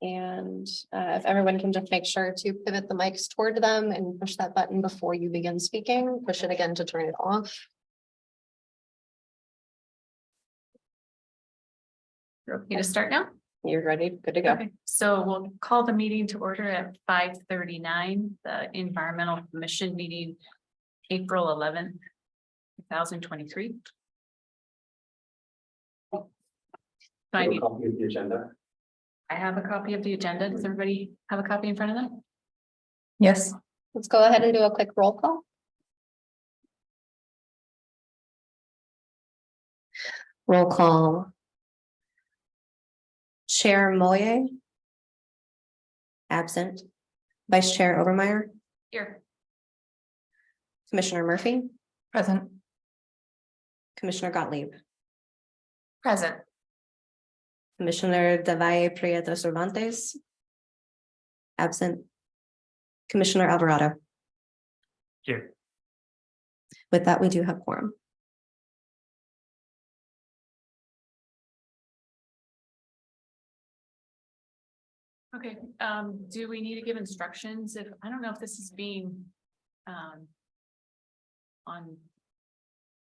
And if everyone can just make sure to pivot the mics toward them and push that button before you begin speaking, push it again to turn it off. You're okay to start now? You're ready, good to go. Okay, so we'll call the meeting to order at 5:39, the Environmental Commission meeting, April 11th, 2023. I need, Copy of the agenda. I have a copy of the agenda. Does everybody have a copy in front of them? Yes. Let's go ahead and do a quick roll call. Roll call. Chair Moye. Absent. Vice Chair Overmeyer, Here. Commissioner Murphy, Present. Commissioner Gottlieb, Present. Commissioner Davalle Prieto Cervantes. Absent. Commissioner Alvarado. Here. With that, we do have quorum. Okay, do we need to give instructions if, I don't know if this is being on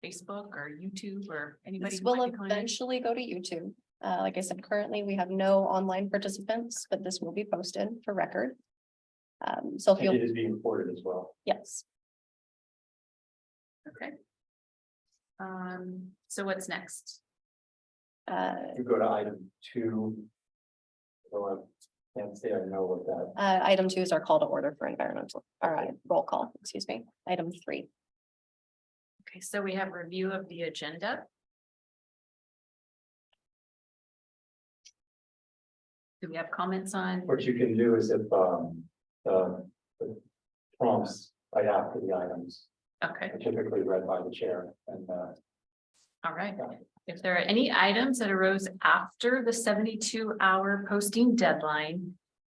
Facebook or YouTube or anybody. This who will might be calling in? eventually go to YouTube. Like I said, currently we have no online participants, but this will be posted for record. So if And you'll, it is being recorded as well. yes, Okay. So what's next? You go to item 2. So I can't say I know what that. item 2 is our call to order for environmental, or roll call, excuse me, item 3. Okay, so we have review of the agenda. Do we have comments on? What you can do is if the prompts right after the items Okay, are typically read by the chair and all right. If there are any items that arose after the 72-hour posting deadline,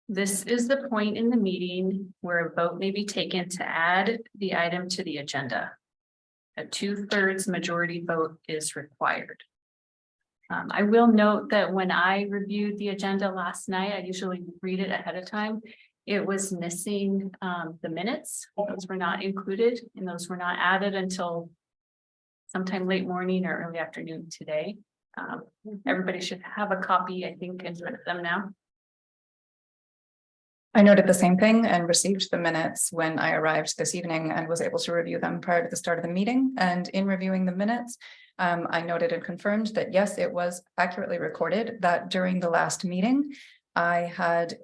this is the point in the meeting where a vote may be taken to add the item to the agenda. A 2/3 majority vote is required. I will note that when I reviewed the agenda last night, I usually read it ahead of time. It was missing the minutes. Those were not included and those were not added until sometime late morning or early afternoon today. Everybody should have a copy, I think, in front of them now. I noted the same thing and received the minutes when I arrived this evening and was able to review them prior to the start of the meeting. And in reviewing the minutes, I noted and confirmed that yes, it was accurately recorded that during the last meeting, I had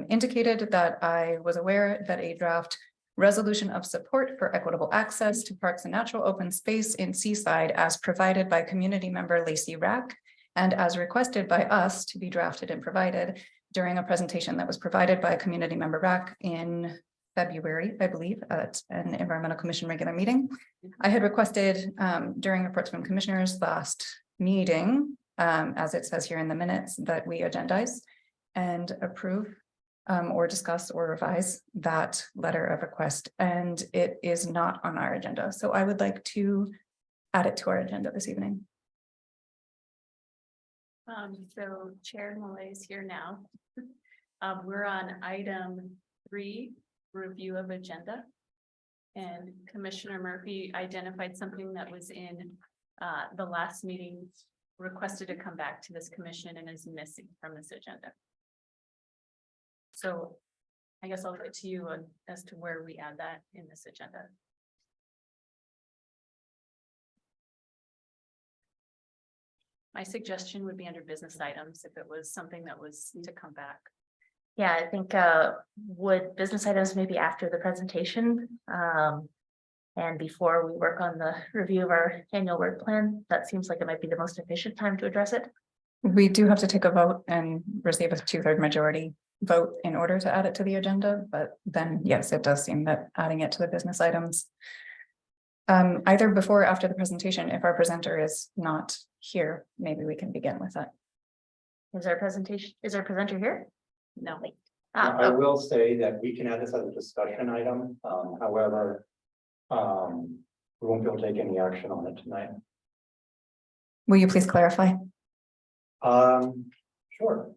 indicated that I was aware that a draft resolution of support for equitable access to parks and natural open space in Seaside as provided by community member Lacey Rack and as requested by us to be drafted and provided during a presentation that was provided by community member Rack in February, I believe, at an Environmental Commission regular meeting. I had requested during reports from commissioners last meeting, as it says here in the minutes, that we agendize and approve or discuss or revise that letter of request, and it is not on our agenda. So I would like to add it to our agenda this evening. So Chair Malay is here now. We're on item 3, review of agenda. And Commissioner Murphy identified something that was in the last meeting, requested to come back to this commission and is missing from this agenda. So I guess I'll leave it to you as to where we add that in this agenda. My suggestion would be under business items if it was something that was to come back. Yeah, I think would business items maybe after the presentation and before we work on the review of our annual work plan, that seems like it might be the most efficient time to address it. We do have to take a vote and receive a 2/3 majority vote in order to add it to the agenda, but then yes, it does seem that adding it to the business items either before or after the presentation, if our presenter is not here, maybe we can begin with that. Is our presenter here? No. I will say that we can add this as a discussion item. However, we won't be able to take any action on it tonight. Will you please clarify? Sure.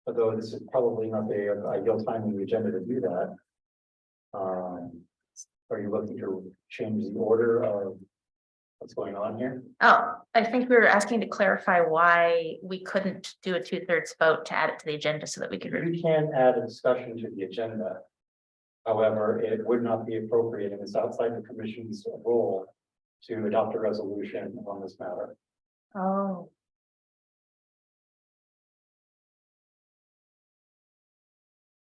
although this is probably not the ideal time in the agenda to do that. Are you looking to change the order of what's going on here? Oh, I think we were asking to clarify why we couldn't do a 2/3 vote to add it to the agenda so that we could review. You can add a discussion to the agenda. However, it would not be appropriate and it's outside the commission's role to adopt a resolution on this matter. Oh,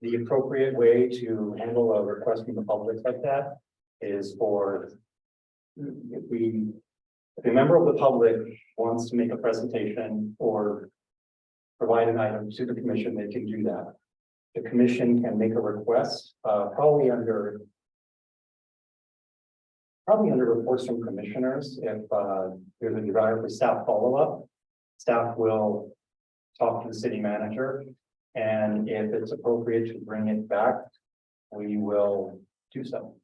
The appropriate way to handle a request from the public like that is for if a member of the public wants to make a presentation or provide an item to the commission, they can do that. The commission can make a request, probably under reports from commissioners. If there's a desire for staff follow-up, staff will talk to the city manager. And if it's appropriate to bring it back, we will do so.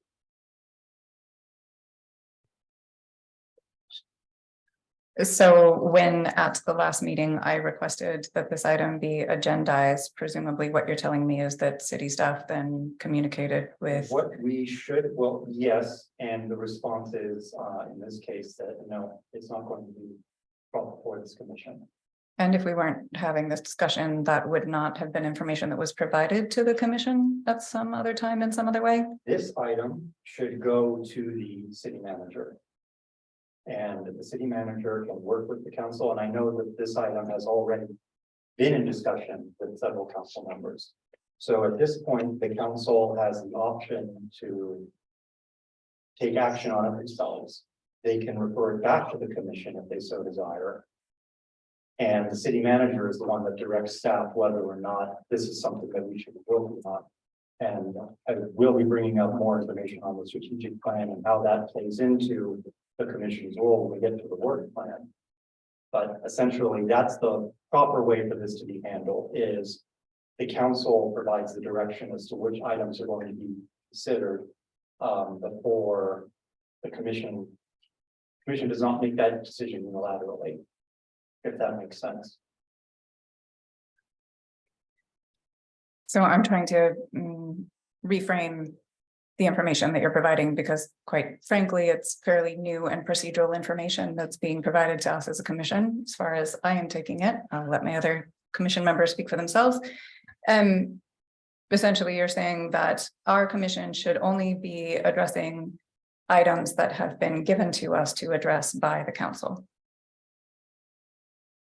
So when at the last meeting, I requested that this item be agendized, presumably what you're telling me is that city staff then communicated with. What we should, well, yes, and the response is, in this case, that no, it's not going to be brought before this commission. And if we weren't having this discussion, that would not have been information that was provided to the commission at some other time in some other way? This item should go to the city manager. And the city manager can work with the council, and I know that this item has already been in discussion with several council members. So at this point, the council has the option to take action on it themselves. They can refer it back to the commission if they so desire. And the city manager is the one that directs staff whether or not this is something that we should be working on. And I will be bringing up more information on the strategic plan and how that plays into the commission's role when we get to the work plan. But essentially, that's the proper way for this to be handled, is the council provides the direction as to which items are going to be considered before the commission. Commission does not make that decision unilaterally, if that makes sense. So I'm trying to reframe the information that you're providing, because quite frankly, it's fairly new and procedural information that's being provided to us as a commission, as far as I am taking it. I'll let my other commission members speak for themselves. Essentially, you're saying that our commission should only be addressing items that have been given to us to address by the council.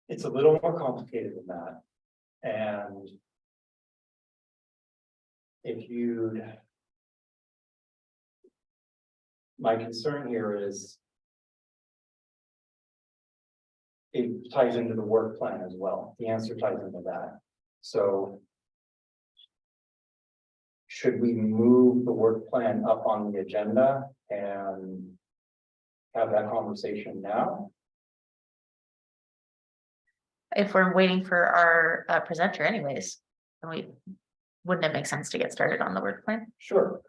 It's a little more complicated than that. And if you, my concern here is it ties into the work plan as well. The answer ties into that. So should we move the work plan up on the agenda and have that conversation now? if we're waiting for our presenter anyways, then wouldn't it make sense to get started on the work plan? Sure.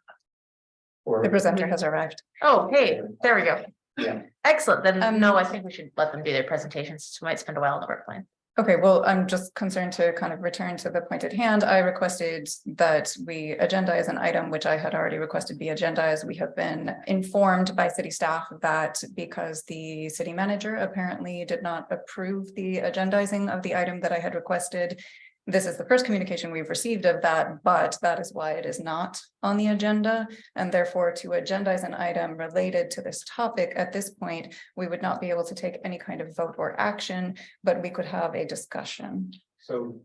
Or, The presenter has arrived. Oh, hey, there we go. yeah, Excellent. Then no, I think we should let them do their presentations. We might spend a while on the work plan. Okay, well, I'm just concerned to kind of return to the point at hand. I requested that we agendize an item which I had already requested be agendized. We have been informed by city staff that because the city manager apparently did not approve the agendizing of the item that I had requested. This is the first communication we've received of that, but that is why it is not on the agenda. And therefore, to agendize an item related to this topic at this point, we would not be able to take any kind of vote or action, but we could have a discussion. so.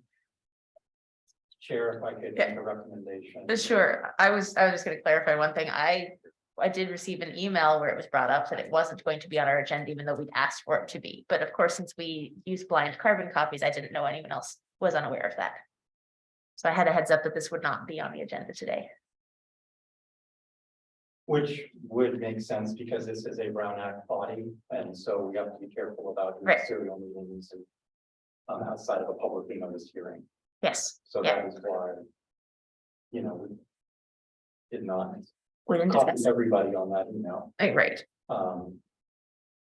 Chair, if I could make a recommendation. Sure. I was just gonna clarify one thing. I did receive an email where it was brought up that it wasn't going to be on our agenda, even though we'd asked for it to be. But of course, since we use blind carbon copies, I didn't know anyone else was unaware of that. So I had a heads up that this would not be on the agenda today. Which would make sense because this is a Brown Act body, and so we have to be careful about Right. serial meetings and outside of a publicly noticed hearing. Yes, So Yeah. that is why, we did not we didn't copy discuss. everybody on that email. Right.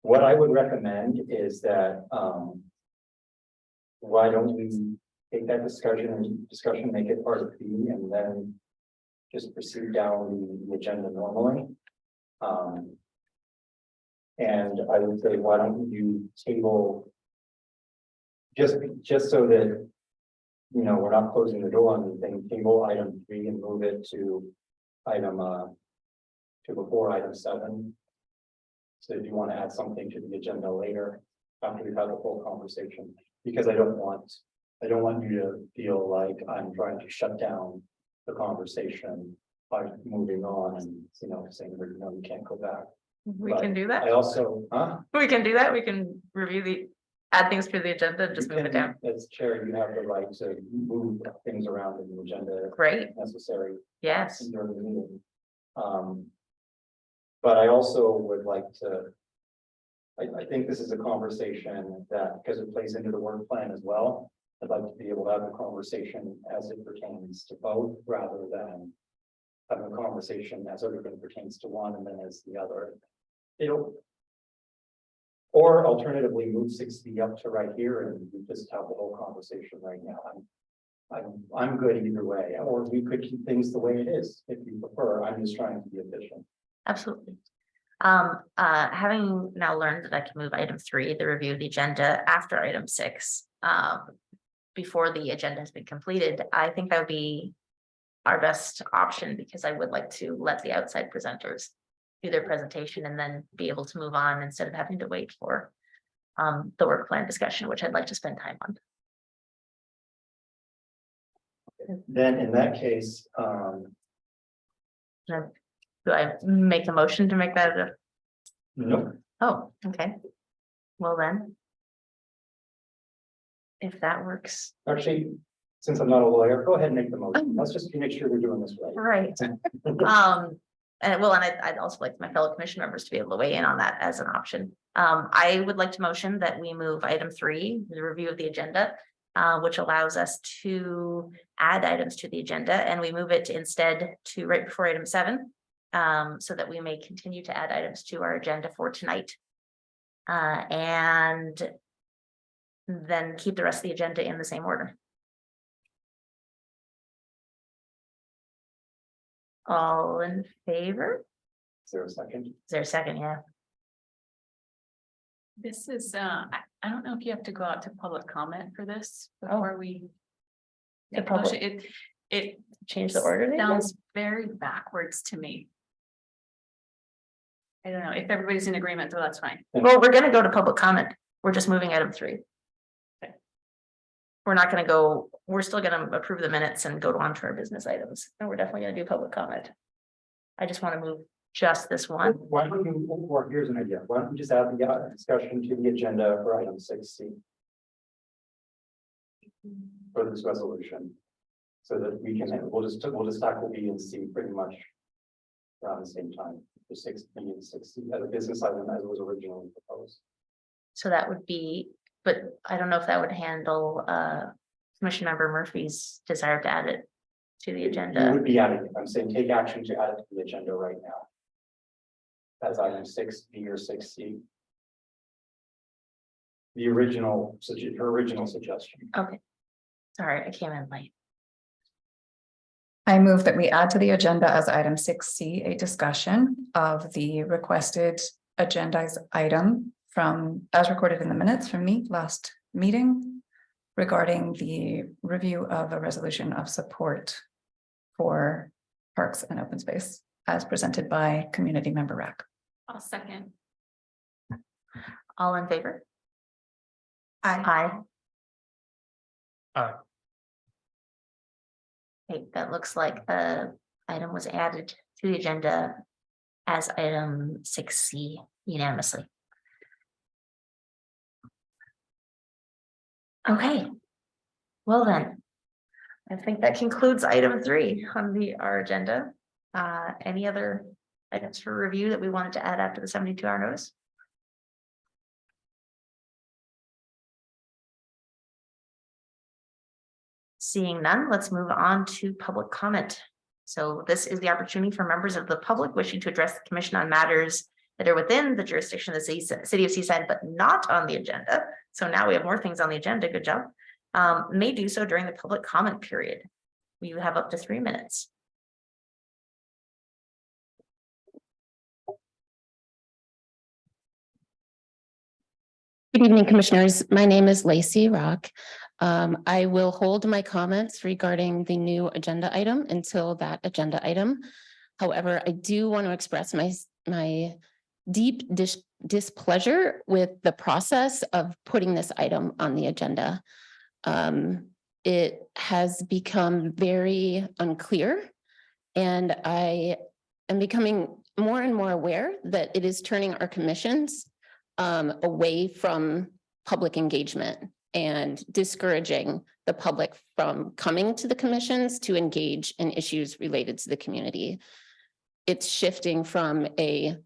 What I would recommend is that, why don't we take that discussion, make it part of B, and then just proceed down the agenda normally. And I would say, why don't you table just so that, you know, we're not closing the door on anything, table item 3 and move it to item to before item 7. So if you want to add something to the agenda later, after we've had the full conversation, because I don't want you to feel like I'm trying to shut down the conversation by moving on and, you know, saying, no, you can't go back. We But can do that. I also, We can do that. We can review add things to the agenda and just you move it can- down. As chair, you have the right to move things around in the agenda if Great. necessary Yes. during the meeting. But I also would like to. I think this is a conversation that, because it plays into the work plan as well. I'd like to be able to have a conversation as it pertains to both, rather than having a conversation as everything pertains to one and then as the other. Or alternatively, move 6B up to right here and we just have the whole conversation right now. I'm good either way, or we could keep things the way it is if you prefer. I'm just trying to be efficient. Absolutely. Having now learned that I can move item 3, the review of the agenda after item 6, before the agenda has been completed, I think that would be our best option, because I would like to let the outside presenters do their presentation and then be able to move on instead of having to wait for the work plan discussion, which I'd like to spend time on. Then in that case, Do I make a motion to make that a, nope, oh, okay. Well then. If that works, actually, since I'm not a lawyer, go ahead and make the motion. Let's just make sure we're doing this right. right. And well, and I'd also like my fellow commission members to be able to weigh in on that as an option. I would like to motion that we move item 3, the review of the agenda, which allows us to add items to the agenda, and we move it instead to right before item 7. So that we may continue to add items to our agenda for tonight. And then keep the rest of the agenda in the same order. All in favor? Is there a second? Is there a second? Yeah. This is, I don't know if you have to go out to public comment for this before we. The make a motion. public- It Change the order. they did? sounds very backwards to me. I don't know if everybody's in agreement, though, that's fine. Well, we're gonna go to public comment. We're just moving item 3. Okay. We're not gonna go, we're still gonna approve the minutes and go on to our business items, and we're definitely gonna do public comment. I just want to move just this one. Why don't you, or here's an idea, why don't we just add the discussion to the agenda for item 6C? For this resolution. So that we can, we'll just tackle B and C pretty much around the same time, for 6B and 6C, as a business item as was originally proposed. So that would be, but I don't know if that would handle Commission Member Murphy's desire to add it to the You agenda. would be adding it, I'm saying take action to add it to the agenda right now. As item 6B or 6C. The original, her original suggestion. Okay. Sorry, I came in late. I move that we add to the agenda as item 6C, a discussion of the requested agendized item from, as recorded in the minutes from me last meeting, regarding the review of a resolution of support for parks and open space as presented by community member Rack. I'll second. All in favor? Aye. Aye. Aye. Okay, that looks like item was added to the agenda as item 6C unanimously. Okay. Well then, I think that concludes item 3 on our agenda. Any other items for review that we wanted to add after the 72-hour notice? Seeing none, let's move on to public comment. So this is the opportunity for members of the public wishing to address the commission on matters that are within the jurisdiction of the city of Seaside, but not on the agenda. So now we have more things on the agenda. Good job. may do so during the public comment period. You have up to 3 minutes. Good evening, Commissioners. My name is Lacey Rock. I will hold my comments regarding the new agenda item until that agenda item. However, I do want to express my deep displeasure with the process of putting this item on the agenda. It has become very unclear, and I am becoming more and more aware that it is turning our commissions away from public engagement and discouraging the public from coming to the commissions to engage in issues related to the community. It's shifting from a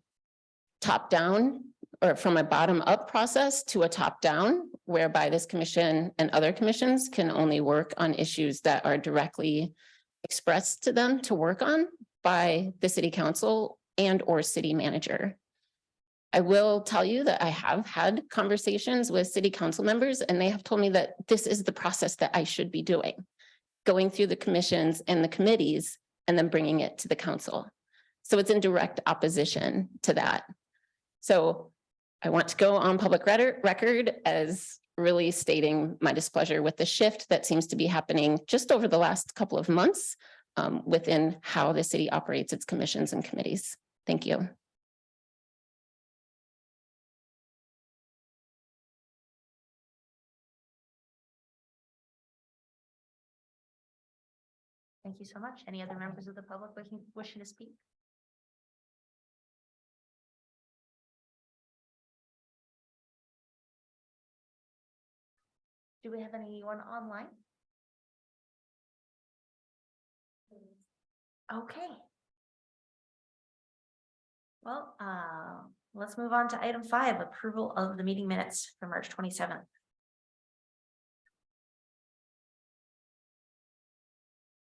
top-down or from a bottom-up process to a top-down, whereby this commission and other commissions can only work on issues that are directly expressed to them to work on by the city council and or city manager. I will tell you that I have had conversations with city council members, and they have told me that this is the process that I should be doing, going through the commissions and the committees and then bringing it to the council. So it's in direct opposition to that. So I want to go on public record as really stating my displeasure with the shift that seems to be happening just over the last couple of months within how the city operates its commissions and committees. Thank you. Thank you so much. Any other members of the public wishing to speak? Do we have anyone online? Okay. Well, let's move on to item 5, approval of the meeting minutes for March 27th.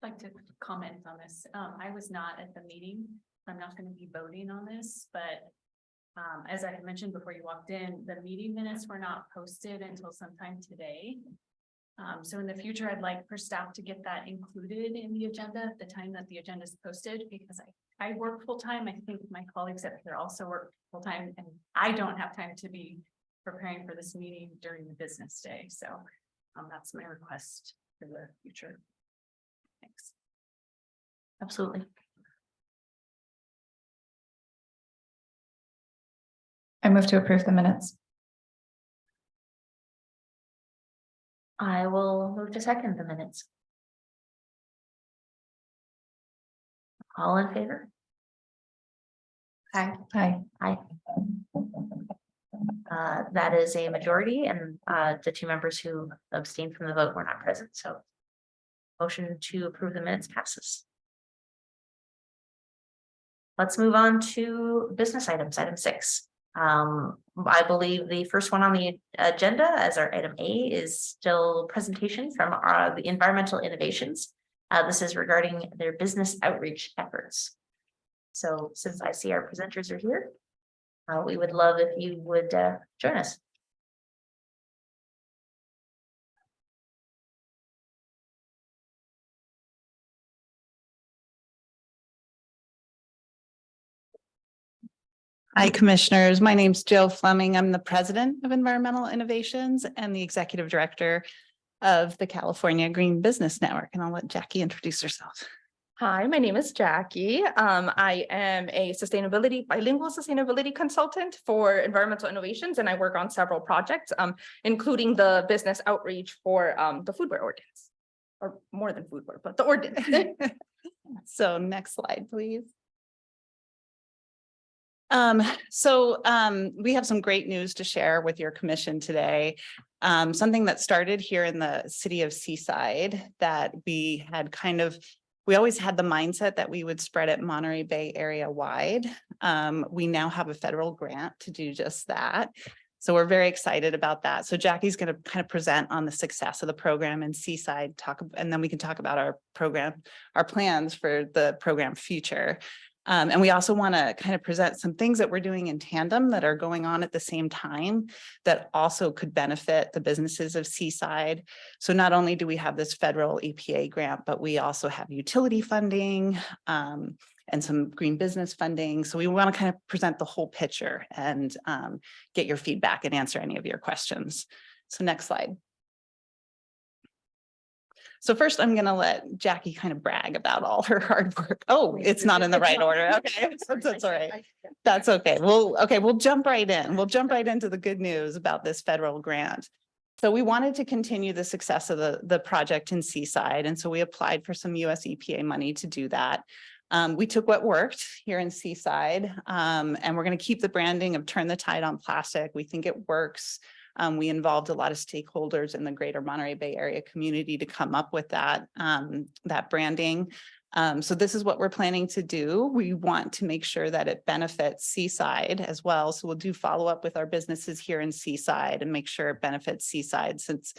Like to comment on this. I was not at the meeting. I'm not going to be voting on this, but as I had mentioned before you walked in, the meeting minutes were not posted until sometime today. So in the future, I'd like for staff to get that included in the agenda at the time that the agenda is posted, because I work full time. I think my colleagues up here also work full time, and I don't have time to be preparing for this meeting during the business day. So that's my request for the future. Thanks. Absolutely. I move to approve the minutes. I will move to second the minutes. All in favor? Aye. Aye. Aye. That is a majority, and the 2 members who abstained from the vote were not present, so motion to approve the minutes passes. Let's move on to business items, item 6. I believe the first one on the agenda as our item A is still presentation from the environmental innovations. This is regarding their business outreach efforts. So since I see our presenters are here, we would love if you would join us. Hi, Commissioners. My name's Jill Fleming. I'm the president of Environmental Innovations and the executive director of the California Green Business Network. And I'll let Jackie introduce herself. Hi, my name is Jackie. I am a bilingual sustainability consultant for environmental innovations, and I work on several projects, including the business outreach for the foodware ordinance, or more than foodware, but the ordinance. So next slide, please. We have some great news to share with your commission today. Something that started here in the city of Seaside that we always had the mindset that we would spread it Monterey Bay area wide. We now have a federal grant to do just that. So we're very excited about that. So Jackie's going to kind of present on the success of the program in Seaside, and then we can talk about our program, our plans for the program future. And we also want to kind of present some things that we're doing in tandem that are going on at the same time that also could benefit the businesses of Seaside. So not only do we have this federal EPA grant, but we also have utility funding and some green business funding. So we want to kind of present the whole picture and get your feedback and answer any of your questions. So next slide. So first, I'm going to let Jackie kind of brag about all her hard work. Oh, it's not in the right order. Okay, that's all right. That's okay. We'll jump right in. We'll jump right into the good news about this federal grant. So we wanted to continue the success of the project in Seaside. And so we applied for some US EPA money to do that. We took what worked here in Seaside, and we're going to keep the branding of Turn the Tide on Plastic. We think it works. We involved a lot of stakeholders in the greater Monterey Bay area community to come up with that branding. So this is what we're planning to do. We want to make sure that it benefits Seaside as well. So we'll do follow up with our businesses here in Seaside and make sure it benefits Seaside, since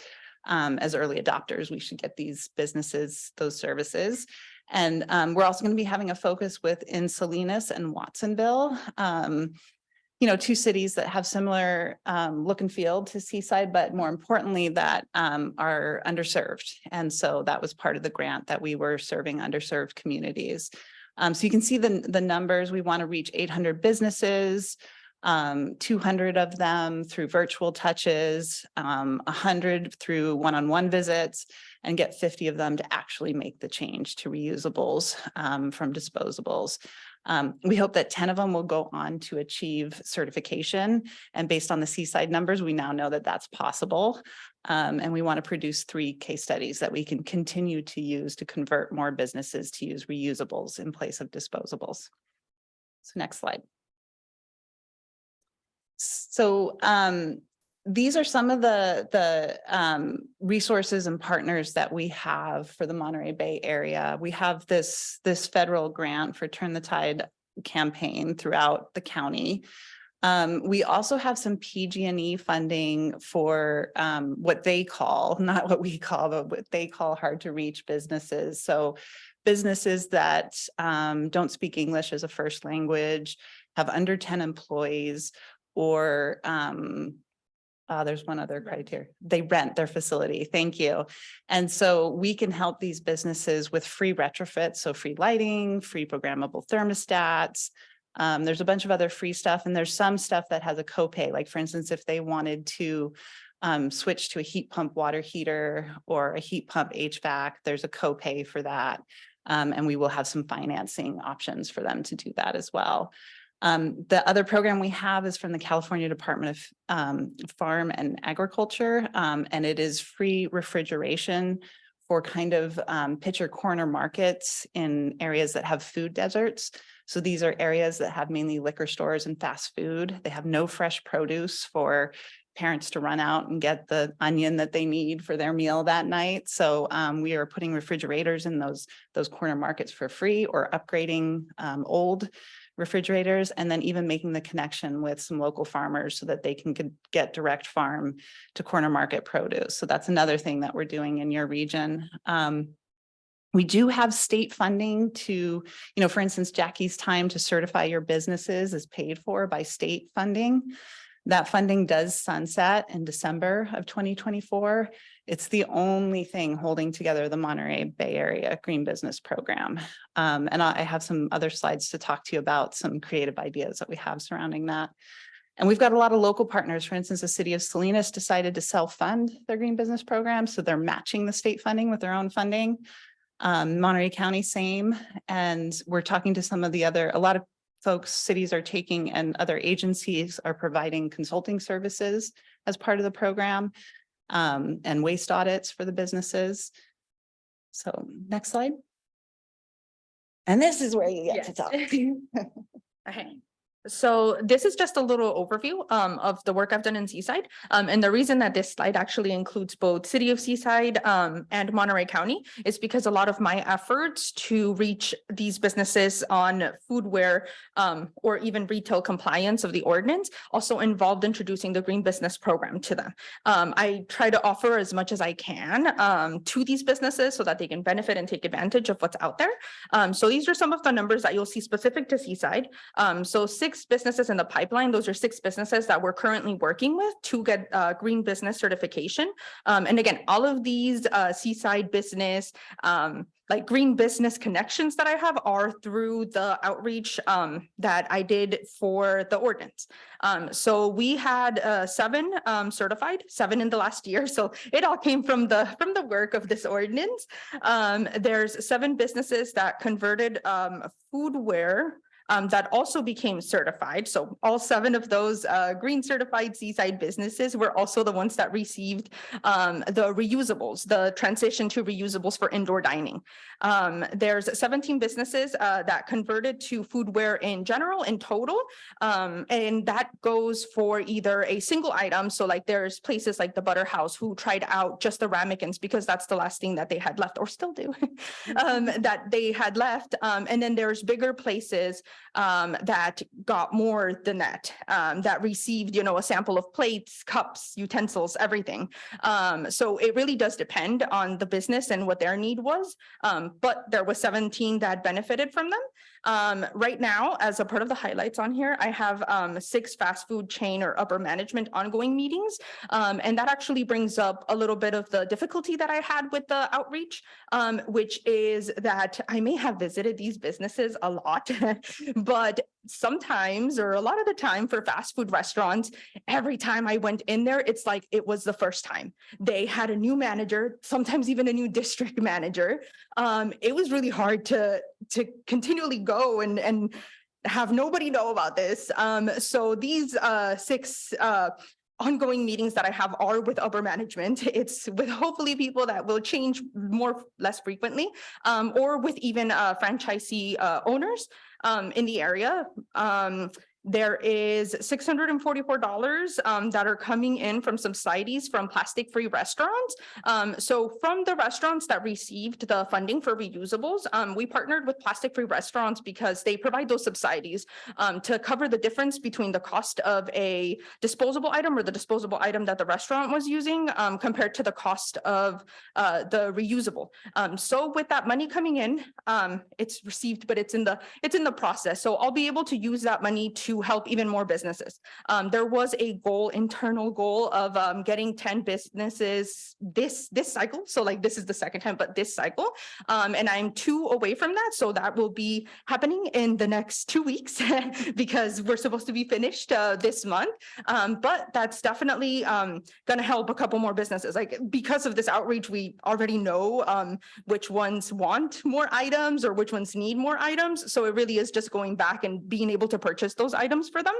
as early adopters, we should get these businesses those services. And we're also going to be having a focus within Salinas and Watsonville. Two cities that have similar look and feel to Seaside, but more importantly, that are underserved. And so that was part of the grant, that we were serving underserved communities. So you can see the numbers. We want to reach 800 businesses, 200 of them through virtual touches, 100 through one-on-one visits, and get 50 of them to actually make the change to reusables from disposables. We hope that 10 of them will go on to achieve certification. And based on the Seaside numbers, we now know that that's possible. And we want to produce 3 case studies that we can continue to use to convert more businesses to use reusables in place of disposables. So next slide. So these are some of the resources and partners that we have for the Monterey Bay area. We have this federal grant for Turn the Tide campaign throughout the county. We also have some PG&E funding for what they call, not what we call, but what they call hard to reach businesses. So businesses that don't speak English as a first language, have under 10 employees, or there's one other criteria. They rent their facility. Thank you. And so we can help these businesses with free retrofits. So free lighting, free programmable thermostats. There's a bunch of other free stuff. And there's some stuff that has a copay. Like for instance, if they wanted to switch to a heat pump water heater or a heat pump HVAC, there's a copay for that. And we will have some financing options for them to do that as well. The other program we have is from the California Department of Farm and Agriculture, and it is free refrigeration for kind of pitcher corner markets in areas that have food deserts. So these are areas that have mainly liquor stores and fast food. They have no fresh produce for parents to run out and get the onion that they need for their meal that night. So we are putting refrigerators in those corner markets for free, or upgrading old refrigerators, and then even making the connection with some local farmers so that they can get direct farm to corner market produce. So that's another thing that we're doing in your region. We do have state funding to, for instance, Jackie's Time to Certify Your Businesses is paid for by state funding. That funding does sunset in December of 2024. It's the only thing holding together the Monterey Bay Area Green Business Program. And I have some other slides to talk to you about some creative ideas that we have surrounding that. And we've got a lot of local partners. For instance, the city of Salinas decided to self-fund their Green Business Program. So they're matching the state funding with their own funding. Monterey County, same. And we're talking to some of the a lot of folks, cities are taking, and other agencies are providing consulting services as part of the program, and waste audits for the businesses. So next slide. And this is where you get to talk. Okay. So this is just a little overview of the work I've done in Seaside. And the reason that this slide actually includes both City of Seaside and Monterey County is because a lot of my efforts to reach these businesses on foodware or even retail compliance of the ordinance also involved introducing the Green Business Program to them. I try to offer as much as I can to these businesses so that they can benefit and take advantage of what's out there. So these are some of the numbers that you'll see specific to Seaside. So 6 businesses in the pipeline. Those are 6 businesses that we're currently working with to get green business certification. And again, all of these Seaside business, like green business connections that I have are through the outreach that I did for the ordinance. So we had 7 certified, 7 in the last year. So it all came from the work of this ordinance. There's 7 businesses that converted foodware that also became certified. So all 7 of those green certified Seaside businesses were also the ones that received the reusables, the transition to reusables for indoor dining. There's 17 businesses that converted to foodware in general in total. And that goes for either a single item. So like there's places like the Butter House who tried out just the ramekins because that's the last thing that they had left or still do that they had left. And then there's bigger places that got more than that, that received, you know, a sample of plates, cups, utensils, everything. So it really does depend on the business and what their need was. But there was 17 that benefited from them. Right now, as a part of the highlights on here, I have 6 fast food chain or upper management ongoing meetings. And that actually brings up a little bit of the difficulty that I had with the outreach, which is that I may have visited these businesses a lot, but sometimes, or a lot of the time for fast food restaurants, every time I went in there, it's like it was the first time. They had a new manager, sometimes even a new district manager. It was really hard to continually go and have nobody know about this. So these 6 ongoing meetings that I have are with upper management. It's with hopefully people that will change less frequently, or with even franchisee owners in the area. There is $644 that are coming in from subsidies from plastic-free restaurants. So from the restaurants that received the funding for reusables, we partnered with plastic-free restaurants because they provide those subsidies to cover the difference between the cost of a disposable item or the disposable item that the restaurant was using compared to the cost of the reusable. So with that money coming in, it's received, but it's in the process. So I'll be able to use that money to help even more businesses. There was a internal goal of getting 10 businesses this cycle. So like this is the second time, but this cycle. And I'm 2 away from that. So that will be happening in the next 2 weeks because we're supposed to be finished this month. But that's definitely going to help a couple more businesses. Like because of this outreach, we already know which ones want more items or which ones need more items. So it really is just going back and being able to purchase those items for them.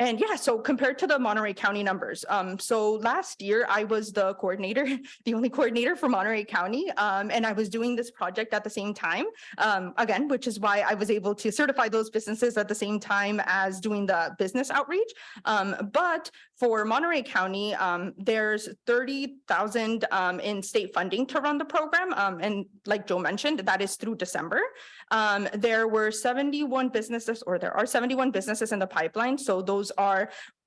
And yeah, so compared to the Monterey County numbers, so last year I was the coordinator, the only coordinator for Monterey County, and I was doing this project at the same time, again, which is why I was able to certify those businesses at the same time as doing the business outreach. But for Monterey County, there's $30,000 in state funding to run the program, and like Joe mentioned, that is through December. There were 71 businesses, or there are 71 businesses in the pipeline, so those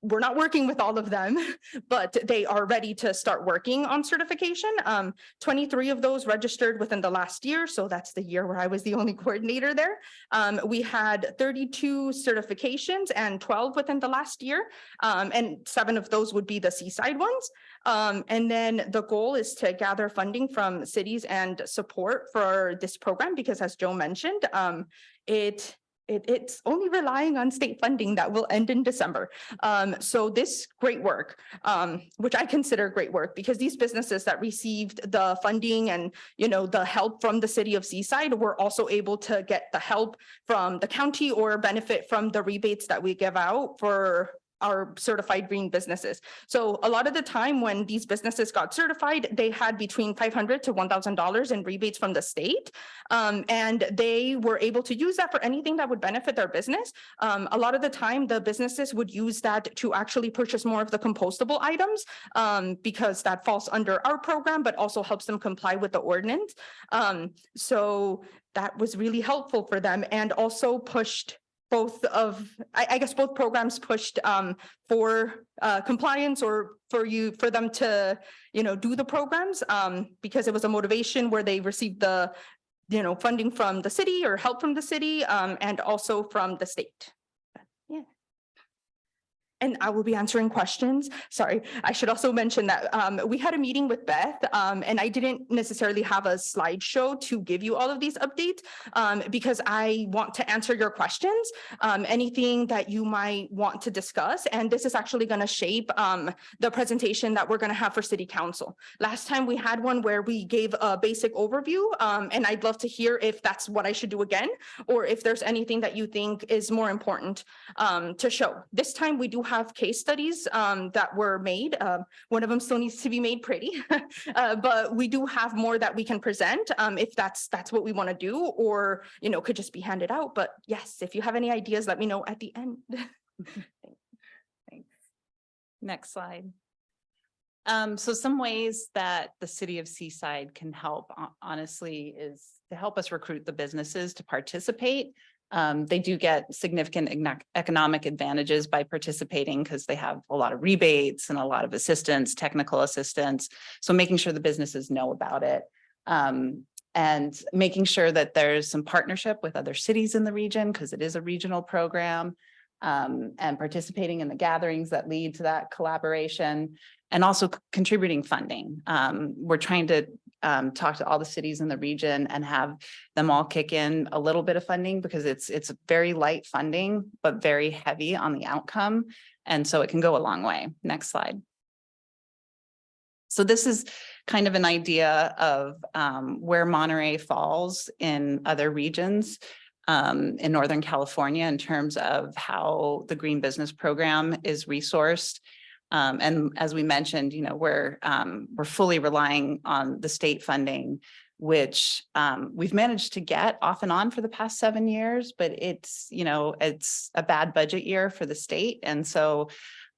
we're not working with all of them, but they are ready to start working on certification. 23 of those registered within the last year. So that's the year where I was the only coordinator there. We had 32 certifications and 12 within the last year. And 7 of those would be the Seaside ones. And then the goal is to gather funding from cities and support for this program, because as Joe mentioned, it's only relying on state funding that will end in December. So this great work, which I consider great work, because these businesses that received the funding and, you know, the help from the city of Seaside were also able to get the help from the county or benefit from the rebates that we give out for are certified green businesses. So a lot of the time when these businesses got certified, they had between $500 to $1,000 in rebates from the state. And they were able to use that for anything that would benefit their business. A lot of the time, the businesses would use that to actually purchase more of the compostable items, because that falls under our program, but also helps them comply with the ordinance. So that was really helpful for them, and also pushed both of, I guess both programs pushed for compliance, or for them to, do the programs, because it was a motivation where they received the, funding from the city or help from the city, and also from the state. Yeah. And I will be answering questions. Sorry, I should also mention that we had a meeting with Beth, and I didn't necessarily have a slideshow to give you all of these updates, because I want to answer your questions, anything that you might want to discuss. And this is actually going to shape the presentation that we're going to have for City Council. Last time we had one where we gave a basic overview, and I'd love to hear if that's what I should do again, or if there's anything that you think is more important to show. This time we do have case studies that were made. One of them still needs to be made pretty, but we do have more that we can present if that's what we want to do, or could just be handed out. But yes, if you have any ideas, let me know at the end. Thanks. Next slide. So some ways that the city of Seaside can help, honestly, is to help us recruit the businesses to participate. They do get significant economic advantages by participating, because they have a lot of rebates and a lot of assistance, technical assistance. So making sure the businesses know about it. And making sure that there's some partnership with other cities in the region, because it is a regional program. And participating in the gatherings that lead to that collaboration, and also contributing funding. We're trying to talk to all the cities in the region and have them all kick in a little bit of funding, because it's very light funding, but very heavy on the outcome. And so it can go a long way. Next slide. So this is kind of an idea of where Monterey falls in other regions in Northern California in terms of how the Green Business Program is resourced. And as we mentioned, we're fully relying on the state funding, which we've managed to get off and on for the past 7 years, but it's a bad budget year for the state. And so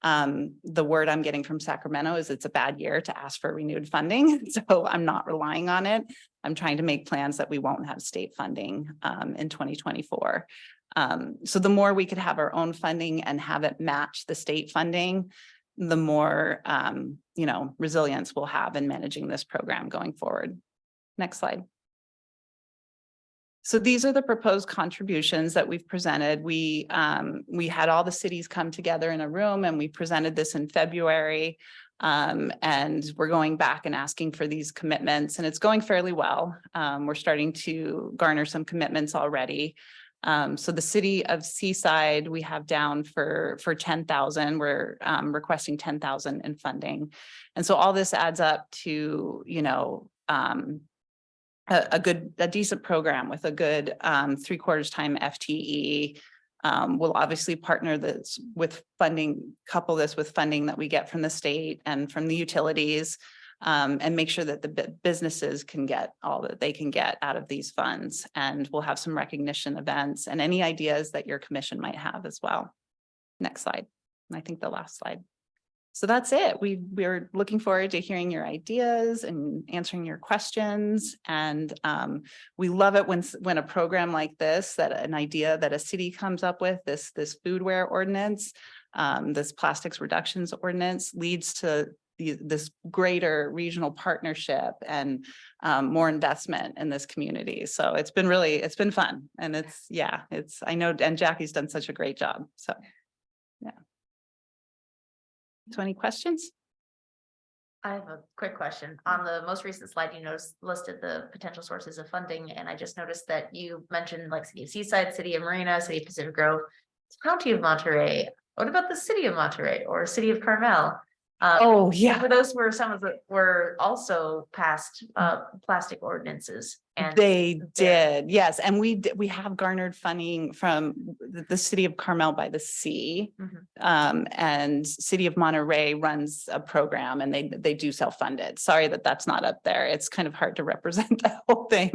the word I'm getting from Sacramento is it's a bad year to ask for renewed funding. So I'm not relying on it. I'm trying to make plans that we won't have state funding in 2024. So the more we could have our own funding and have it match the state funding, the more, resilience we'll have in managing this program going forward. Next slide. So these are the proposed contributions that we've presented. We had all the cities come together in a room, and we presented this in February. And we're going back and asking for these commitments, and it's going fairly well. We're starting to garner some commitments already. So the city of Seaside, we have down for 10,000. We're requesting 10,000 in funding. And so all this adds up to, a decent program with a good 3/4 time FTE. We'll obviously partner this with funding, couple this with funding that we get from the state and from the utilities, and make sure that the businesses can get all that they can get out of these funds. And we'll have some recognition events and any ideas that your commission might have as well. Next slide. And I think the last slide. So that's it. We're looking forward to hearing your ideas and answering your questions. And we love it when a program like this, an idea that a city comes up with, this foodware ordinance, this plastics reductions ordinance, leads to this greater regional partnership and more investment in this community. So it's been fun. And I know, and Jackie's done such a great job. So yeah. So any questions? I have a quick question. On the most recent slide, you listed the potential sources of funding, and I just noticed that you mentioned like City of Seaside, City of Marina, City of Pacific Grove, County of Monterey. What about the City of Monterey or City of Carmel? Oh, yeah. For those were some of the, were also passed, plastic ordinances and. They they're- did, yes, and we have garnered funding from the city of Carmel by the Sea. Mhm. And City of Monterey runs a program and they do self-fund it. Sorry that that's not up there. It's kind of hard to represent the whole thing.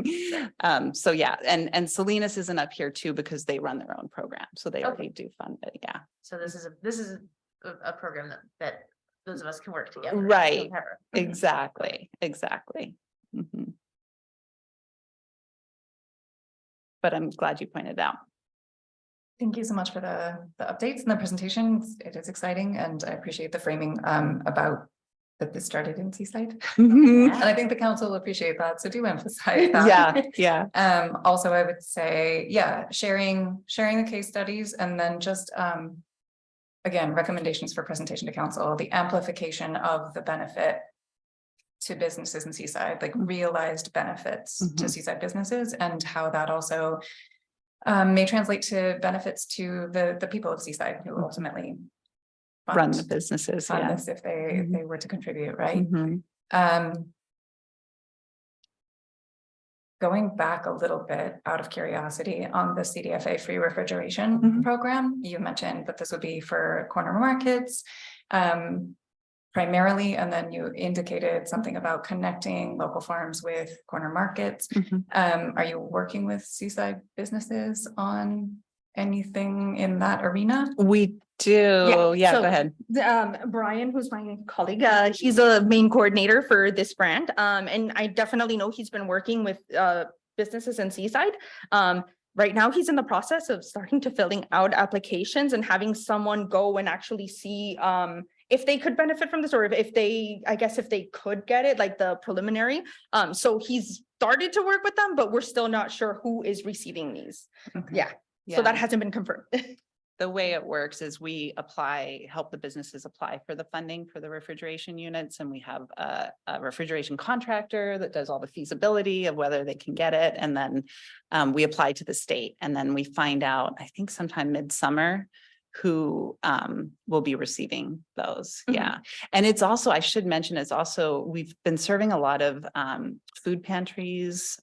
So yeah, and Salinas isn't up here too because they run their own program, so they already do fund it, yeah. So this is a program that those of us can work together. Right. Whoever. Exactly, exactly. Mhm. But I'm glad you pointed it out. Thank you so much for the updates and the presentations. It is exciting and I appreciate the framing about that this started in Seaside. And I think the council will appreciate that, so do emphasize that. Yeah, Also, I would say, yeah, sharing the case studies and then just again, recommendations for presentation to council, the amplification of the benefit to businesses in Seaside, like realized benefits to Mhm. Seaside businesses and how that also may translate to benefits to the people of Seaside who ultimately run the businesses, fund yeah. this if they were to contribute, right? Mhm. Going back a little bit out of curiosity on the CDFA free refrigeration Mhm. program, you mentioned that this would be for corner markets primarily, and then you indicated something about connecting local farms with corner markets. Mhm. Are you working with Seaside businesses on anything in that arena? We do, yeah, so go ahead. Brian, who's my colleague, he's a main coordinator for this brand. And I definitely know he's been working with businesses in Seaside. Right now, he's in the process of starting to filling out applications and having someone go and actually see if they could benefit from this, or if they, I guess, if they could get it, like the preliminary. So he's started to work with them, but we're still not sure who is receiving these. Okay. Yeah, so Yeah. that hasn't been confirmed. The way it works is we help the businesses apply for the funding for the refrigeration units, and we have a refrigeration contractor that does all the feasibility of whether they can get it, and then we apply to the state, and then we find out, I think sometime midsummer, who will be receiving those. Mhm. Yeah. And it's also, I should mention, it's also, we've been serving a lot of food pantries.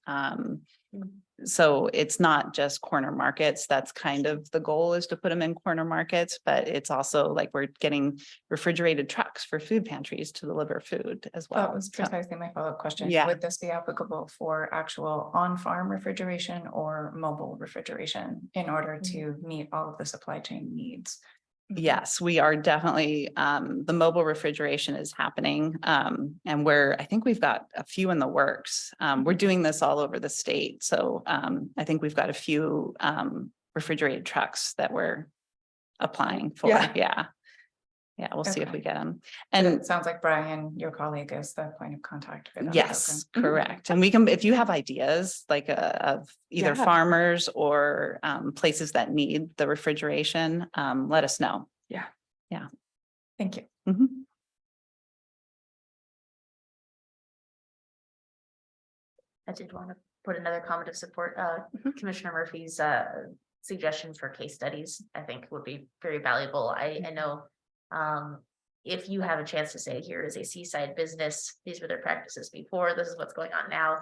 So it's not just corner markets. That's kind of the goal, is to put them in corner markets, but it's also like we're getting refrigerated trucks for food pantries to deliver food as well. That was So- precisely my follow-up question. Yeah. Would this be applicable for actual on-farm refrigeration or mobile refrigeration in order to meet all of the supply chain needs? Yes, we are definitely, the mobile refrigeration is happening. And I think we've got a few in the works. We're doing this all over the state. So I think we've got a few refrigerated trucks that we're applying for. Yeah. Yeah. Yeah, we'll see if Okay. we get them. And And it sounds like Brian, your colleague, is the point of contact for that. yes, program. correct. And we can, if you have ideas like of either Yeah. farmers or places that need the refrigeration, let us know. Thank you. Mhm. I did want to put another comment of support, Commissioner Murphy's suggestion for case studies, I think would be very valuable. I know if you have a chance to say, here is a Seaside business, these were their practices before, this is what's going on now.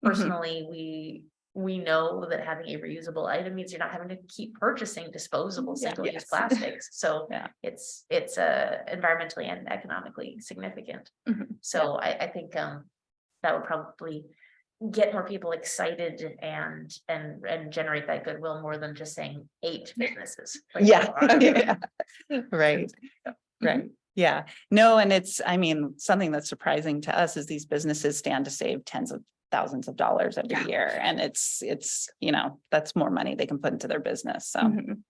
Personally, we know that having a reusable item means you're not having to keep purchasing disposable Yeah. single-use Yes. plastics. So Yeah. it's environmentally and economically significant. Mhm. So I think that would probably get more people excited and generate that goodwill more than just saying 8 businesses. Like, Yeah. yeah. Right, right. Yeah, no, and it's, I mean, something that's surprising to us is these businesses stand to save tens of thousands of dollars every Yeah. year. And it's, that's more money they can put into their business. So, Mhm.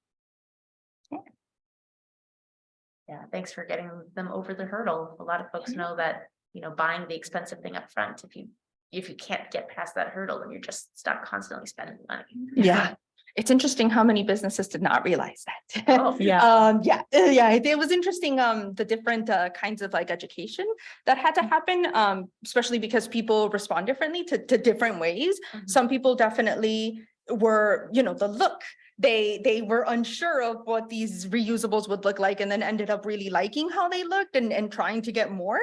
Yeah, thanks for getting them over the hurdle. A lot of folks know that, buying the expensive thing up front, if you can't get past that hurdle, then you're just stuck constantly spending money. yeah, It's interesting how many businesses did not realize that. Oh, yeah. Yeah, it was interesting, the different kinds of like education that had to happen, especially because people respond differently to different ways. Mhm. Some people definitely were, the look they were unsure of what these reusables would look like and then ended up really liking how they looked and trying to get more,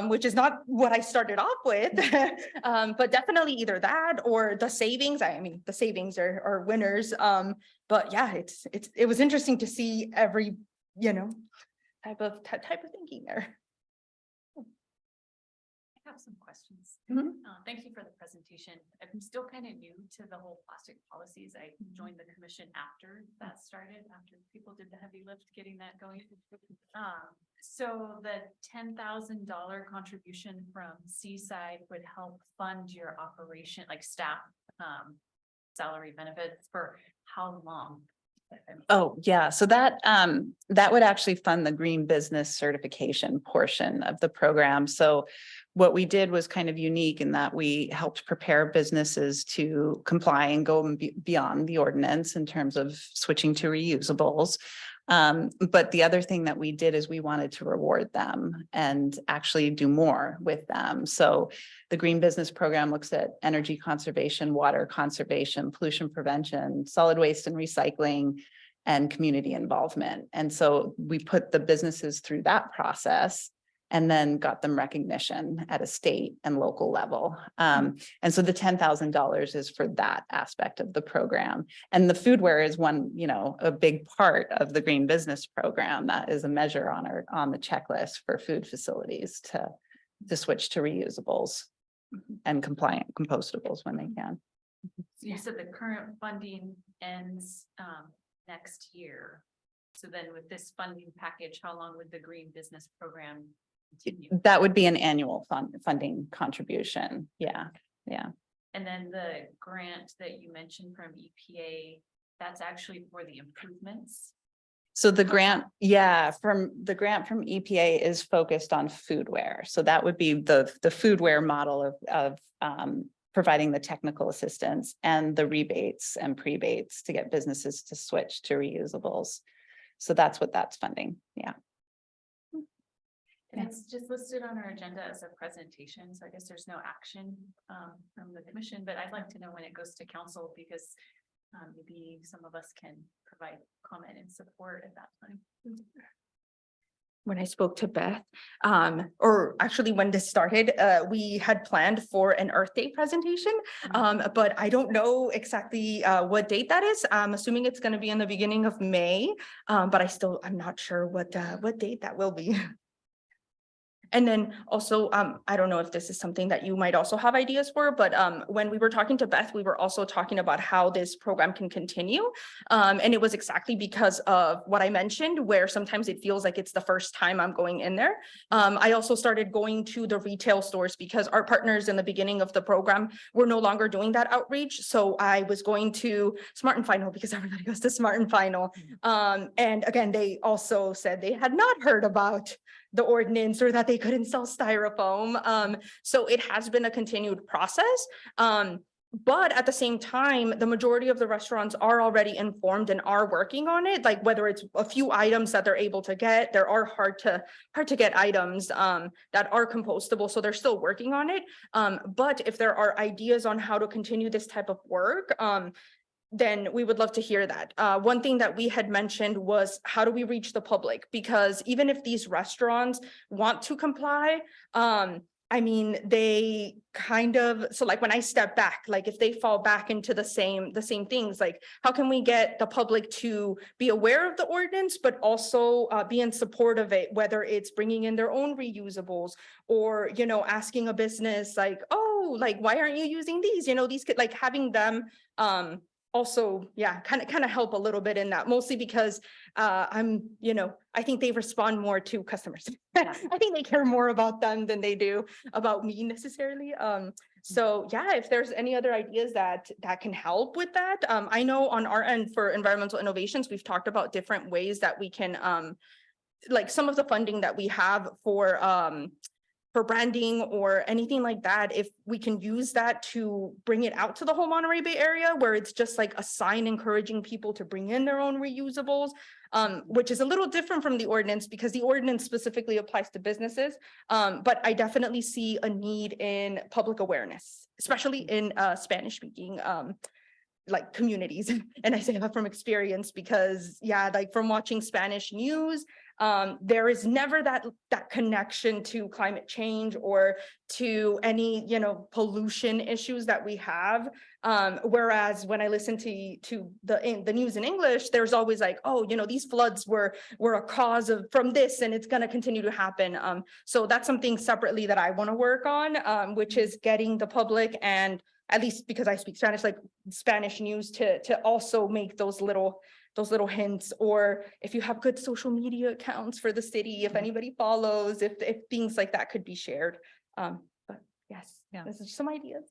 which is not what I started off with. But definitely either that or the savings. I mean, the savings are winners. But yeah, it was interesting to see every, type of thinking there. I have some questions. Mhm. Thank you for the presentation. I'm still kind of new to the whole plastic policies. I joined the commission after that started, after people did the heavy lift getting that going. So the $10,000 contribution from Seaside would help fund your operation, like staff, salary benefits for how long? Oh, yeah. So that would actually fund the green business certification portion of the program. So what we did was kind of unique in that we helped prepare businesses to comply and go beyond the ordinance in terms of switching to reusables. But the other thing that we did is we wanted to reward them and actually do more with them. So the Green Business Program looks at energy conservation, water conservation, pollution prevention, solid waste and recycling, and community involvement. And so we put the businesses through that process and then got them recognition at a state and local level. And so the $10,000 is for that aspect of the program. And the foodware is one, a big part of the Green Business Program. That is a measure on the checklist for food facilities to switch to reusables and compliant compostables when they can. So you said the current funding ends next year. So then with this funding package, how long would the Green Business Program continue? That would be an annual funding contribution. Yeah. And then the grant that you mentioned from EPA, that's actually for the improvements. So the grant, from EPA is focused on foodware. So that would be the foodware model of providing the technical assistance and the rebates and prebates to get businesses to switch to reusables. So that's what that's funding. Yeah. And it's just listed on our agenda as a presentation, so I guess there's no action from the commission, but I'd like to know when it goes to council because maybe some of us can provide comment and support at that time. When I spoke to Beth, or actually when this started, we had planned for an Earth Day presentation, but I don't know exactly what date that is. I'm assuming it's going to be in the beginning of May, but I'm not sure what date that will be. And then also, I don't know if this is something that you might also have ideas for, but when we were talking to Beth, we were also talking about how this program can continue. And it was exactly because of what I mentioned, where sometimes it feels like it's the first time I'm going in there. I also started going to the retail stores because our partners in the beginning of the program were no longer doing that outreach. So I was going to Smart and Final because everybody goes to Smart and Final. And again, they also said they had not heard about the ordinance or that they couldn't sell styrofoam. So it has been a continued process. But at the same time, the majority of the restaurants are already informed and are working on it. Like whether it's a few items that they're able to get, there are hard to get items that are compostable. So they're still working on it. But if there are ideas on how to continue this type of work, then we would love to hear that. One thing that we had mentioned was how do we reach the public? Because even if these restaurants want to comply, I mean, they kind of, so like when I step back, like if they fall back into the same things, like how can we get the public to be aware of the ordinance, but also be in support of it, whether it's bringing in their own reusables or, asking a business like, oh, like, why aren't you using these? These could like having them, also, yeah, kind of help a little bit in that, mostly because I think they respond more to customers. I think they care more about them than they do about me necessarily. So yeah, if there's any other ideas that can help with that. I know on our end for environmental innovations, we've talked about different ways that we can like some of the funding that we have for branding or anything like that, if we can use that to bring it out to the whole Monterey Bay area, where it's just like a sign encouraging people to bring in their own reusables, which is a little different from the ordinance because the ordinance specifically applies to businesses. But I definitely see a need in public awareness, especially in Spanish speaking like communities. And I say that from experience because, yeah, like from watching Spanish news, there is never that connection to climate change or to any, pollution issues that we have. Whereas when I listen to the news in English, there's always like, oh, these floods were a cause from this, and it's going to continue to happen. So that's something separately that I want to work on, which is getting the public, and at least because I speak Spanish, like Spanish news to also make those little hints, or if you have good social media accounts for the city, if anybody follows, if things like that could be shared. But yes, Yeah. this is just some ideas.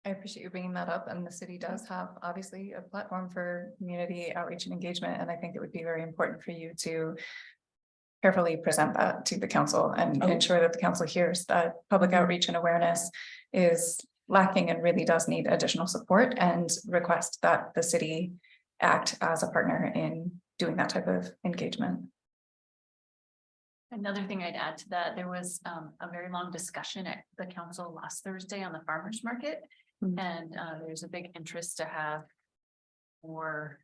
I appreciate you bringing that up, and the city does have obviously a platform for community outreach and engagement, and I think it would be very important for you to carefully present that to the council and ensure that the council hears that public outreach and awareness is lacking and really does need additional support, and request that the city act as a partner in doing that type of engagement. Another thing I'd add to that, there was a very long discussion at the council last Thursday on the farmers market. Mhm. And there's a big interest to have more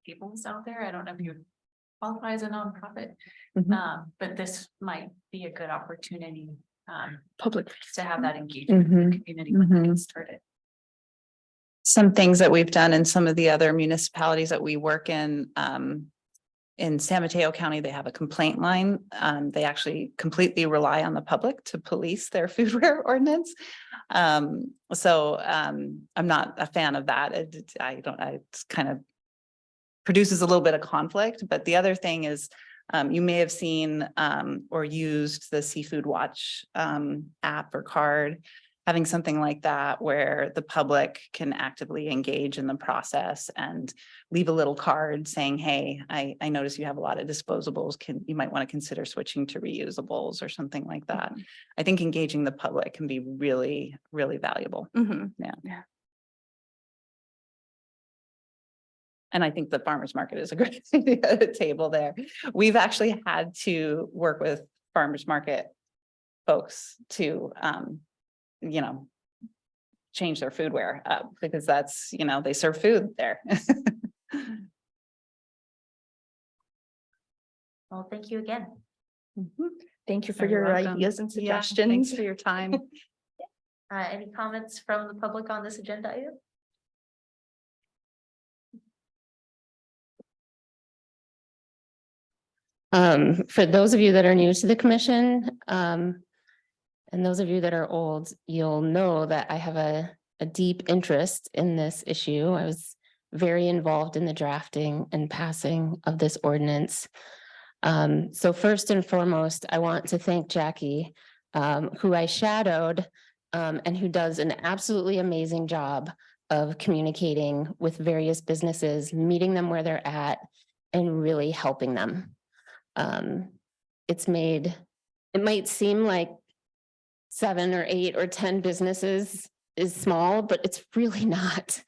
tables out there. I don't know if you qualify as a nonprofit. Mhm. But this might be a good opportunity Public. to have that engagement with the community when it gets started. Some things that we've done in some of the other municipalities that we work in San Mateo County, they have a complaint line. They actually completely rely on the public to police their foodware ordinance. I'm not a fan of that. It's kind of produces a little bit of conflict. But the other thing is, you may have seen or used the Seafood Watch app or card, having something like that where the public can actively engage in the process and leave a little card saying, hey, I notice you have a lot of disposables. You might want to consider switching to reusables or something like that. I think engaging the public can be really, really valuable. Yeah. And I think the farmers market is a great table there. We've actually had to work with farmers market folks to, change their foodware up because that's, they serve food there. Well, thank you again. Thank you for You're your welcome. ideas and Yeah, suggestions. thanks for your time. Any comments from the public on this agenda item? For those of you that are new to the commission, and those of you that are old, you'll know that I have a deep interest in this issue. I was very involved in the drafting and passing of this ordinance. So first and foremost, I want to thank Jackie, who I shadowed, and who does an absolutely amazing job of communicating with various businesses, meeting them where they're at, and really helping them. It might seem like 7 or 8 or 10 businesses is small, but it's really not.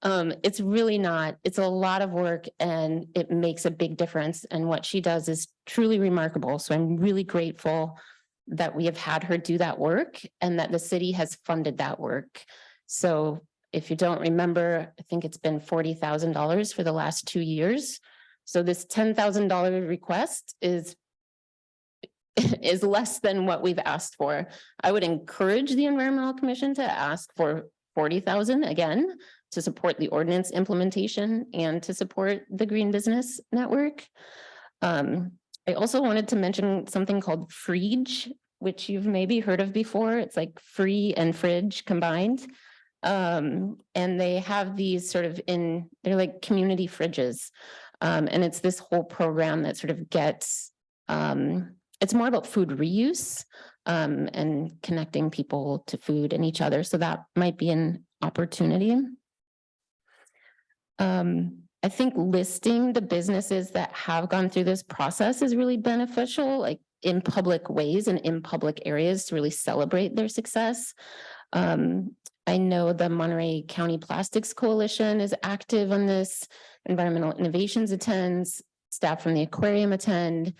It's really not. It's a lot of work and it makes a big difference. And what she does is truly remarkable. So I'm really grateful that we have had her do that work and that the city has funded that work. So if you don't remember, I think it's been $40,000 for the last 2 years. So this $10,000 request is less than what we've asked for. I would encourage the Environmental Commission to ask for 40,000 again to support the ordinance implementation and to support the Green Business Network. I also wanted to mention something called Fridge, which you've maybe heard of before. It's like free and fridge combined. And they have these they're like community fridges. And it's this whole program that sort of gets, it's more about food reuse and connecting people to food and each other. So that might be an opportunity. I think listing the businesses that have gone through this process is really beneficial, like in public ways and in public areas to really celebrate their success. I know the Monterey County Plastics Coalition is active on this. Environmental Innovations attends, staff from the aquarium attend.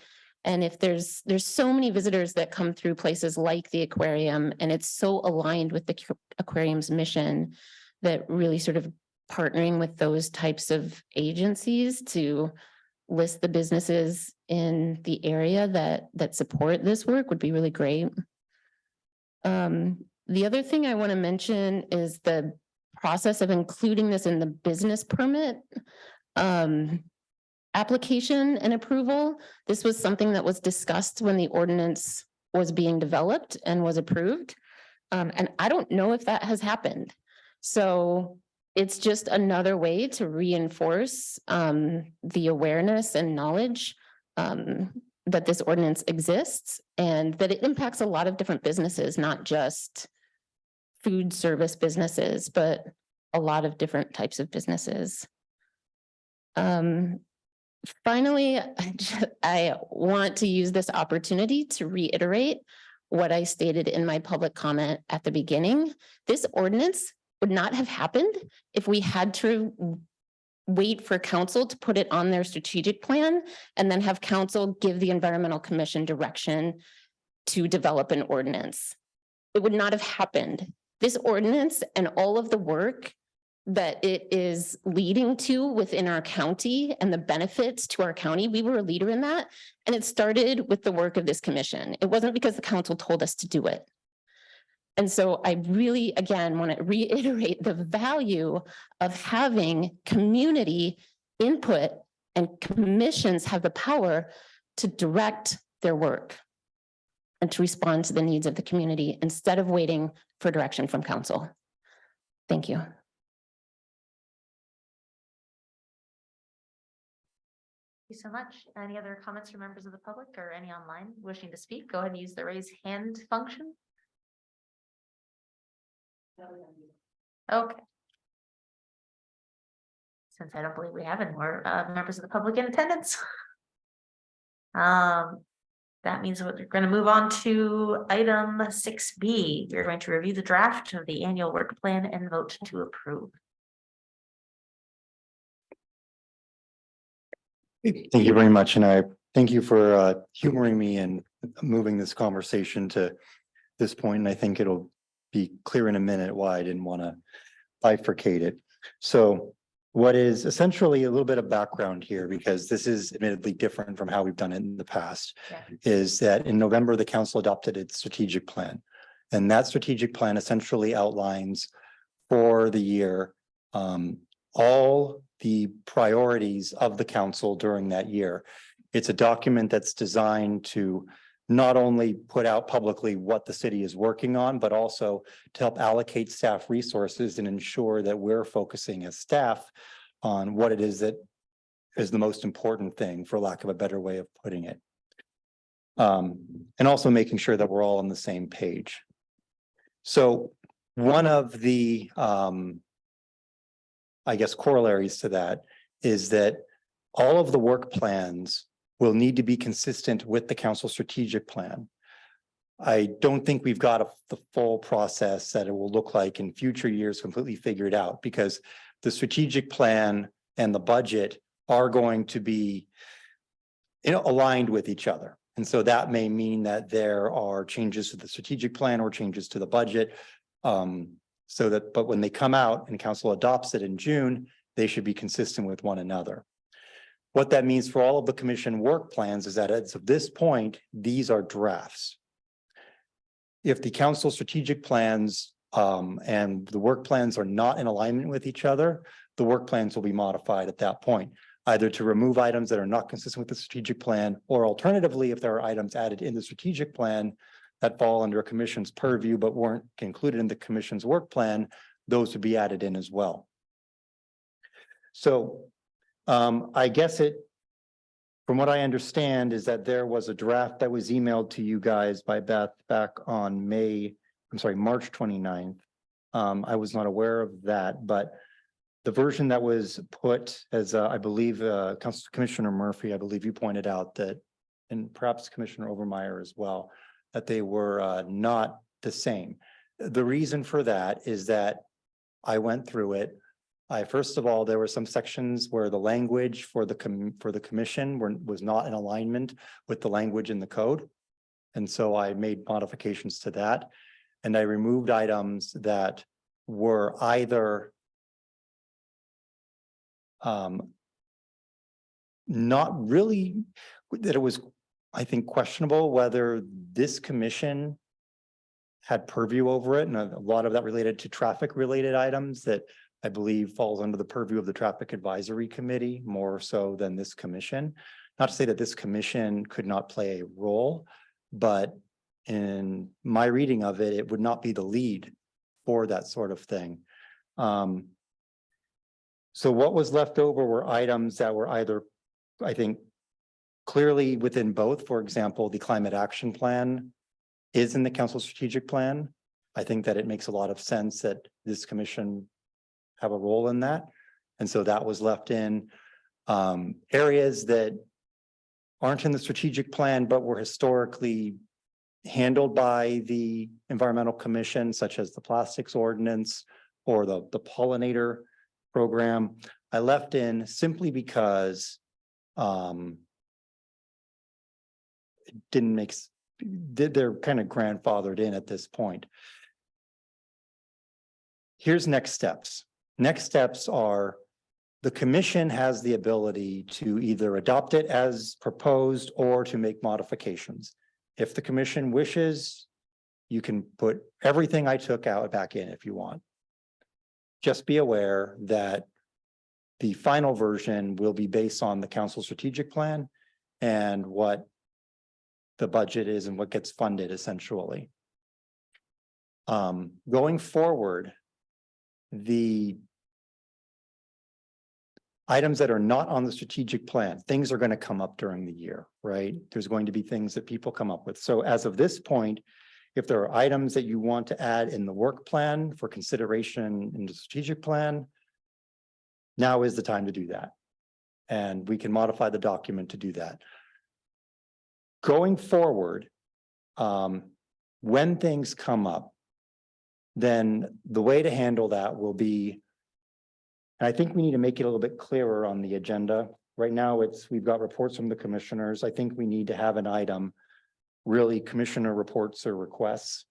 And if there's so many visitors that come through places like the aquarium, and it's so aligned with the aquarium's mission that really sort of partnering with those types of agencies to list the businesses in the area that support this work would be really great. The other thing I want to mention is the process of including this in the business permit application and approval. This was something that was discussed when the ordinance was being developed and was approved. And I don't know if that has happened. So it's just another way to reinforce the awareness and knowledge that this ordinance exists and that it impacts a lot of different businesses, not just food service businesses, but a lot of different types of businesses. Finally, I want to use this opportunity to reiterate what I stated in my public comment at the beginning. This ordinance would not have happened if we had to wait for council to put it on their strategic plan and then have council give the Environmental Commission direction to develop an ordinance. It would not have happened. This ordinance and all of the work that it is leading to within our county and the benefits to our county, we were a leader in that. And it started with the work of this commission. It wasn't because the council told us to do it. And so I really, again, want to reiterate the value of having community input, and commissions have the power to direct their work and to respond to the needs of the community instead of waiting for direction from council. Thank you. Thank you so much. Any other comments from members of the public or any online wishing to speak? Go ahead and use the raise hand function. Okay. Since I don't believe we have any more members of the public in attendance. That means we're going to move on to item 6B. We're going to review the draft of the annual work plan and vote to approve. Thank you very much. And I thank you for humoring me and moving this conversation to this point. And I think it'll be clear in a minute why I didn't want to bifurcate it. So what is essentially a little bit of background here, because this is admittedly different from how we've done it in the past, is that in November, the council adopted its strategic plan. And that strategic plan essentially outlines for the year all the priorities of the council during that year. It's a document that's designed to not only put out publicly what the city is working on, but also to help allocate staff resources and ensure that we're focusing as staff on what it is that is the most important thing, for lack of a better way of putting it. And also making sure that we're all on the same page. So one of the, I guess, corollaries to that is that all of the work plans will need to be consistent with the council strategic plan. I don't think we've got the full process that it will look like in future years completely figured out, because the strategic plan and the budget are going to be, aligned with each other. And so that may mean that there are changes to the strategic plan or changes to the budget. But when they come out and council adopts it in June, they should be consistent with one another. What that means for all of the commission work plans is that as of this point, these are drafts. If the council strategic plans and the work plans are not in alignment with each other, the work plans will be modified at that point, either to remove items that are not consistent with the strategic plan, or alternatively, if there are items added in the strategic plan that fall under a commission's purview but weren't included in the commission's work plan, those would be added in as well. So I guess from what I understand, is that there was a draft that was emailed to you guys by Beth back on March 29th. I was not aware of that, but the version that was put, as I believe Commissioner Murphy, I believe you pointed out that, and perhaps Commissioner Overmeyer as well, that they were not the same. The reason for that is that I went through it. First of all, there were some sections where the language for the commission was not in alignment with the language in the code. And so I made modifications to that. And I removed items that were either not really, that it was, I think, questionable whether this commission had purview over it, and a lot of that related to traffic related items that I believe falls under the purview of the Traffic Advisory Committee more so than this commission. Not to say that this commission could not play a role, but in my reading of it, it would not be the lead for that sort of thing. So what was left over were items that were either, I think, clearly within both. For example, the climate action plan is in the council strategic plan. I think that it makes a lot of sense that this commission have a role in that. And so that was left in. Areas that aren't in the strategic plan, but were historically handled by the environmental commission, such as the plastics ordinance or the pollinator program, I left in simply because it didn't make, they're kind of grandfathered in at this point. Here's next steps. Next steps are the commission has the ability to either adopt it as proposed or to make modifications. If the commission wishes, you can put everything I took out back in if you want. Just be aware that the final version will be based on the council strategic plan and what the budget is and what gets funded essentially. Going forward, the items that are not on the strategic plan, things are going to come up during the year, right? There's going to be things that people come up with. So as of this point, if there are items that you want to add in the work plan for consideration in the strategic plan, now is the time to do that. And we can modify the document to do that. Going forward, when things come up, then the way to handle that will be, and I think we need to make it a little bit clearer on the agenda. Right now, we've got reports from the commissioners. I think we need to have an item, really commissioner reports or requests.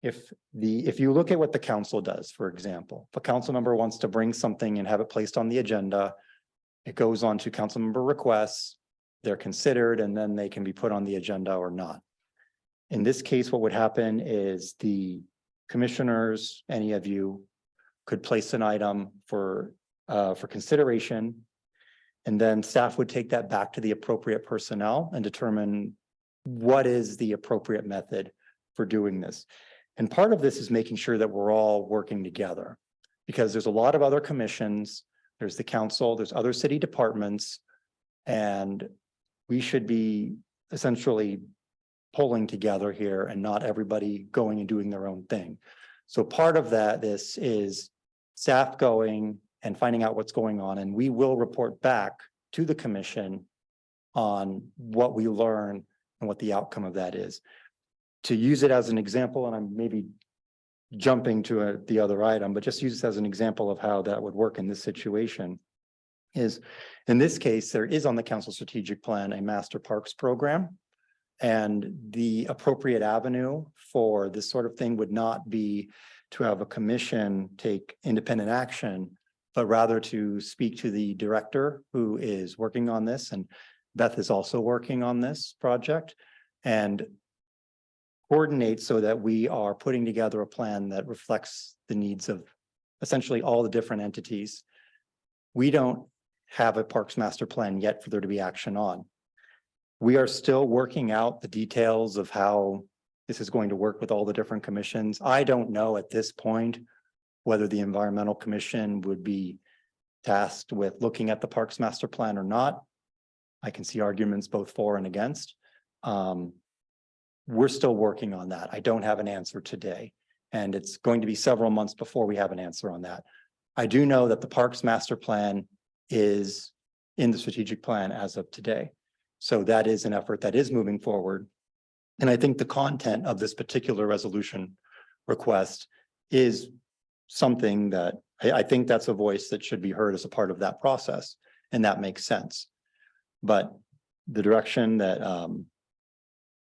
If you look at what the council does, for example, if a council member wants to bring something and have it placed on the agenda, it goes on to council member requests, they're considered, and then they can be put on the agenda or not. In this case, what would happen is the commissioners, any of you, could place an item for consideration, and then staff would take that back to the appropriate personnel and determine what is the appropriate method for doing this. And part of this is making sure that we're all working together, because there's a lot of other commissions, there's the council, there's other city departments, and we should be essentially pulling together here and not everybody going and doing their own thing. So part of that, this is staff going and finding out what's going on, and we will report back to the commission on what we learn and what the outcome of that is. To use it as an example, and I'm maybe jumping to the other item, but just use this as an example of how that would work in this situation, is in this case, there is on the council strategic plan a master parks program, and the appropriate avenue for this sort of thing would not be to have a commission take independent action, but rather to speak to the director who is working on this, and Beth is also working on this project, and coordinate so that we are putting together a plan that reflects the needs of essentially all the different entities. We don't have a parks master plan yet for there to be action on. We are still working out the details of how this is going to work with all the different commissions. I don't know at this point whether the Environmental Commission would be tasked with looking at the Parks Master Plan or not. I can see arguments both for and against. We're still working on that. I don't have an answer today, and it's going to be several months before we have an answer on that. I do know that the Parks Master Plan is in the strategic plan as of today. So that is an effort that is moving forward. And I think the content of this particular resolution request is something that I think that's a voice that should be heard as a part of that process. And that makes sense. But the direction that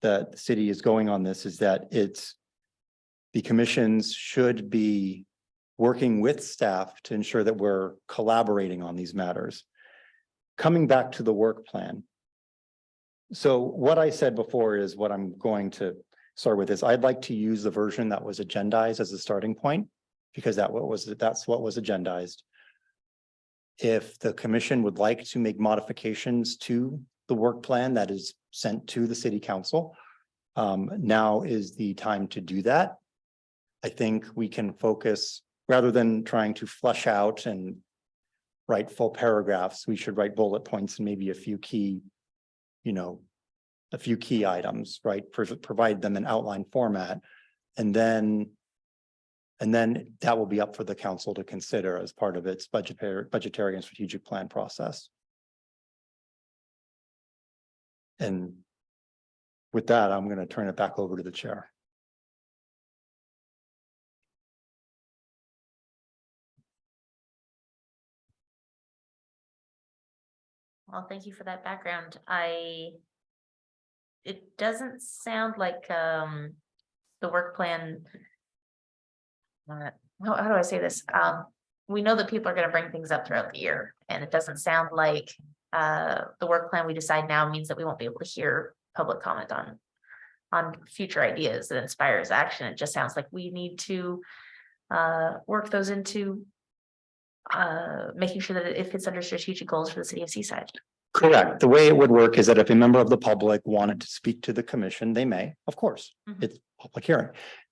that the city is going on this is that it's the commissions should be working with staff to ensure that we're collaborating on these matters. Coming back to the work plan. So what I said before is what I'm going to start with is I'd like to use the version that was agendized as a starting point, because that's what was agendized. If the commission would like to make modifications to the work plan that is sent to the city council, now is the time to do that. I think we can focus, rather than trying to flesh out and write full paragraphs, we should write bullet points and maybe a few key, a few key items, right? Provide them in outline format. And then that will be up for the council to consider as part of its budgetary and strategic plan process. And with that, I'm going to turn it back over to the chair. Well, thank you for that background. It doesn't sound like the work plan. How do I say this? We know that people are going to bring things up throughout the year, and it doesn't sound like the work plan we decide now means that we won't be able to hear public comment on future ideas that inspires action. It just sounds like we need to work those into making sure that it fits under strategic goals for the city of Seaside. Correct. The way it would work is that if a member of the public wanted to speak to the commission, they may, of course, it's a public hearing.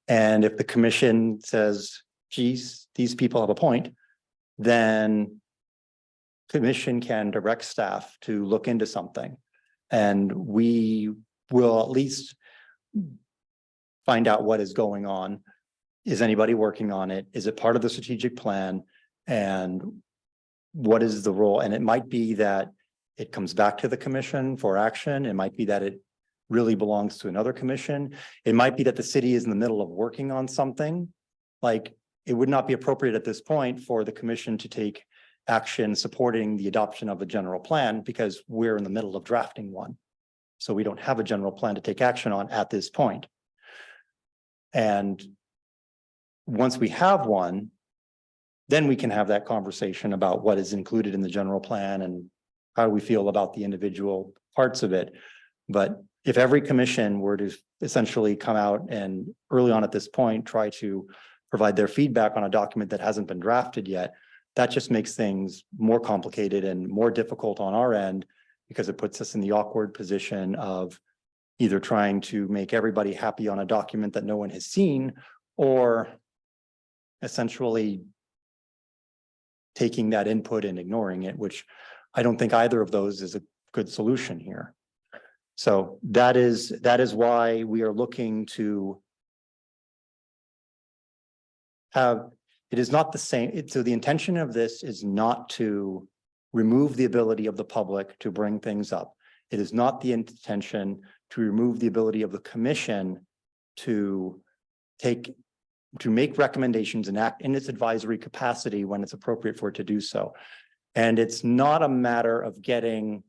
And if the commission says, geez, these people have a point, then commission can direct staff to look into something. And we will at least find out what is going on. Is anybody working on it? Is it part of the strategic plan? And what is the role? And it might be that it comes back to the commission for action. It might be that it really belongs to another commission. It might be that the city is in the middle of working on something. Like, it would not be appropriate at this point for the commission to take action supporting the adoption of a general plan because we're in the middle of drafting one. So we don't have a general plan to take action on at this point. And once we have one, then we can have that conversation about what is included in the general plan and how we feel about the individual parts of it. But if every commission were to essentially come out and early on at this point, try to provide their feedback on a document that hasn't been drafted yet, that just makes things more complicated and more difficult on our end because it puts us in the awkward position of either trying to make everybody happy on a document that no one has seen or essentially taking that input and ignoring it, which I don't think either of those is a good solution here. So that is why we are looking to have, it is not the same. So the intention of this is not to remove the ability of the public to bring things up. It is not the intention to remove the ability of the commission to make recommendations and act in its advisory capacity when it's appropriate for it to do so. And it's not a matter of getting,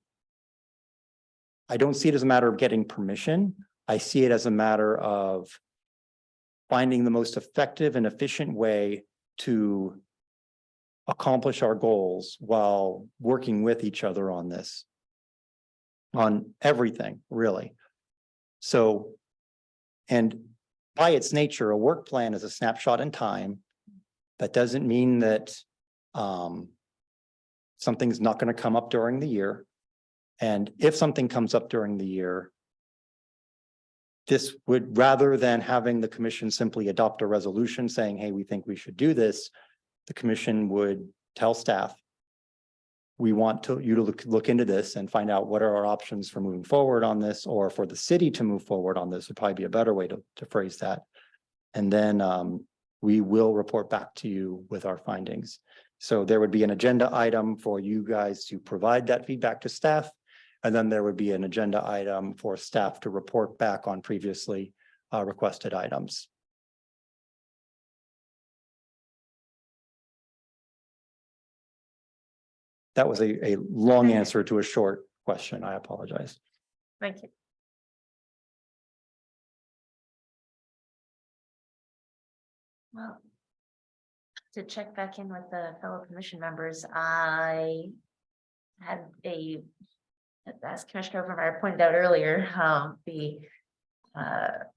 I don't see it as a matter of getting permission. I see it as a matter of finding the most effective and efficient way to accomplish our goals while working with each other on this, on everything, really. So, and by its nature, a work plan is a snapshot in time. That doesn't mean that something's not going to come up during the year. And if something comes up during the year, this would, rather than having the commission simply adopt a resolution saying, hey, we think we should do this, the commission would tell staff, we want you to look into this and find out what are our options for moving forward on this, or for the city to move forward on this would probably be a better way to phrase that. And then we will report back to you with our findings. So there would be an agenda item for you guys to provide that feedback to staff. And then there would be an agenda item for staff to report back on previously requested items. That was a long answer to a short question. I apologize. Thank you. Well, to check back in with the fellow commission members, I had as Commissioner Overmeyer pointed out earlier,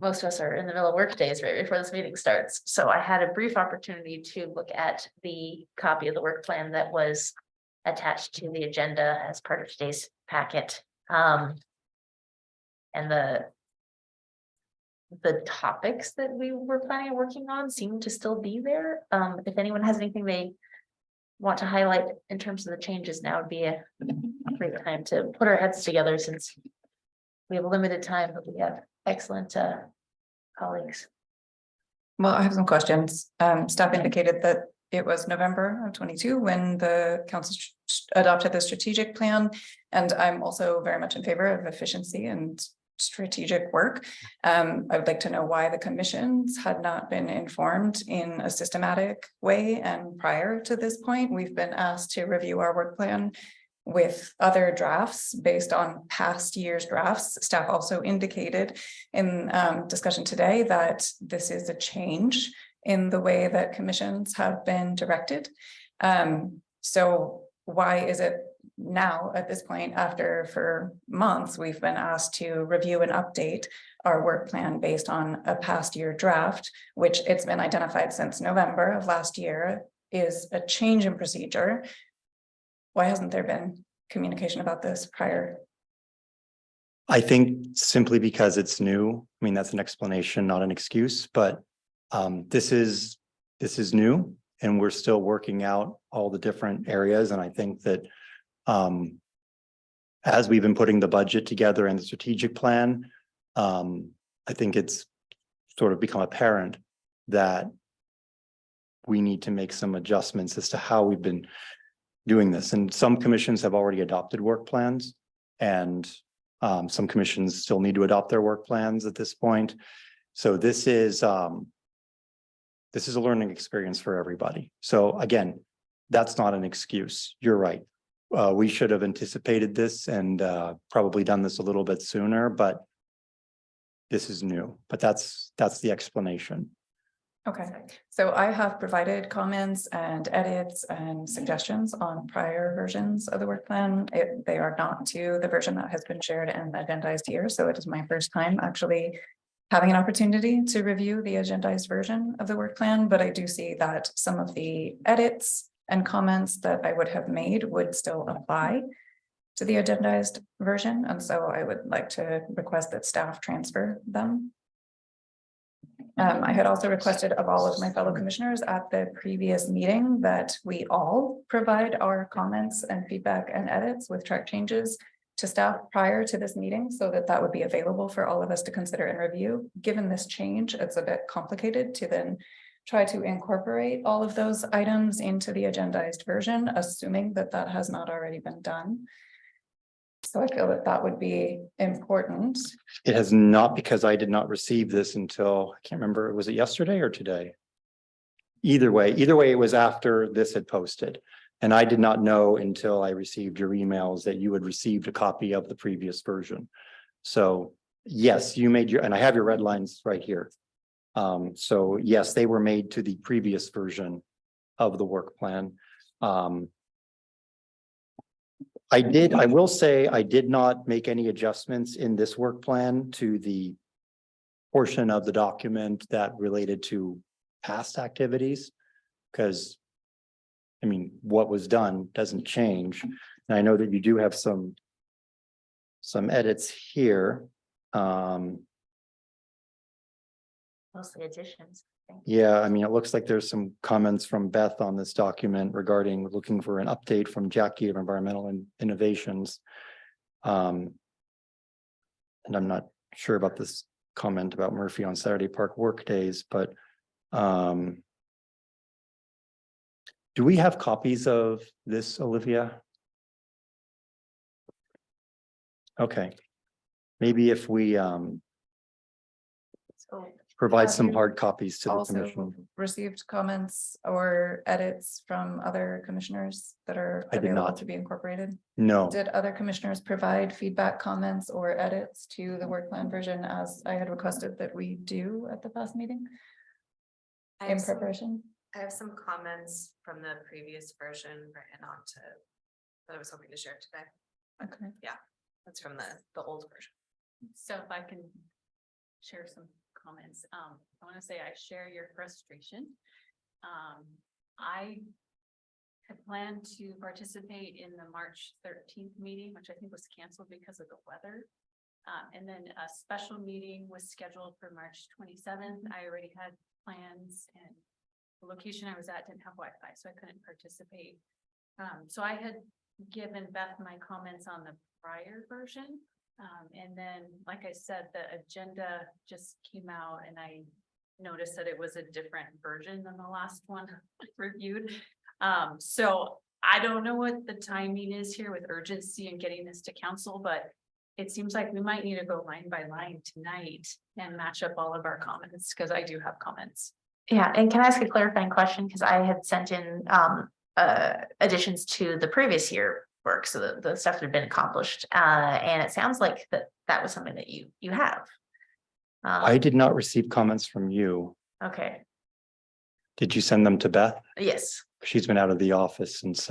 most of us are in the middle of work days right before this meeting starts. So I had a brief opportunity to look at the copy of the work plan that was attached to the agenda as part of today's packet. And the topics that we were planning on working on seem to still be there. If anyone has anything they want to highlight in terms of the changes, now would be a great time to put our heads together, since we have a limited time, but we have excellent colleagues. Well, I have some questions. Staff indicated that it was November of 22 when the council adopted the strategic plan. And I'm also very much in favor of efficiency and strategic work. I would like to know why the commissions had not been informed in a systematic way. And prior to this point, we've been asked to review our work plan with other drafts based on past year's drafts. Staff also indicated in discussion today that this is a change in the way that commissions have been directed. So why is it now at this point, after for months, we've been asked to review and update our work plan based on a past year draft, which it's been identified since November of last year is a change in procedure. Why hasn't there been communication about this prior? I think simply because it's new. I mean, that's an explanation, not an excuse, but this is new and we're still working out all the different areas. And I think that as we've been putting the budget together and the strategic plan, I think it's sort of become apparent that we need to make some adjustments as to how we've been doing this. And some commissions have already adopted work plans, and some commissions still need to adopt their work plans at this point. So this is a learning experience for everybody. So again, that's not an excuse. You're right. We should have anticipated this and probably done this a little bit sooner, but this is new. But that's the explanation. Okay, so I have provided comments and edits and suggestions on prior versions of the work plan. They are not to the version that has been shared and agendized here. So it is my first time actually having an opportunity to review the agendized version of the work plan, but I do see that some of the edits and comments that I would have made would still apply to the agendized version. And so I would like to request that staff transfer them. I had also requested of all of my fellow commissioners at the previous meeting that we all provide our comments and feedback and edits with track changes to staff prior to this meeting, so that that would be available for all of us to consider and review. Given this change, it's a bit complicated to then try to incorporate all of those items into the agendized version, assuming that that has not already been done. So I feel that that would be important. It has not, because I did not receive this until, I can't remember, was it yesterday or today? Either way, it was after this had posted. And I did not know until I received your emails that you had received a copy of the previous version. So yes, you made your, and I have your red lines right here. So yes, they were made to the previous version of the work plan. I will say I did not make any adjustments in this work plan to the portion of the document that related to past activities, because I mean, what was done doesn't change. And I know that you do have some edits here. Mostly additions. Yeah, I mean, it looks like there's some comments from Beth on this document regarding looking for an update from Jackie of Environmental Innovations. And I'm not sure about this comment about Murphy on Saturday Park work days, but do we have copies of this, Olivia? Okay, maybe if we So provide Have some you hard copies to the Also commission. received comments or edits from other commissioners that are I did available not. to be incorporated. No, Did other commissioners provide feedback, comments, or edits to the work plan version as I had requested that we do at the past meeting? improv version. I have some comments from the previous version written onto, that I was hoping to share today. Okay. That's from the old version. So if I can share some comments, I want to say I share your frustration. I had planned to participate in the March 13th meeting, which I think was canceled because of the weather. And then a special meeting was scheduled for March 27th. I already had plans, and the location I was at didn't have Wi-Fi, so I couldn't participate. So I had given Beth my comments on the prior version. And then, like I said, the agenda just came out and I noticed that it was a different version than the last one I reviewed. So I don't know what the timing is here with urgency in getting this to council, but it seems like we might need to go line by line tonight and match up all of our comments, because I do have comments. Yeah, and can I ask a clarifying question? Because I had sent in additions to the previous year work, so the stuff that had been accomplished. And it sounds like that was something that you have. I did not receive comments from you. Okay, Did you send them to Beth? yes, She's been out of the office since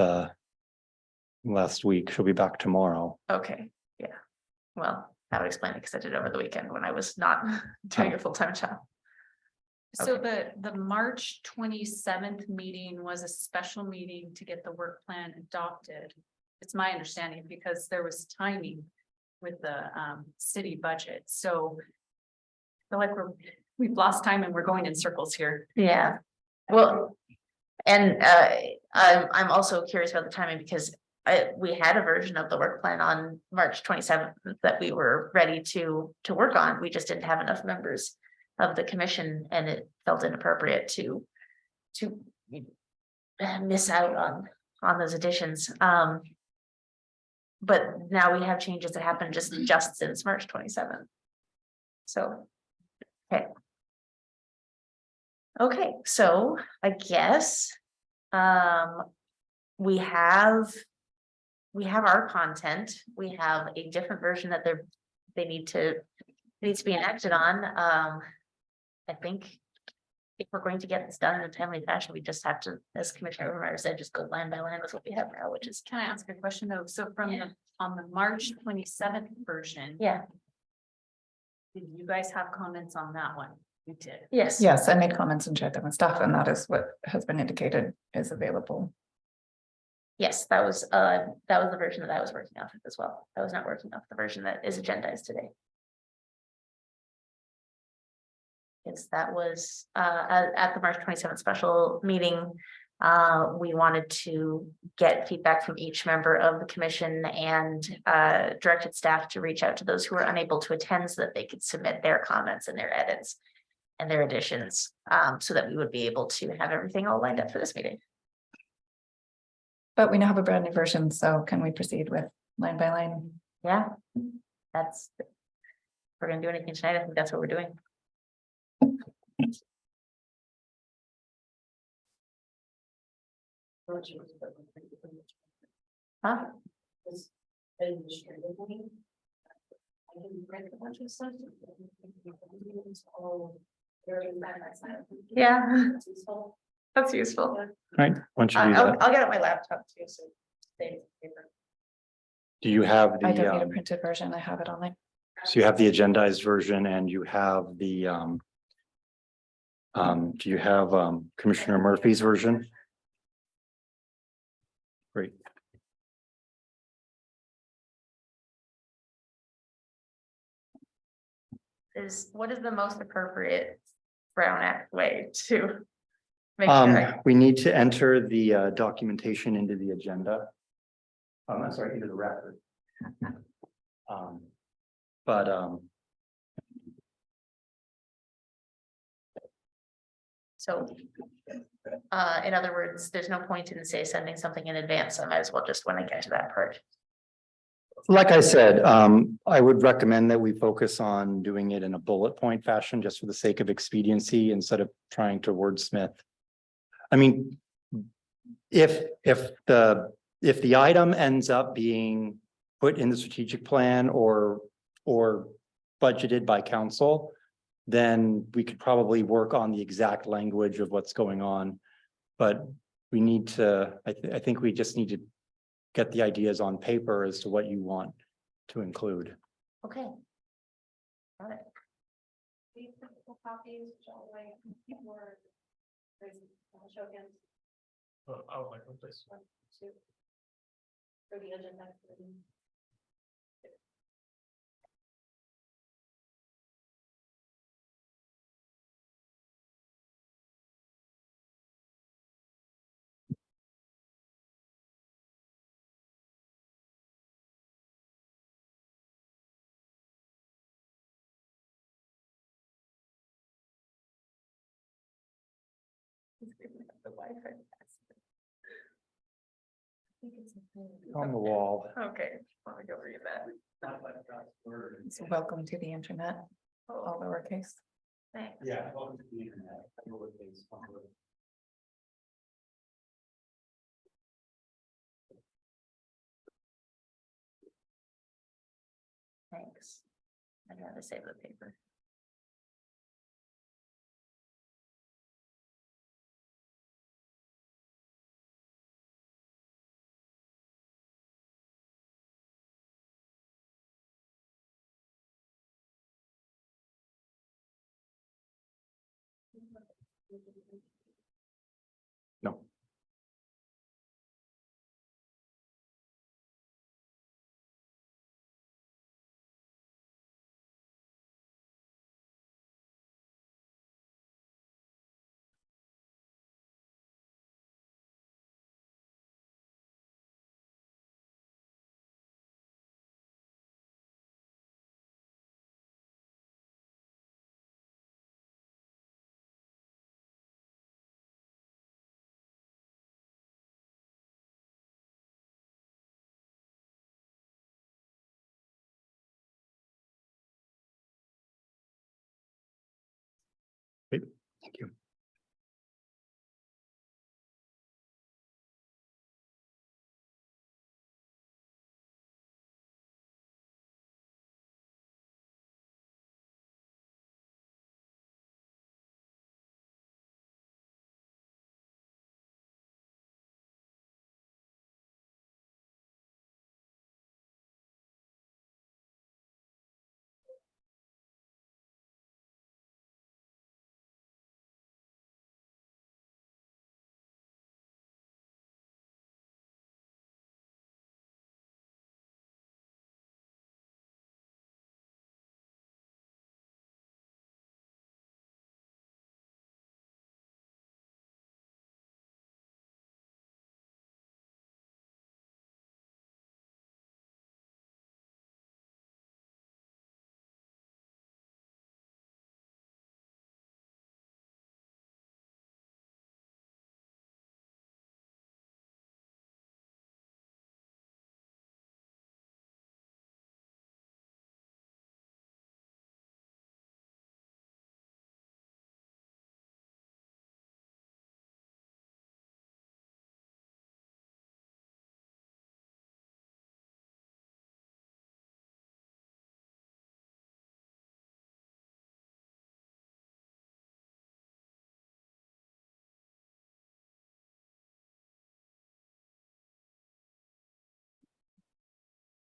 last week. She'll be back tomorrow. okay, yeah. Well, that would explain it, because I did it over the weekend when I was not doing a full-time job. So the March 27th meeting was a special meeting to get the work plan adopted. It's my understanding, because there was timing with the city budget. So I feel like we've lost time and we're going in circles here. Yeah, well, and I'm also curious about the timing, because we had a version of the work plan on March 27th that we were ready to work on. We just didn't have enough members of the commission, and it felt inappropriate to miss out on those additions. But now we have changes that happened just since March 27th. So, okay. Okay, so I guess we have our content. We have a different version that needs to be enacted on. I think if we're going to get this done in a timely fashion, we just have to, as Commissioner Overmeyer said, just go line by line with what we have now, which is, Can I ask a question though? So from on the March 27th version, yeah, did you guys have comments on that one? You did. yes. Yes, I made comments and shared them with staff, and that is what has been indicated is available. Yes, that was the version that I was working off of as well. I was not working off the version that is agendized today. Yes, that was at the March 27th special meeting. We wanted to get feedback from each member of the commission, and directed staff to reach out to those who were unable to attend so that they could submit their comments and their edits and their additions, so that we would be able to have everything all lined up for this meeting. But we now have a brand new version, so can we proceed with line by line? Yeah, if we're gonna do anything tonight, I think that's what we're doing. Huh? Yeah, that's useful. Right? Why don't you do that? I'll get out my laptop too, so. Do you have I don't need a the, printed version. I have it online. so you have the agendized version and you have the, do you have Commissioner Murphy's version? Great. What is the most appropriate Brown Act way to make sure? We need to enter the documentation into the agenda. I'm sorry, into the record. So, in other words, there's no point in say sending something in advance. I might as well just when I get to that part. Like I said, I would recommend that we focus on doing it in a bullet point fashion, just for the sake of expediency, instead of trying to wordsmith. I mean, if the item ends up being put in the strategic plan or budgeted by council, then we could probably work on the exact language of what's going on. But we need to, I think we just need to get the ideas on paper as to what you want to include. Okay. Got it. Copies, show hands. I would like this. For the agenda. On the wall. Okay, let me go read that. So welcome to the internet, all lowercase. Thanks. Yeah. Thanks. I'd rather save the paper. No. Great. Thank you.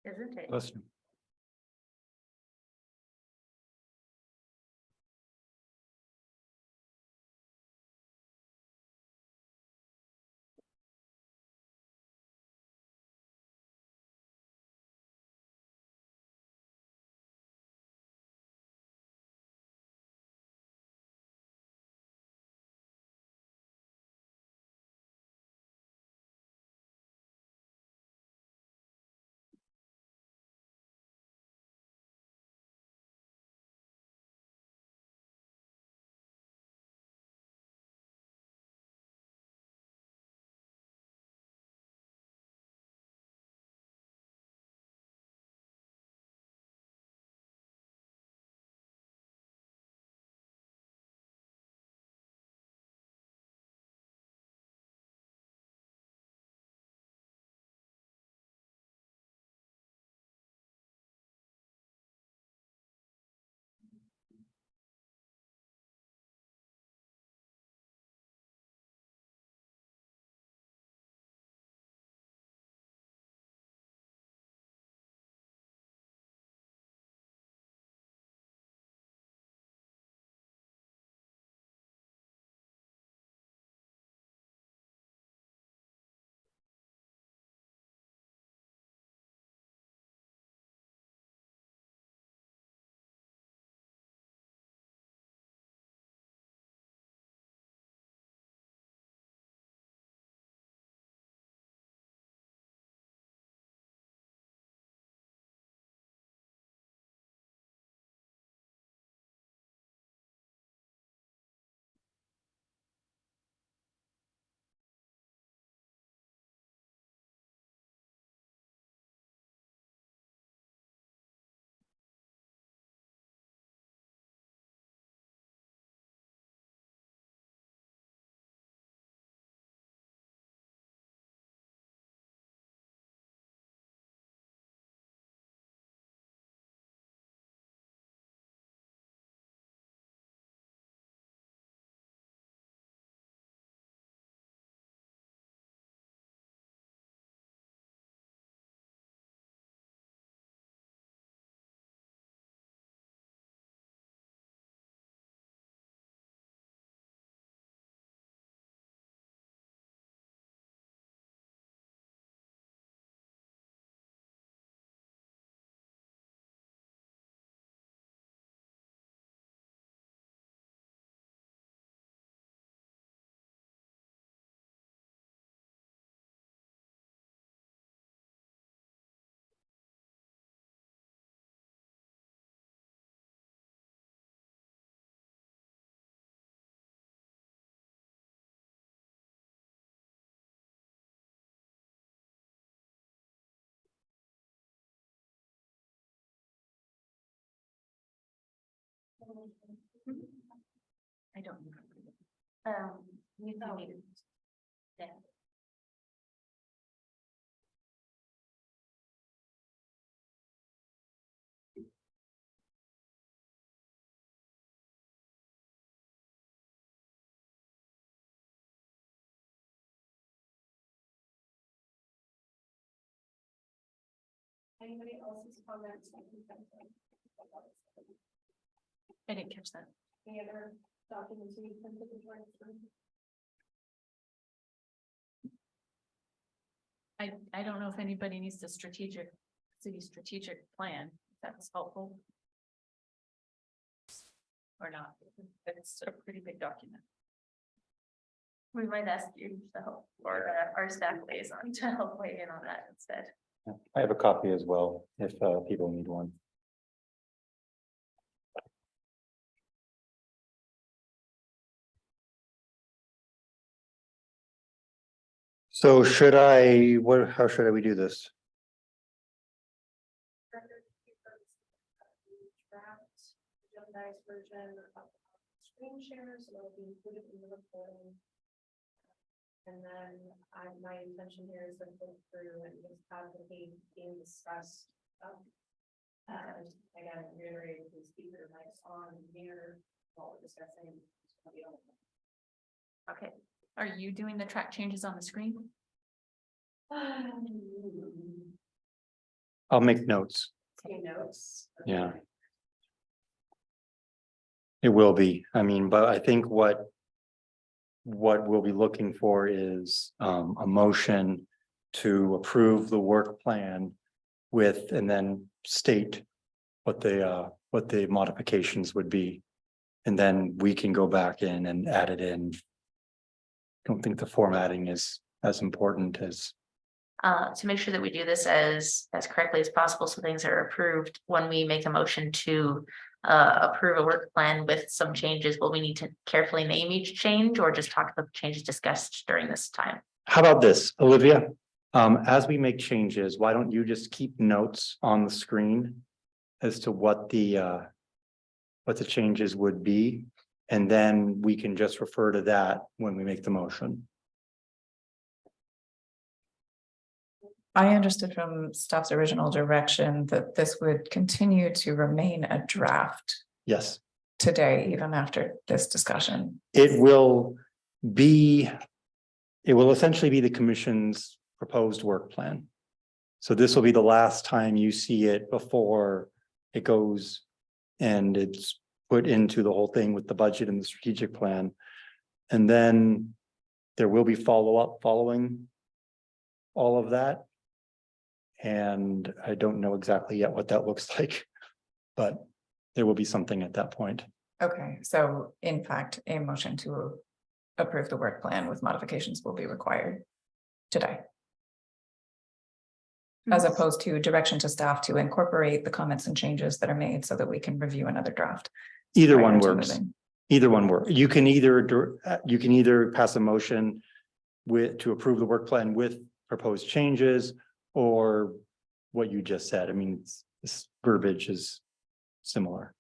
Isn't it? Listen. I don't. You can meet. Yeah. Anybody else's comments? I didn't catch that. Any other documents you can put in front of I don't know if anybody needs the city strategic plan, if that's helpful. Or not, it's a pretty big document. We might ask you to help, or our staff liaison to help weigh in on that instead. I have a copy as well, if people need one. So should I, how should we do this? draft agendized version of screen share, so it'll be included in the recording. And then my intention here is to go through and just have the being discussed. And again, reiterate the speaker mics on here while we're discussing. Okay, Are you doing the track changes on the screen? I'll make notes. Take notes. Yeah. It will be, I mean, but I think what we'll be looking for is a motion to approve the work plan with, and then state what the modifications would be. And then we can go back in and add it in. Don't think the formatting is as important as, to make sure that we do this as correctly as possible, so things are approved. When we make a motion to approve a work plan with some changes, will we need to carefully name each change or just talk about the changes discussed during this time? how about this, Olivia? As we make changes, why don't you just keep notes on the screen as to what the changes would be? And then we can just refer to that when we make the motion. I understood from staff's original direction that this would continue to remain a draft Yes, today, even after this discussion. it will essentially be the commission's proposed work plan. So this will be the last time you see it before it goes and it's put into the whole thing with the budget and the strategic plan. And then there will be follow-up following all of that. And I don't know exactly yet what that looks like, but there will be something at that point. Okay, so in fact, a motion to approve the work plan with modifications will be required today. As opposed to direction to staff to incorporate the comments and changes that are made so that we can review another draft. Either prior one to works. moving. Either one works. You can either pass a motion to approve the work plan with proposed changes, or what you just said. I mean, this verbiage is similar.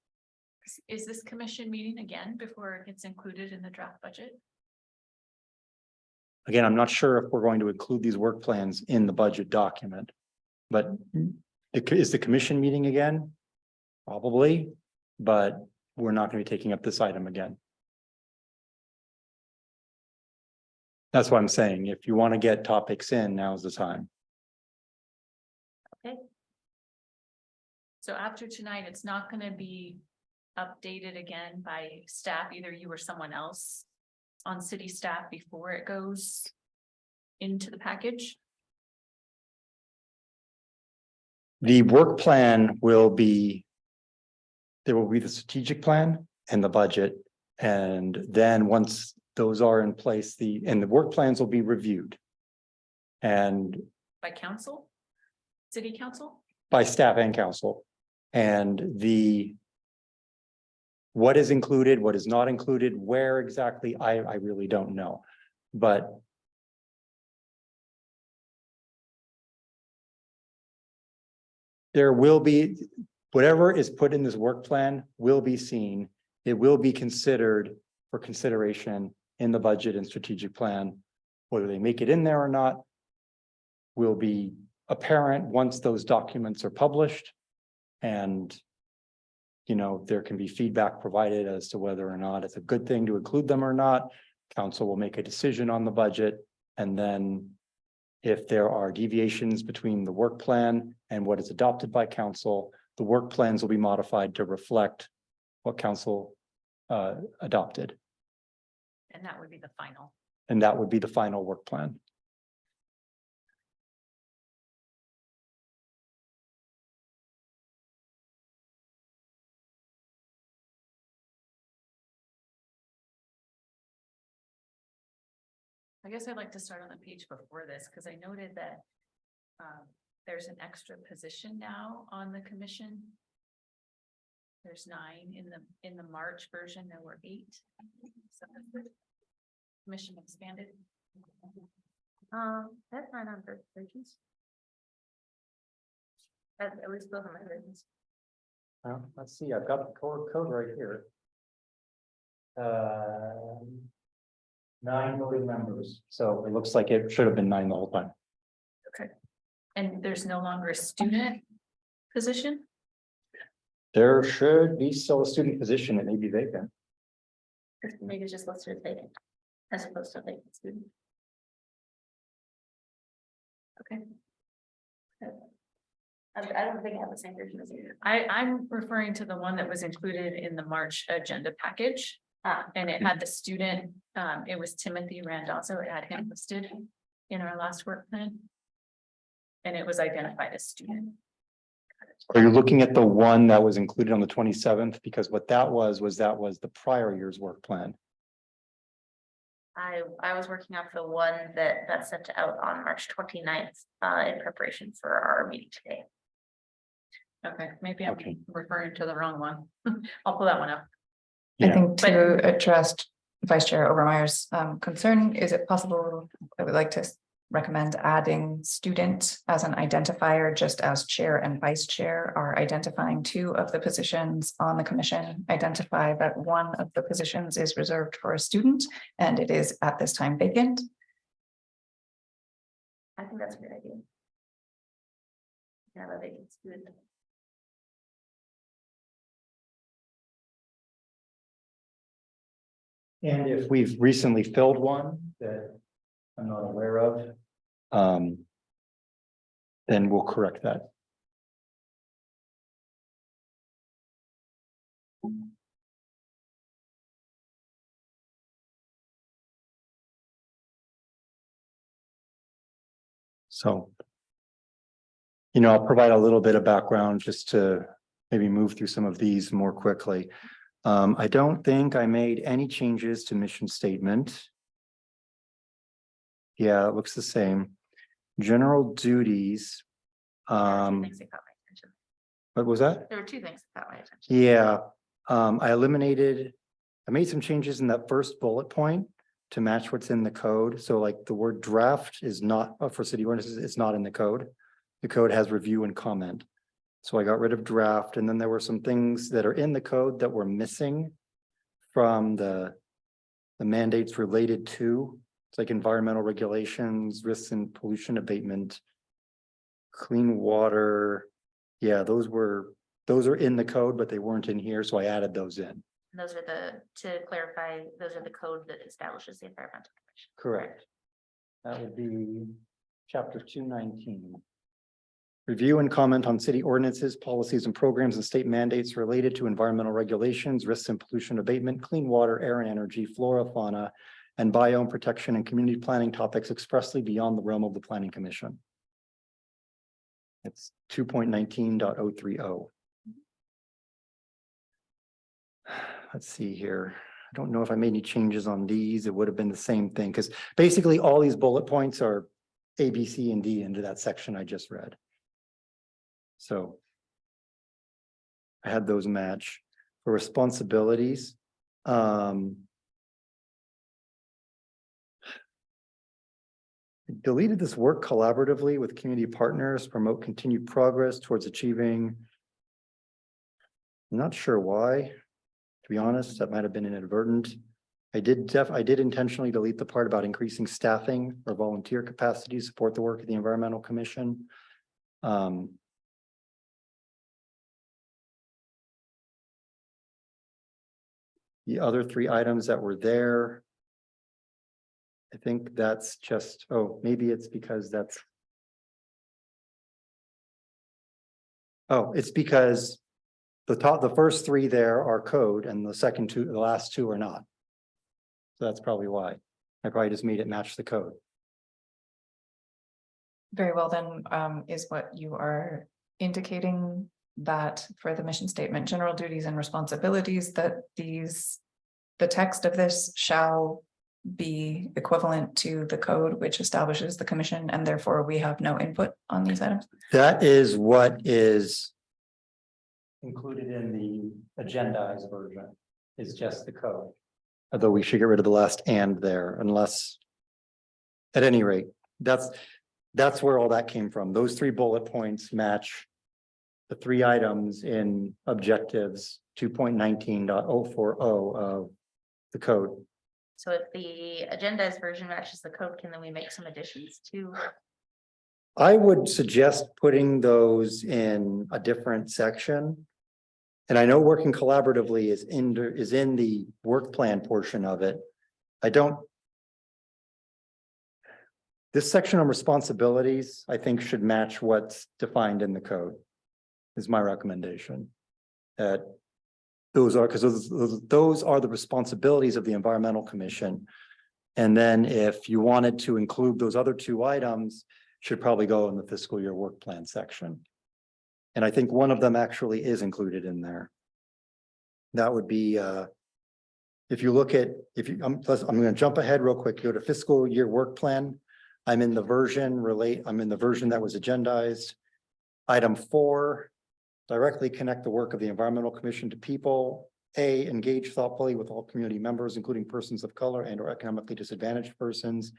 Is this commission meeting again before it gets included in the draft budget? Again, I'm not sure if we're going to include these work plans in the budget document. But is the commission meeting again? Probably, but we're not going to be taking up this item again. That's what I'm saying. If you want to get topics in, now's the time. Okay, So after tonight, it's not gonna be updated again by staff, either you or someone else on city staff before it goes into the package? The work plan will be, there will be the strategic plan and the budget. And then once those are in place, the work plans will be reviewed. And By council? City council? by staff and council. And what is included, what is not included, where exactly, I really don't know. But there will be, whatever is put in this work plan will be seen it will be considered for consideration in the budget and strategic plan. Whether they make it in there or not will be apparent once those documents are published. And, you know, there can be feedback provided as to whether or not it's a good thing to include them or not. Council will make a decision on the budget, and then if there are deviations between the work plan and what is adopted by council, the work plans will be modified to reflect what council adopted. And that would be the final. And that would be the final work plan. I guess I'd like to start on the page before this, because I noted that there's an extra position now on the commission. There's 9 in the March version, there were 8. So the commission expanded. That's not on both versions. At least both of my versions. Let's see, I've got the code right here. 9 voting members, So it looks like it should have been 9 the whole time. And there's no longer a student position? There should be still a student position. It may be vacant. Maybe it's just listed as vacant, as opposed to vacant student. Okay. I don't think I have the same version as you. I'm referring to the one that was included in the March agenda package. And it had the student, it was Timothy Randazzo, it had him listed in our last work plan. And it was identified as student. Are you looking at the one that was included on the 27th? Because what that was the prior year's work plan. I was working off the one that got sent out on March 29th, in preparation for our meeting today. Okay, maybe I'm Okay. referring to the wrong one. I'll pull that one up. I Yeah. think to address Vice Chair Obermeyer's concern, is it possible, I would like to recommend adding student as an identifier, just as chair and vice chair are identifying 2 of the positions on the commission, identify that one of the positions is reserved for a student and it is at this time vacant. I think that's a good idea. Have a vacant student. And if we've recently filled one that I'm not aware of, then we'll correct that. So, you know, I'll provide a little bit of background just to maybe move through some of these more quickly. I don't think I made any changes to mission statement. Yeah, it looks the same. General duties. There were 2 things that caught my attention. What was that? There were 2 things that caught my attention. Yeah, I made some changes in that first bullet point to match what's in the code. So like the word draft is not, for city ordinances, it's not in the code. The code has review and comment. So I got rid of draft, and then there were some things that are in the code that were missing from the mandates related to, it's like environmental regulations, risks and pollution abatement, clean water. Yeah, those are in the code, but they weren't in here, so I added those in. And those are to clarify, those are the code that establishes the environmental commission. Correct. That would be chapter 219. Review and comment on city ordinances, policies and programs and state mandates related to environmental regulations, risks and pollution abatement, clean water, air and energy, flora, fauna, and biome protection and community planning topics expressly beyond the realm of the planning commission. It's 2.19.030. Let's see here. I don't know if I made any changes on these. It would have been the same thing, because basically all these bullet points are A, B, C, and D into that section I just read. So I had those match. For responsibilities. Deleted this work collaboratively with community partners, promote continued progress towards achieving. I'm not sure why. To be honest, that might have been inadvertent. I did intentionally delete the part about increasing staffing or volunteer capacity to support the work of the Environmental Commission. The other three items that were there, I think that's just, oh, maybe it's because that's. Oh, it's because the first three there are code and the last two are not. So that's probably why. I probably just made it match the code. Very well, then, is what you are indicating that for the mission statement, general duties and responsibilities, that the text of this shall be equivalent to the code which establishes the commission, and therefore we have no input on these items? That is what is included in the agendized version, is just the code. Although we should get rid of the last "and" there, unless, at any rate, that's where all that came from. Those three bullet points match the three items in objectives 2.19.040 of the code. So if the agendized version matches the code, can then we make some additions to? I would suggest putting those in a different section. And I know working collaboratively is in the work plan portion of it. This section on responsibilities, I think, should match what's defined in the code, is my recommendation. That those are, because those are the responsibilities of the Environmental Commission. And then if you wanted to include those other two items, should probably go in the fiscal year work plan section. And I think one of them actually is included in there. That would be, if you look at, I'm going to jump ahead real quick, go to fiscal year work plan. I'm in the version that was agendized. Item 4, directly connect the work of the Environmental Commission to people. A, engage thoughtfully with all community members, including persons of color and or economically disadvantaged persons.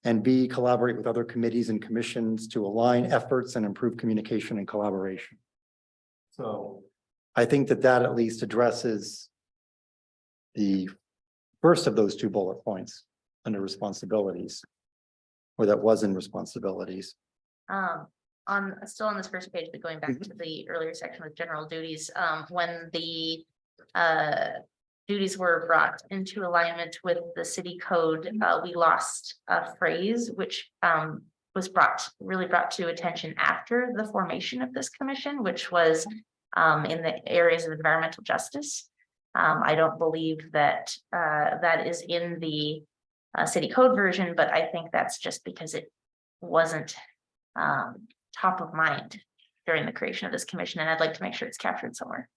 And B, collaborate with other committees and commissions to align efforts and improve communication and collaboration. So I think that at least addresses the first of those two bullet points under responsibilities, or that was in responsibilities. Still on this first page, but going back to the earlier section with general duties, when the duties were brought into alignment with the city code, we lost a phrase which was really brought to attention after the formation of this commission, which was in the areas of environmental justice. I don't believe that that is in the city code version, but I think that's just because it wasn't top of mind during the creation of this commission, and I'd like to make sure it's captured somewhere.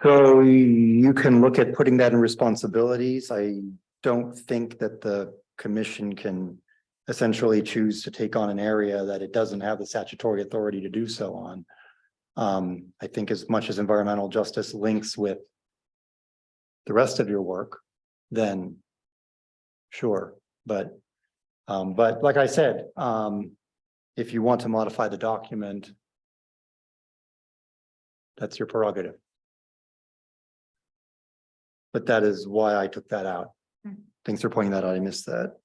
So you can look at putting that in responsibilities. I don't think that the commission can essentially choose to take on an area that it doesn't have the statutory authority to do so on. I think as much as environmental justice links with the rest of your work, then sure. But like I said, if you want to modify the document, that's your prerogative. But that is why I took that out. Thanks for pointing that out. I missed that.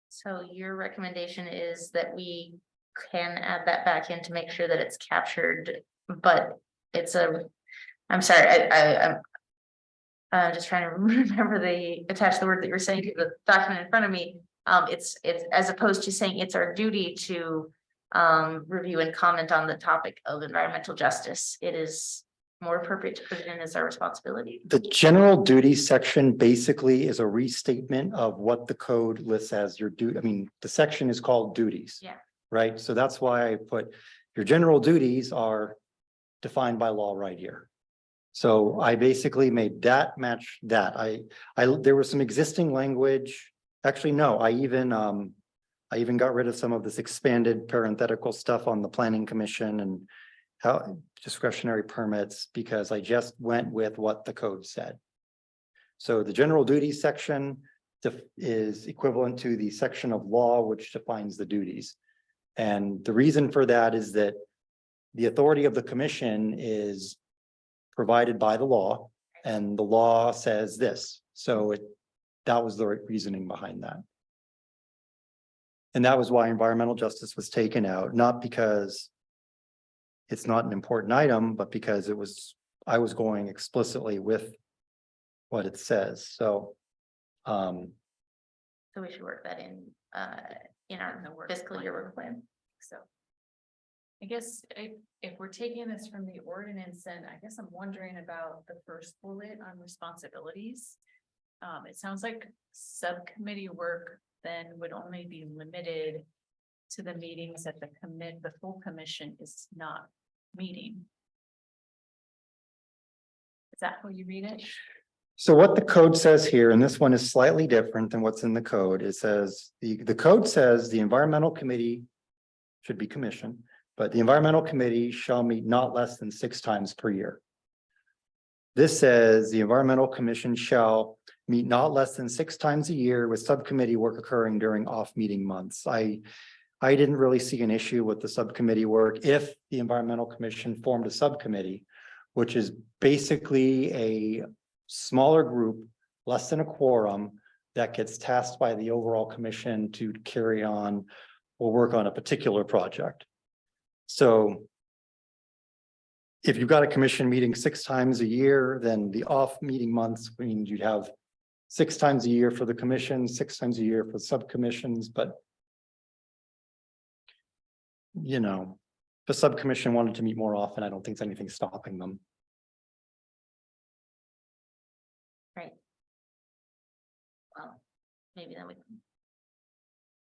So your recommendation is that we can add that back in to make sure that it's captured, but I'm sorry, I'm just trying to remember attach the word that you're saying to the document in front of me. It's as opposed to saying it's our duty to review and comment on the topic of environmental justice. It is more appropriate to put it in as our responsibility. The general duties section basically is a restatement of what the code lists as your duty. I mean, the section is called duties. Yeah. Right. So that's why I put your general duties are defined by law right here. So I basically made that match that. There was some existing language. Actually, no, I even got rid of some of this expanded parenthetical stuff on the planning commission and how discretionary permits, because I just went with what the code said. So the general duties section is equivalent to the section of law which defines the duties. And the reason for that is that the authority of the commission is provided by the law, and the law says this. So that was the reasoning behind that. And that was why environmental justice was taken out, not because it's not an important item, but because I was going explicitly with what it says. So, So we should work that in our fiscal year work plan. So. I guess if we're taking this from the ordinance, then I guess I'm wondering about the first bullet on responsibilities. It sounds like subcommittee work then would only be limited to the meetings that the full commission is not meeting. Is that how you read it? so what the code says here, and this one is slightly different than what's in the code, it says, the code says the environmental committee should be commissioned, but the environmental committee shall meet not less than 6 times per year. This says the environmental commission shall meet not less than 6 times a year with subcommittee work occurring during off-meeting months. I didn't really see an issue with the subcommittee work if the environmental commission formed a subcommittee, which is basically a smaller group, less than a quorum, that gets tasked by the overall commission to carry on or work on a particular project. So if you've got a commission meeting 6 times a year, then the off meeting months means you'd have 6 times a year for the commission, 6 times a year for subcommissions, but you know, if the subcommission wanted to meet more often, I don't think there's anything stopping them. Well, maybe then we can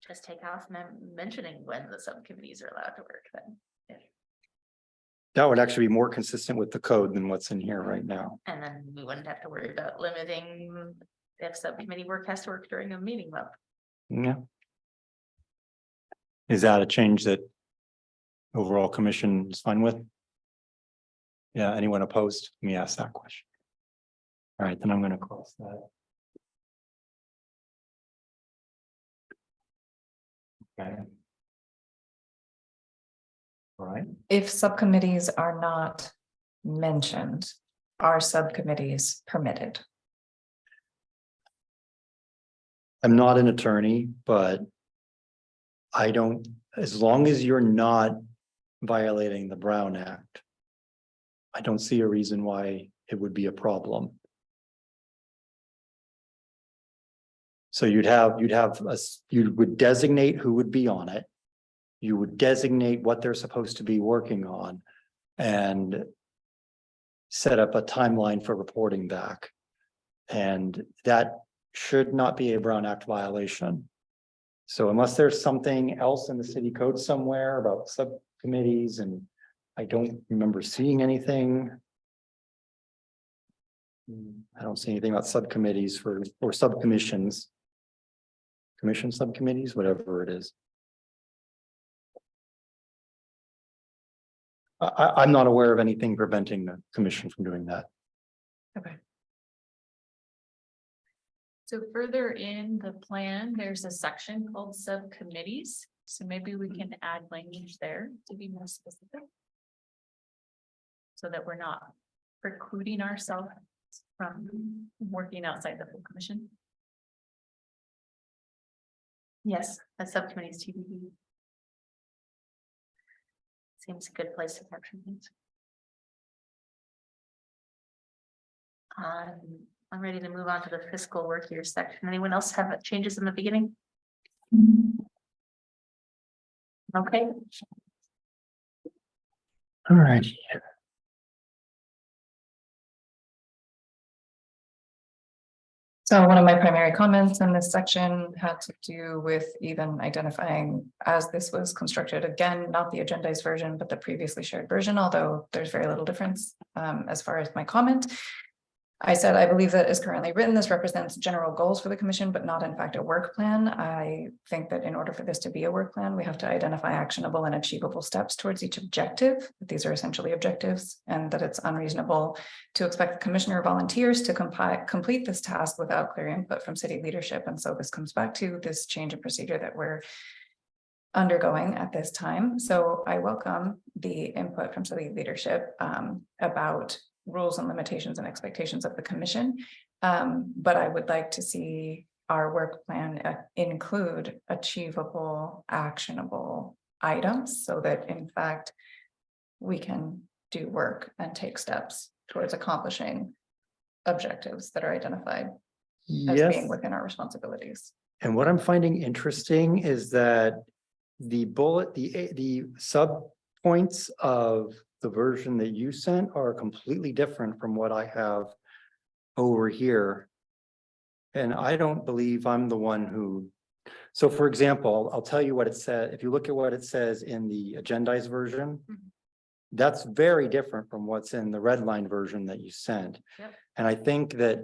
just take off mentioning when the subcommittees are allowed to work then. That would actually be more consistent with the code than what's in here right now. And then we wouldn't have to worry about limiting if subcommittee work has to work during a meeting month. Yeah. Is that a change that overall commission is fine with? Yeah, anyone opposed? Let me ask that question. All right, then I'm going to close that. Okay. All right. If subcommittees are not mentioned, are subcommittees permitted? I'm not an attorney, but I don't, as long as you're not violating the Brown Act, I don't see a reason why it would be a problem. So you would designate who would be on it. You would designate what they're supposed to be working on and set up a timeline for reporting back. And that should not be a Brown Act violation. So unless there's something else in the city code somewhere about subcommittees, and I don't remember seeing anything. I don't see anything about subcommittees or subcommissions. Commission subcommittees, whatever it is. I'm not aware of anything preventing the commission from doing that. Okay. So further in the plan, there's a section called subcommittees. So maybe we can add language there to be more specific. So that we're not precluding ourselves from working outside the full commission. Yes, a subcommittee's TBD. Seems a good place to capture things. I'm ready to move on to the fiscal work year section. Anyone else have changes in the beginning? Okay. All right. So one of my primary comments in this section had to do with even identifying, as this was constructed, again, not the agendized version, but the previously shared version, although there's very little difference as far as my comment. I said, I believe that as currently written, this represents general goals for the commission, but not in fact a work plan. I think that in order for this to be a work plan, we have to identify actionable and achievable steps towards each objective. These are essentially objectives, and that it's unreasonable to expect the commissioner or volunteers to complete this task without clear input from city leadership. And so this comes back to this change in procedure that we're undergoing at this time. So I welcome the input from city leadership about rules and limitations and expectations of the commission. But I would like to see our work plan include achievable, actionable items so that in fact we can do work and take steps towards accomplishing objectives that are identified as Yes. being within our responsibilities. And what I'm finding interesting is that the bullet, the sub points of the version that you sent are completely different from what I have over here. And I don't believe I'm the one who, so for example, I'll tell you what it said. If you look at what it says in the agendized version, that's very different from what's in the red line version that you sent. Yep. And I think that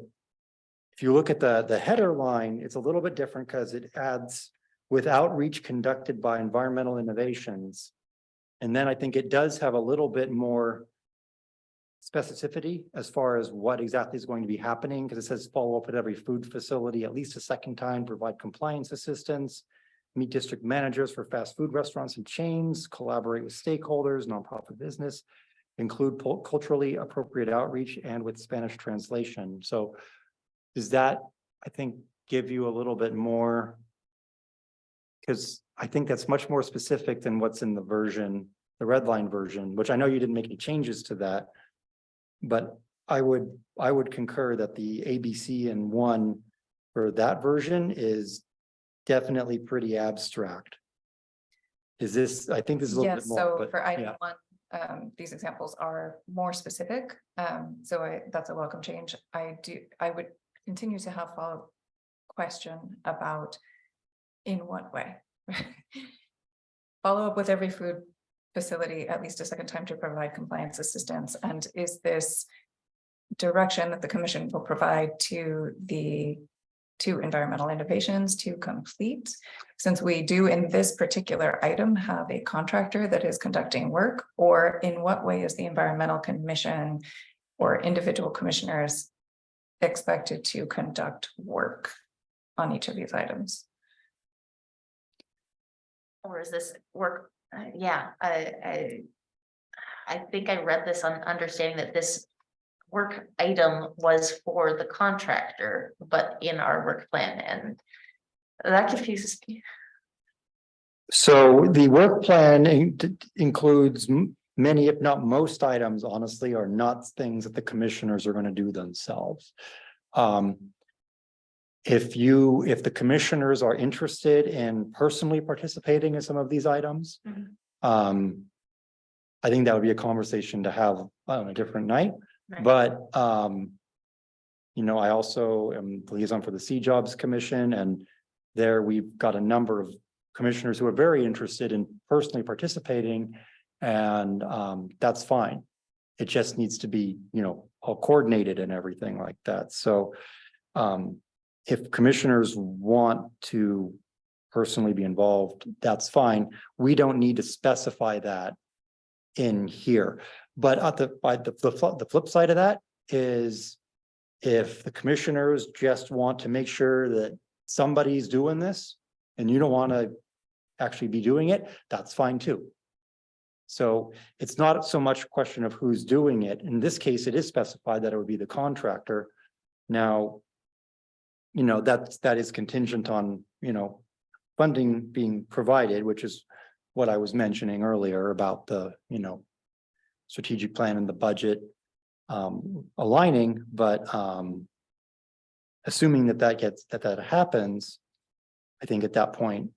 if you look at the header line, it's a little bit different because it adds with outreach conducted by environmental innovations. And then I think it does have a little bit more specificity as far as what exactly is going to be happening, because it says follow up at every food facility at least a second time, provide compliance assistance, meet district managers for fast food restaurants and chains, collaborate with stakeholders, nonprofit business, include culturally appropriate outreach and with Spanish translation. So does that, I think, give you a little bit more? Because I think that's much more specific than what's in the version, the red line version, which I know you didn't make any changes to that. But I would concur that the ABC and 1 for that version is definitely pretty abstract. Is this, I think this is a little bit Yes, more. so but for item yeah. 1, these examples are more specific. So that's a welcome change. I would continue to have follow-up question about in what way? Follow up with every food facility at least a second time to provide compliance assistance. And is this direction that the commission will provide to environmental innovations to complete? Since we do in this particular item have a contractor that is conducting work, or in what way is the environmental commission or individual commissioners expected to conduct work on each of these items? Or is this work? Yeah, I think I read this on understanding that this work item was for the contractor, but in our work plan, and that confuses me. So the work plan includes many, if not most items, honestly, are not things that the commissioners are going to do themselves. If the commissioners are interested in personally participating in some of these items, I think that would be a conversation to have on a different night. Right. But, I also am the liaison for the C-Jobs Commission, and there we've got a number of commissioners who are very interested in personally participating, and that's fine. It just needs to be, all coordinated and everything like that. So if commissioners want to personally be involved, that's fine. We don't need to specify that in here. But at the flip side of that is if the commissioners just want to make sure that somebody's doing this and you don't want to actually be doing it, that's fine too. So it's not so much a question of who's doing it. In this case, it is specified that it would be the contractor. Now, that is contingent on, funding being provided, which is what I was mentioning earlier about the, strategic plan and the budget aligning, but assuming that happens, I think at that point,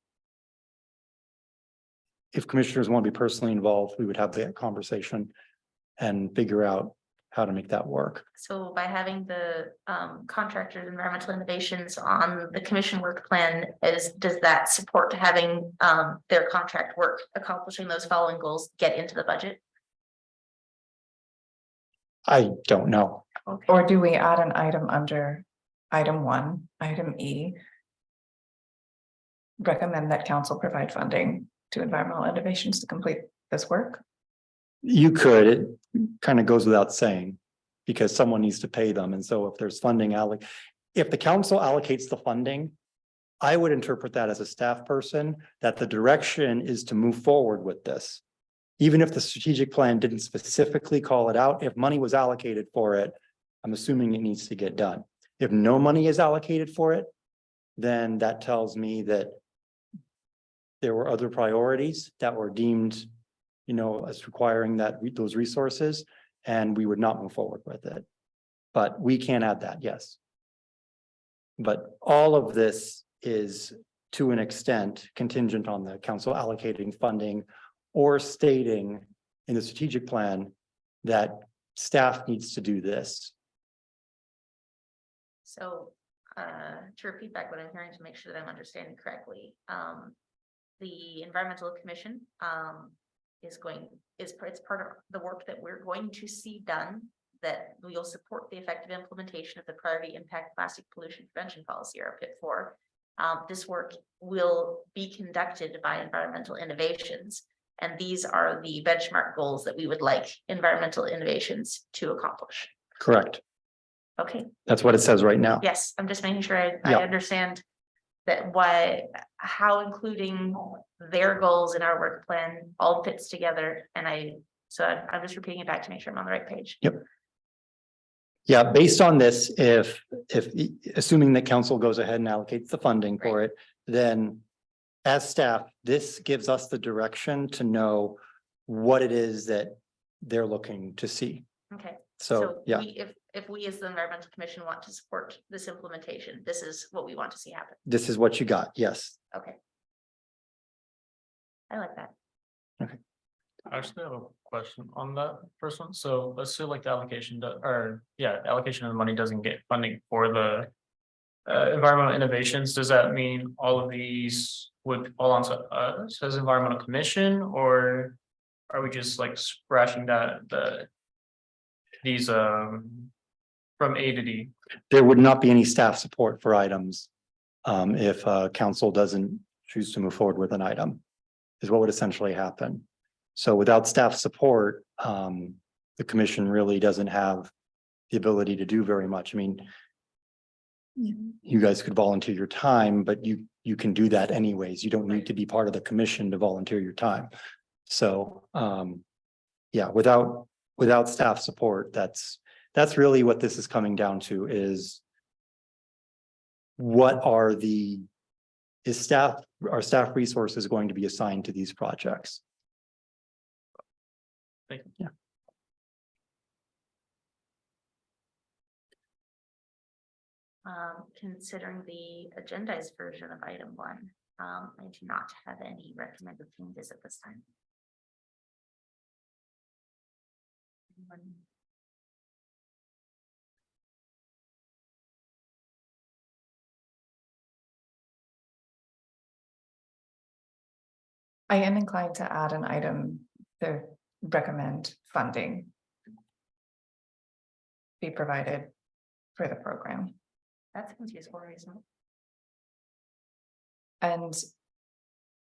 if commissioners want to be personally involved, we would have that conversation and figure out how to make that work. So by having the contractors, environmental innovations on the commission work plan, does that support having their contract work accomplishing those following goals get into the budget? I don't know. Okay. Or do we add an item under item 1, item E? Recommend that council provide funding to environmental innovations to complete this work? You could, it kind of goes without saying, because someone needs to pay them. And so if there's funding if the council allocates the funding, I would interpret that as a staff person, that the direction is to move forward with this. Even if the strategic plan didn't specifically call it out, if money was allocated for it, I'm assuming it needs to get done. If no money is allocated for it, then that tells me that there were other priorities that were deemed, as requiring those resources, and we would not move forward with it. But we can add that, yes. But all of this is to an extent contingent on the council allocating funding or stating in the strategic plan that staff needs to do this. So, to repeat back what I'm hearing to make sure that I'm understanding correctly, the environmental commission, it's part of the work that we're going to see done, that we'll support the effective implementation of the priority impact plastic pollution prevention policy, or PIP 4. This work will be conducted by Environmental Innovations, and these are the benchmark goals that we would like Environmental Innovations to accomplish. Correct. Okay, That's what it says right now. yes, I'm just making sure I Yeah. understand that how including their goals in our work plan all fits together, and I'm just repeating it back to make sure I'm on the right page. Yeah, based on this, if assuming that council goes ahead and allocates the funding for it, then as staff, this gives us the direction to know what it is that they're looking to see. Okay. So, yeah, If we as the environmental commission want to support this implementation, this is what we want to see happen. this is what you got. Yes. Okay. I like that. I actually have a question on that first one. So let's say like the allocation, allocation of the money doesn't get funding for the environmental innovations. Does that mean all of these would fall onto us as environmental commission, or are we just like scratching these from A to D? There would not be any staff support for items if council doesn't choose to move forward with an item, is what would essentially happen. So without staff support, the commission really doesn't have the ability to do very much. I mean, you guys could volunteer your time, but you can do that anyways. You don't need to be part of the commission to volunteer your time. So yeah, without staff support, that's really what this is coming down to, is are staff resources going to be assigned to these projects? Thank you. Yeah. Considering the agendized version of item 1, I do not have any recommended changes at this time. Anyone? I am inclined to add an item to recommend funding be provided for the program. That seems useful, reasonable. And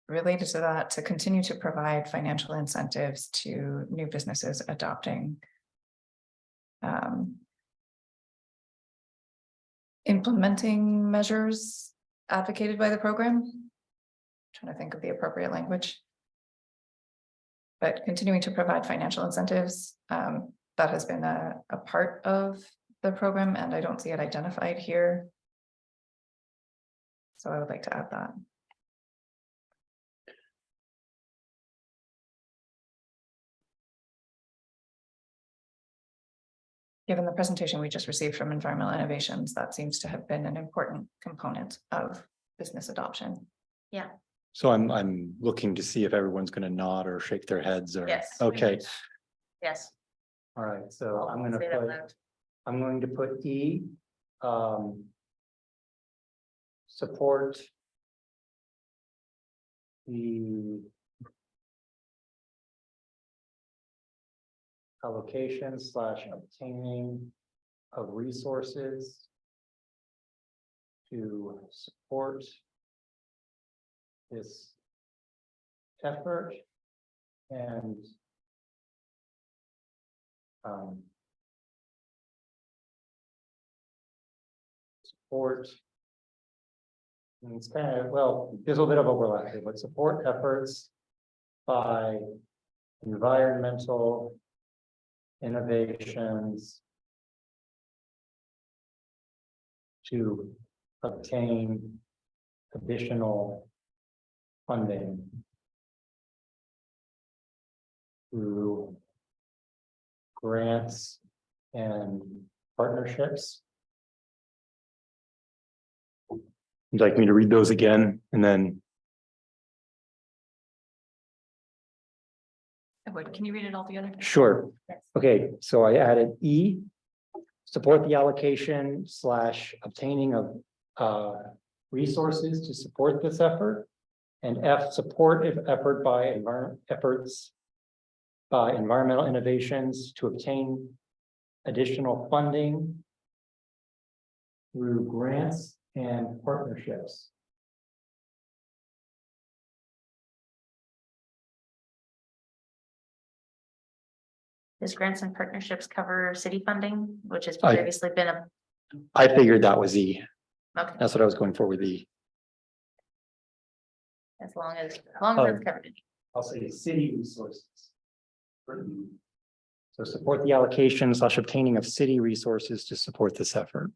related to that, to continue to provide financial incentives to new businesses adopting implementing measures advocated by the program. Trying to think of the appropriate language. But continuing to provide financial incentives, that has been a part of the program, and I don't see it identified here. So I would like to add that. Given the presentation we just received from Environmental Innovations, that seems to have been an important component of business adoption. Yeah. So I'm looking to see if everyone's going to nod or shake their heads or. Yes. Okay, Yes. all right, so I'm going to Say that put, loud. I'm going to put E. Support the allocation / obtaining of resources to support this effort and support And it's kind of, well, there's a little bit of overlap here, but support efforts by environmental innovations to obtain additional funding through grants and partnerships. You'd like me to read those again and then? Can you read it all together? Sure. Okay, so I added E, support the allocation / obtaining of resources to support this effort. And F, support effort by efforts by environmental innovations to obtain additional funding through grants and partnerships. Does grants and partnerships cover city funding, which has I- previously been a, I figured that was E. okay, That's what I was going for with E. as long as it's covered. in- I'll say city resources. So support the allocation / obtaining of city resources to support this effort.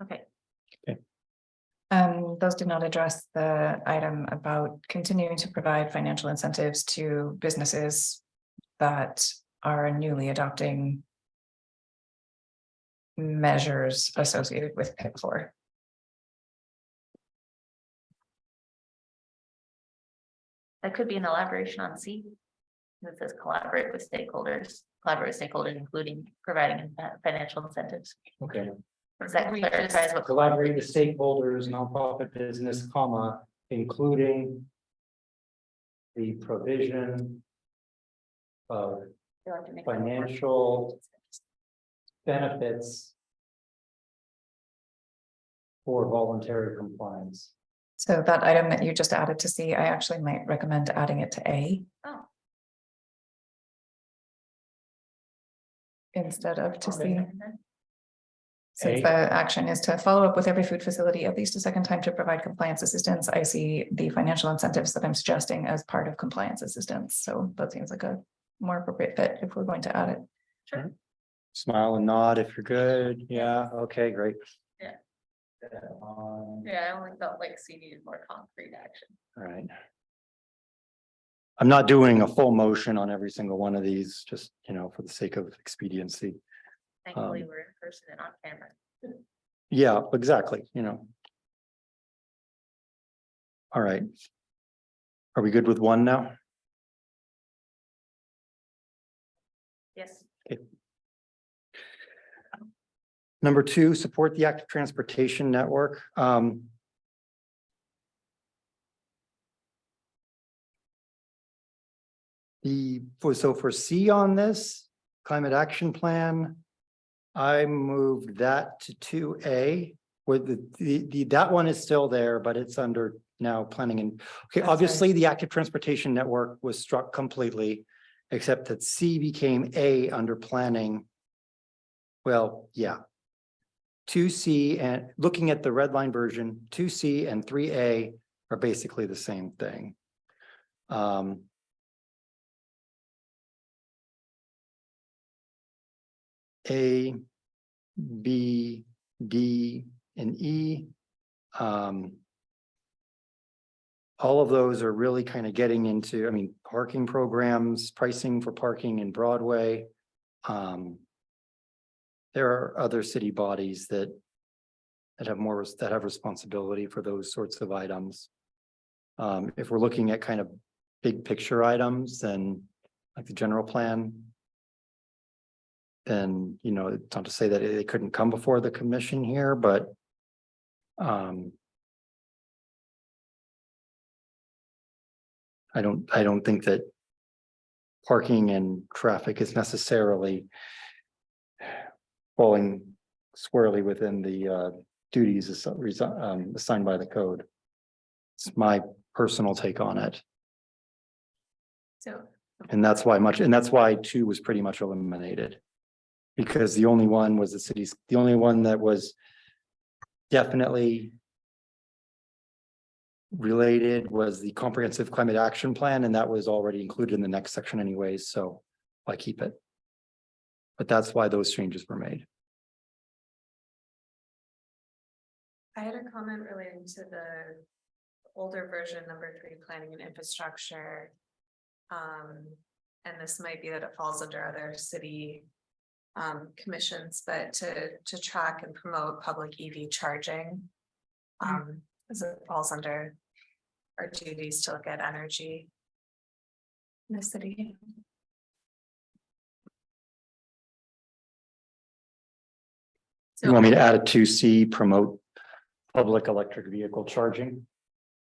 Okay, Those did not address the item about continuing to provide financial incentives to businesses that are newly adopting measures associated with PIC 4. that could be an elaboration on C. It says collaborate with stakeholders, including providing financial incentives. Okay. Does that clarifies what Collaborate with stakeholders, nonprofit business, comma, including the provision of they like to make it more- financial benefits for voluntary compliance. So that item that you just added to C, I actually might recommend adding it to A. Oh. Instead of to C. And then- Since A. the action is to follow up with every food facility at least a second time to provide compliance assistance, I see the financial incentives that I'm suggesting as part of compliance assistance. So that seems like a more appropriate fit if we're going to add it. Smile and nod if you're good. Yeah, okay, great. Yeah. All Yeah, I only felt like C needed more concrete action. right. I'm not doing a full motion on every single one of these, just, for the sake of expediency. Thankfully, we're in person and on camera. Yeah, exactly, All right. Are we good with one now? Yes. Number 2, support the active transportation network. So for C on this climate action plan, I moved that to 2A, where that one is still there, but it's under now planning and, okay, That's obviously the active transportation network was struck completely, except that C became A under planning. Well, yeah. 2C and looking at the red line version, 2C and 3A are basically the same thing. A, B, D, and E. All of those are really kind of getting into, parking programs, pricing for parking in Broadway. There are other city bodies that have responsibility for those sorts of items. If we're looking at kind of big picture items, then like the general plan, then, it's not to say that it couldn't come before the commission here, but I don't think that parking and traffic is necessarily falling squarely within the duties assigned by the code. It's my personal take on it. So, And that's why 2 was pretty much eliminated. Because the only one was the only one that was definitely related was the comprehensive climate action plan, and that was already included in the next section anyways, so I keep it. But that's why those changes were made. I had a comment relating to the older version, number 3, planning and infrastructure. And this might be that it falls under other city commissions, but to track and promote public EV charging. As it falls under our duties to look at energy in the city. You want me to add it to C, promote public electric vehicle charging?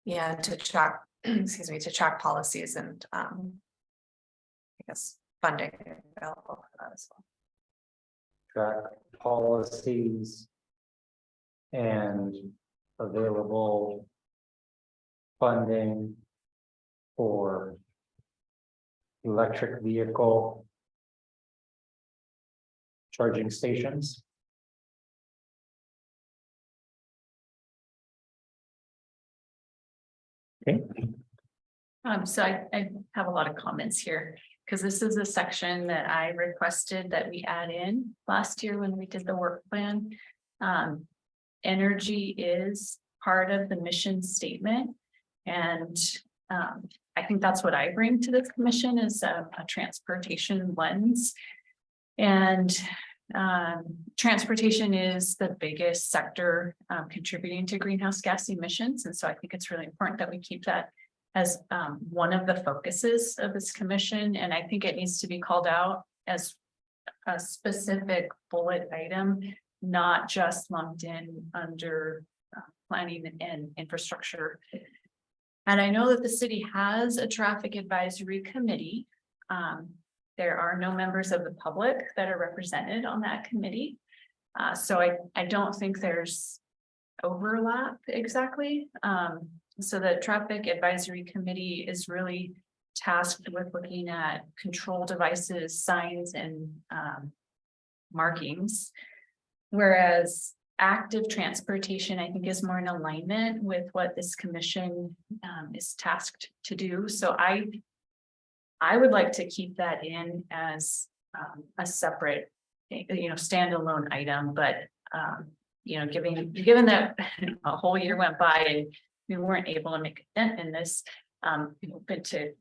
Yeah, to track, excuse me, to track policies and I guess funding available for that as well. Track policies and available funding for electric vehicle charging stations. Okay. So I have a lot of comments here, because this is a section that I requested that we add in last year when we did the work plan. Energy is part of the mission statement. And I think that's what I bring to this commission is a transportation lens. And transportation is the biggest sector contributing to greenhouse gas emissions. And so I think it's really important that we keep that as one of the focuses of this commission. And I think it needs to be called out as a specific bullet item, not just lumped in under planning and infrastructure. And I know that the city has a traffic advisory committee. There are no members of the public that are represented on that committee. So I don't think there's overlap exactly. So the traffic advisory committee is really tasked with looking at control devices, signs, and markings. Whereas active transportation, I think, is more in alignment with what this commission is tasked to do. So I would like to keep that in as a separate, standalone item, but given that a whole year went by and we weren't able to make a dent in this, open to,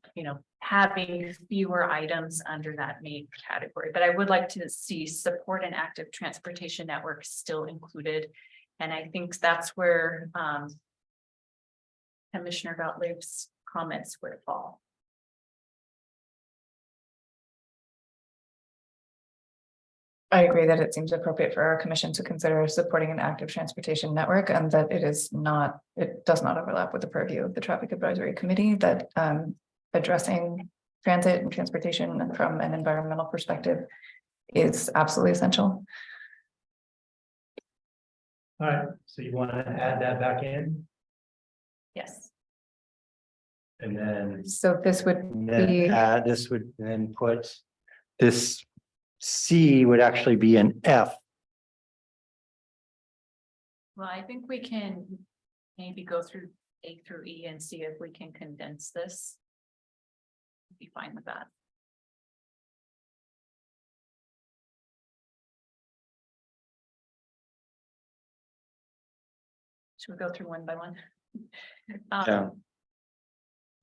having fewer items under that main category. But I would like to see support and active transportation networks still included. And I think that's where Commissioner Gottlieb's comments would fall. I agree that it seems appropriate for our commission to consider supporting an active transportation network and that it does not overlap with the purview of the traffic advisory committee, that addressing transit and transportation from an environmental perspective is absolutely essential. All right, so you want to add that back in Yes. And then. So this would be. This would then put this C would actually be an F. Well, I think we can maybe go through A through E and see if we can condense this. Be fine with that. Should we go through one by one? Yeah.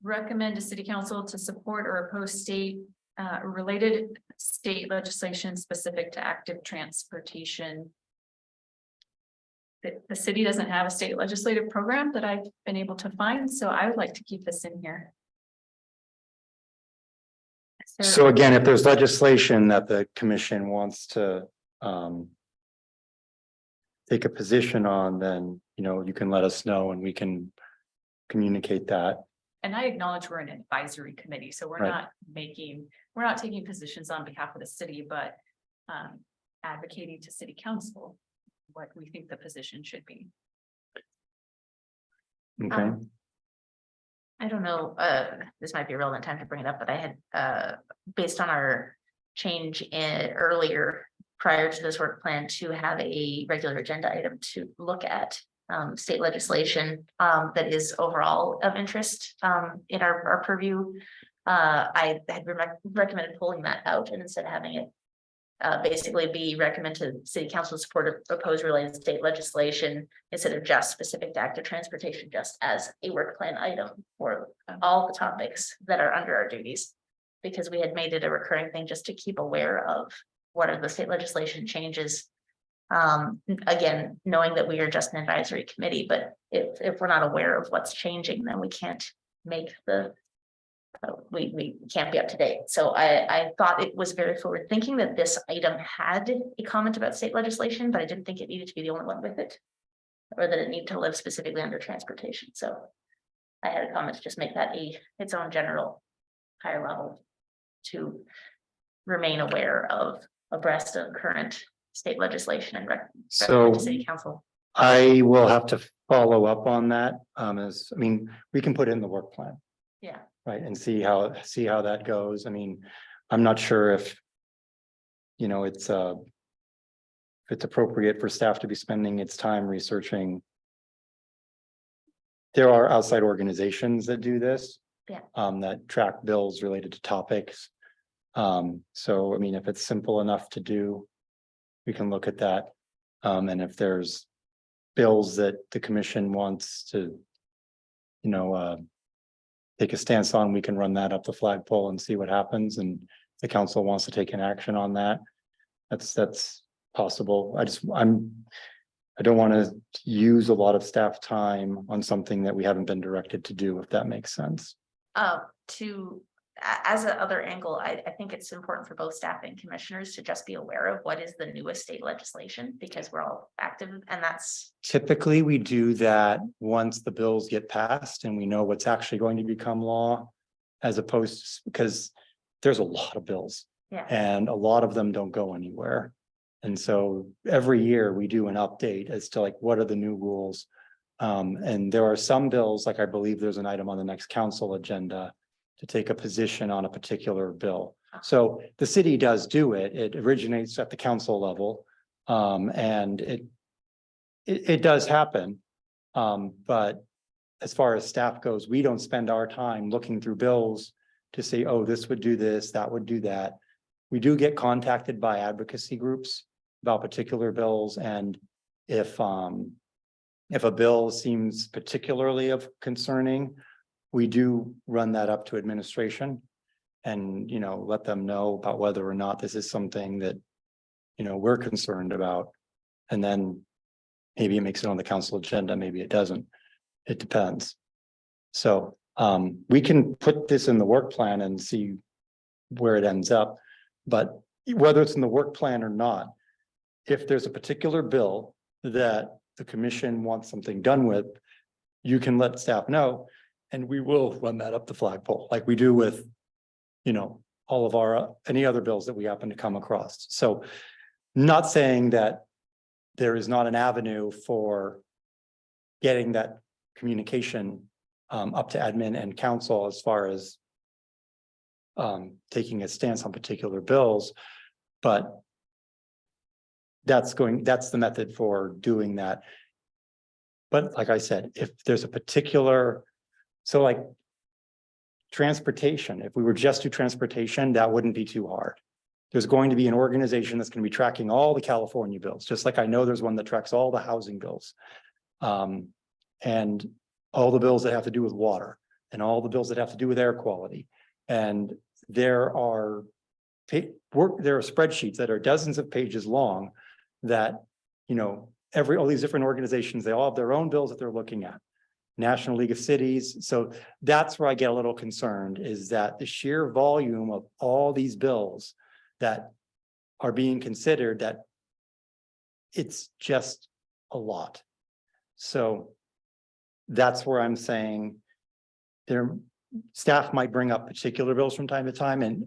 Recommend to city council to support or oppose related state legislation specific to active transportation. The city doesn't have a state legislative program that I've been able to find, so I would like to keep this in here. So again, if there's legislation that the commission wants to take a position on, then, you can let us know and we can communicate that. And I acknowledge we're an advisory committee, so we're Right. we're not taking positions on behalf of the city, but advocating to city council what we think the position should be. Okay. I don't know, this might be a relevant time to bring it up, but I had, based on our change earlier, prior to this work plan, to have a regular agenda item to look at state legislation, that is overall of interest, in our purview. I had recommended pulling that out and instead having it basically be recommend to city council support of proposed related state legislation instead of just specific to active transportation, just as a work plan item for all the topics that are under our duties. Because we had made it a recurring thing just to keep aware of what are the state legislation changes. Again, knowing that we are just an advisory committee, but if we're not aware of what's changing, then we can't make the we can't be up to date. So I thought it was very forward thinking that this item had a comment about state legislation, but I didn't think it needed to be the only one with it. Or that it needed to live specifically under transportation. So I had a comment to just make that its own general higher level to remain aware of abreast of current state legislation and recommend So to city council. I will have to follow up on that. We can put in the work plan. Yeah. Right, and see how that goes. I mean, I'm not sure if. It's if it's appropriate for staff to be spending its time researching. There are outside organizations that do this. Yeah. That track bills related to topics. So I mean, if it's simple enough to do, we can look at that. And if there's bills that the commission wants to, take a stance on, we can run that up the flagpole and see what happens. And the council wants to take an action on that. That's possible. I don't want to use a lot of staff time on something that we haven't been directed to do, if that makes sense. As a other angle, I think it's important for both staff and commissioners to just be aware of what is the newest state legislation, because we're all active and that's. Typically, we do that once the bills get passed and we know what's actually going to become law. As opposed to, because there's a lot of bills. Yeah. And a lot of them don't go anywhere. And so every year we do an update as to like, what are the new rules? And there are some bills, like I believe there's an item on the next council agenda to take a position on a particular bill. So the city does do it. It originates at the council level. And it does happen. But as far as staff goes, we don't spend our time looking through bills to say, oh, this would do this, that would do that. We do get contacted by advocacy groups about particular bills, and if a bill seems particularly of concerning, we do run that up to administration and, let them know about whether or not this is something that, we're concerned about. And then maybe it makes it on the council agenda, maybe it doesn't. It depends. So we can put this in the work plan and see where it ends up. But whether it's in the work plan or not, if there's a particular bill that the commission wants something done with, you can let staff know, and we will run that up the flagpole like we do with, all of our, any other bills that we happen to come across. So not saying that there is not an avenue for getting that communication up to admin and council as far as taking a stance on particular bills, but that's the method for doing that. But like I said, if there's a particular, so like transportation, if we were just to transportation, that wouldn't be too hard. There's going to be an organization that's going to be tracking all the California bills, just like I know there's one that tracks all the housing bills. And all the bills that have to do with water and all the bills that have to do with air quality. And there are spreadsheets that are dozens of pages long that, all these different organizations, they all have their own bills that they're looking at. National League of Cities. So that's where I get a little concerned, is that the sheer volume of all these bills that are being considered, that it's just a lot. So that's where I'm saying staff might bring up particular bills from time to time. And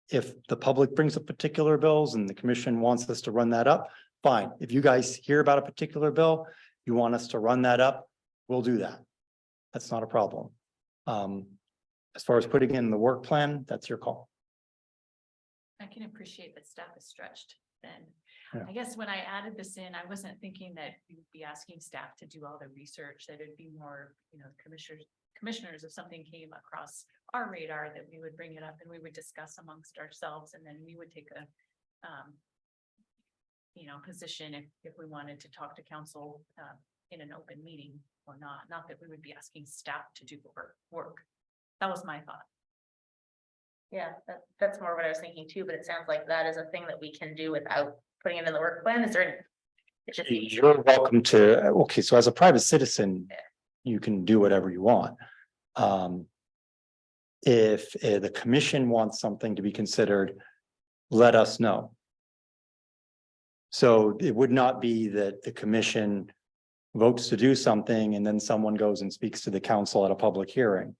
if the public brings up particular bills and the commission wants us to run that up, fine. If you guys hear about a particular bill, you want us to run that up, we'll do that. That's not a problem. As far as putting in the work plan, that's your call. I can appreciate that staff is stretched then. Yeah. I guess when I added this in, I wasn't thinking that we would be asking staff to do all the research, that it'd be more, commissioners, if something came across our radar, that we would bring it up and we would discuss amongst ourselves, and then we would take a position if we wanted to talk to council in an open meeting or not that we would be asking staff to do work. That was my thought. Yeah, that's more what I was thinking too, but it sounds like that is a thing that we can do without putting it in the work plan. Is there? It just needs to You're be- welcome to, okay, so as a private citizen, you can do whatever you want. If the commission wants something to be considered, let us know. So it would not be that the commission votes to do something and then someone goes and speaks to the council at a public hearing.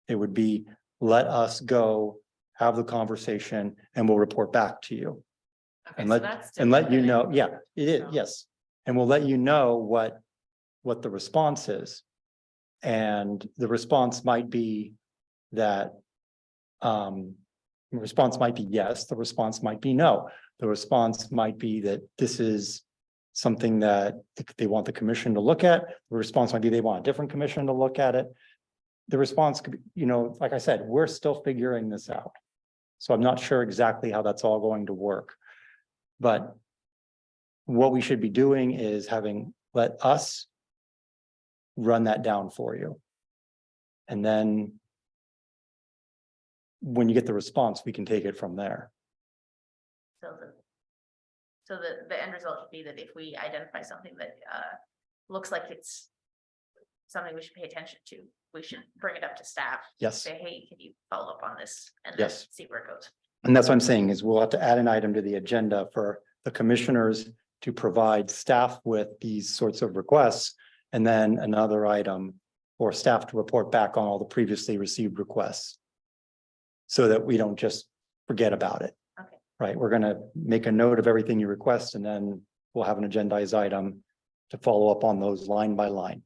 It would be, let us go, have the conversation, and we'll report back to you. Okay, And so let, that's and let you different know, than yeah, it is, So- yes. And we'll let you know what the response is. And the response might be that, the response might be yes, the response might be no. The response might be that this is something that they want the commission to look at. The response might be they want a different commission to look at it. The response could be, like I said, we're still figuring this out. So I'm not sure exactly how that's all going to work. But what we should be doing is let us run that down for you. And then when you get the response, we can take it from there. So the end result should be that if we identify something that looks like it's something we should pay attention to, we should bring it up to staff. Yes. Say, hey, can you follow up on this? And then Yes. see where it goes. And that's what I'm saying is we'll have to add an item to the agenda for the commissioners to provide staff with these sorts of requests. And then another item for staff to report back on all the previously received requests. So that we don't just forget about it. Okay. Right, we're gonna make a note of everything you request and then we'll have an agendized item to follow up on those line by line.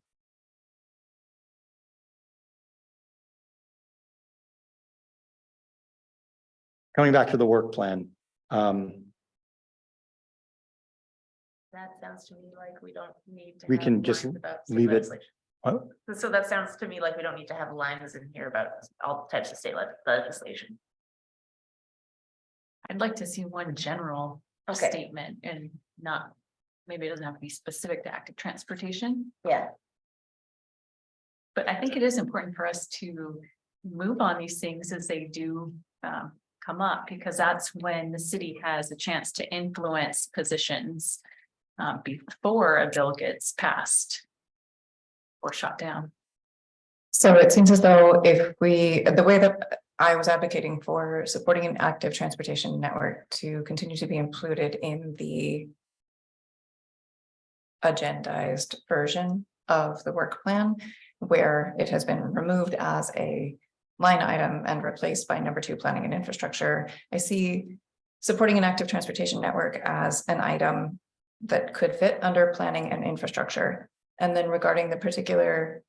Coming back to the work plan, That sounds to me like we don't need to. We have can just lines about state leave it- legislation. oh, So that sounds to me like we don't need to have lines in here about all types of state legislation. I'd like to see one general Okay. statement and not, maybe it doesn't have to be specific to active transportation. Yeah. But I think it is important for us to move on these things as they do come up, because that's when the city has a chance to influence positions before a bill gets passed or shot down. So it seems as though the way that I was advocating for supporting an active transportation network to continue to be included in the agendized version of the work plan, where it has been removed as a line item and replaced by number 2, planning and infrastructure. I see supporting an active transportation network as an item that could fit under planning and infrastructure. And then regarding the particular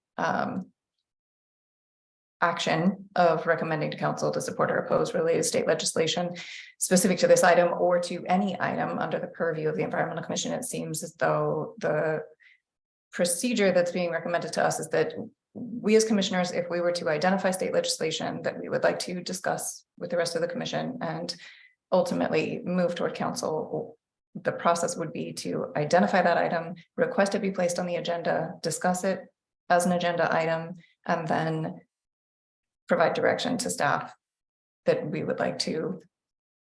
action of recommending to council to support or oppose related state legislation specific to this item or to any item under the purview of the Environmental Commission, it seems as though the procedure that's being recommended to us is that we as commissioners, if we were to identify state legislation that we would like to discuss with the rest of the commission and ultimately move toward council, the process would be to identify that item, request it be placed on the agenda, discuss it as an agenda item, and then provide direction to staff that we would like to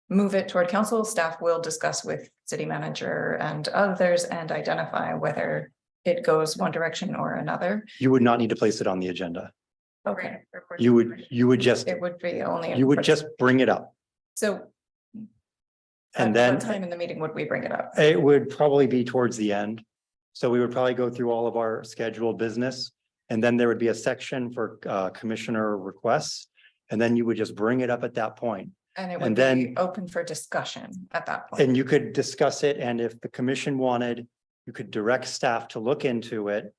move it toward council. Staff will discuss with city manager and others and identify whether it goes one direction or another. you would not need to place it on the agenda. Okay, Report to You the would, commission. you would just, it would be only. you would just bring it up. So. And At then what time in the meeting would we bring it up? it would probably be towards the end. So we would probably go through all of our scheduled business. And then there would be a section for commissioner requests. And then you would just bring it up at that point. And it and would be then- open for discussion at that point. And you could discuss it, and if the commission wanted, you could direct staff to look into it.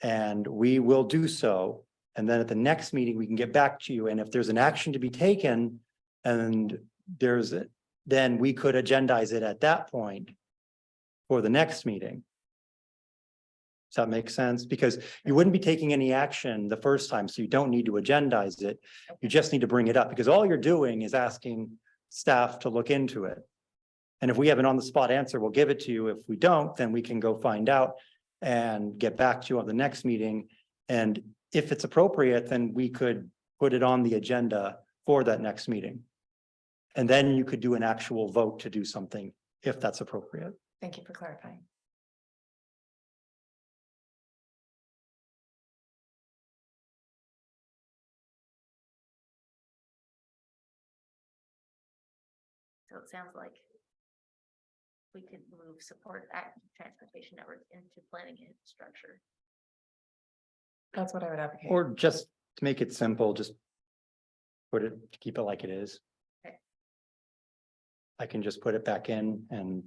And we will do so. And then at the next meeting, we can get back to you, and if there's an action to be taken. And there's then we could agendize it at that point for the next meeting. Does that make sense? Because you wouldn't be taking any action the first time, so you don't need to agendize it. You just need to bring it up, because all you're doing is asking staff to look into it. And if we have an on-the-spot answer, we'll give it to you. If we don't, then we can go find out and get back to you on the next meeting. And if it's appropriate, then we could put it on the agenda for that next meeting. And then you could do an actual vote to do something, if that's appropriate. Thank you for clarifying. So it sounds like we could move support active transportation network into planning and infrastructure. That's what I would advocate. Or just to make it simple, just keep it like it is. Okay. I can just put it back in and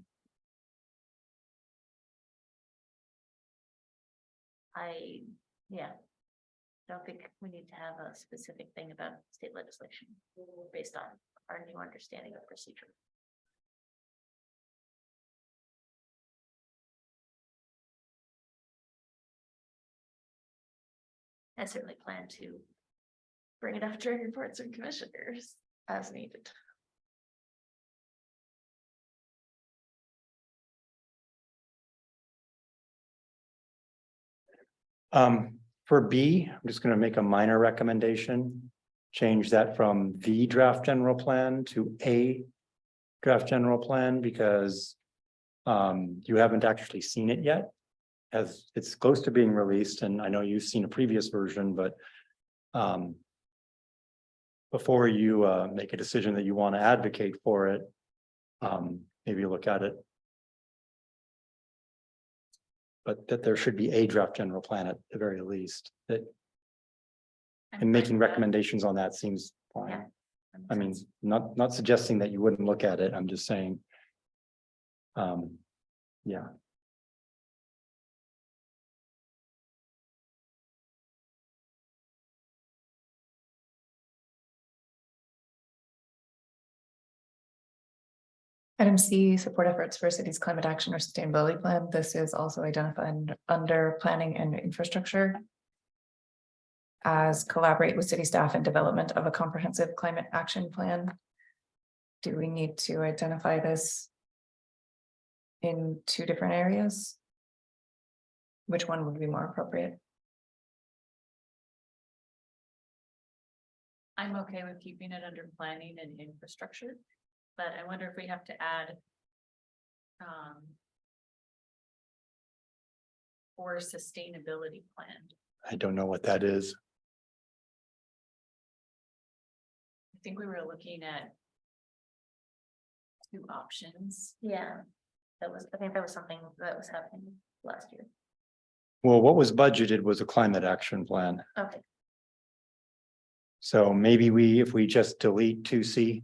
Don't think we need to have a specific thing about state legislation based on our new understanding of procedure. I certainly plan to bring it up during reports and commissioners as needed. For B, I'm just gonna make a minor recommendation. Change that from the draft general plan to a draft general plan, because you haven't actually seen it yet. As it's close to being released, and I know you've seen a previous version, but before you make a decision that you want to advocate for it, maybe look at it. But that there should be a draft general plan at the very least, that, and making recommendations on that seems fine. I mean, not suggesting that you wouldn't look at it, I'm just saying. Yeah. Item C, support efforts for city's climate action or sustainability plan. This is also identified under planning and infrastructure. As collaborate with city staff in development of a comprehensive climate action plan. Do we need to identify this in two different areas? Which one would be more appropriate? I'm okay with keeping it under planning and infrastructure, but I wonder if we have to add or sustainability plan. I don't know what that is. I think we were looking at two options. Yeah, I think that was something that was happening last year. Well, what was budgeted was a climate action plan. Okay, So maybe if we just delete 2C.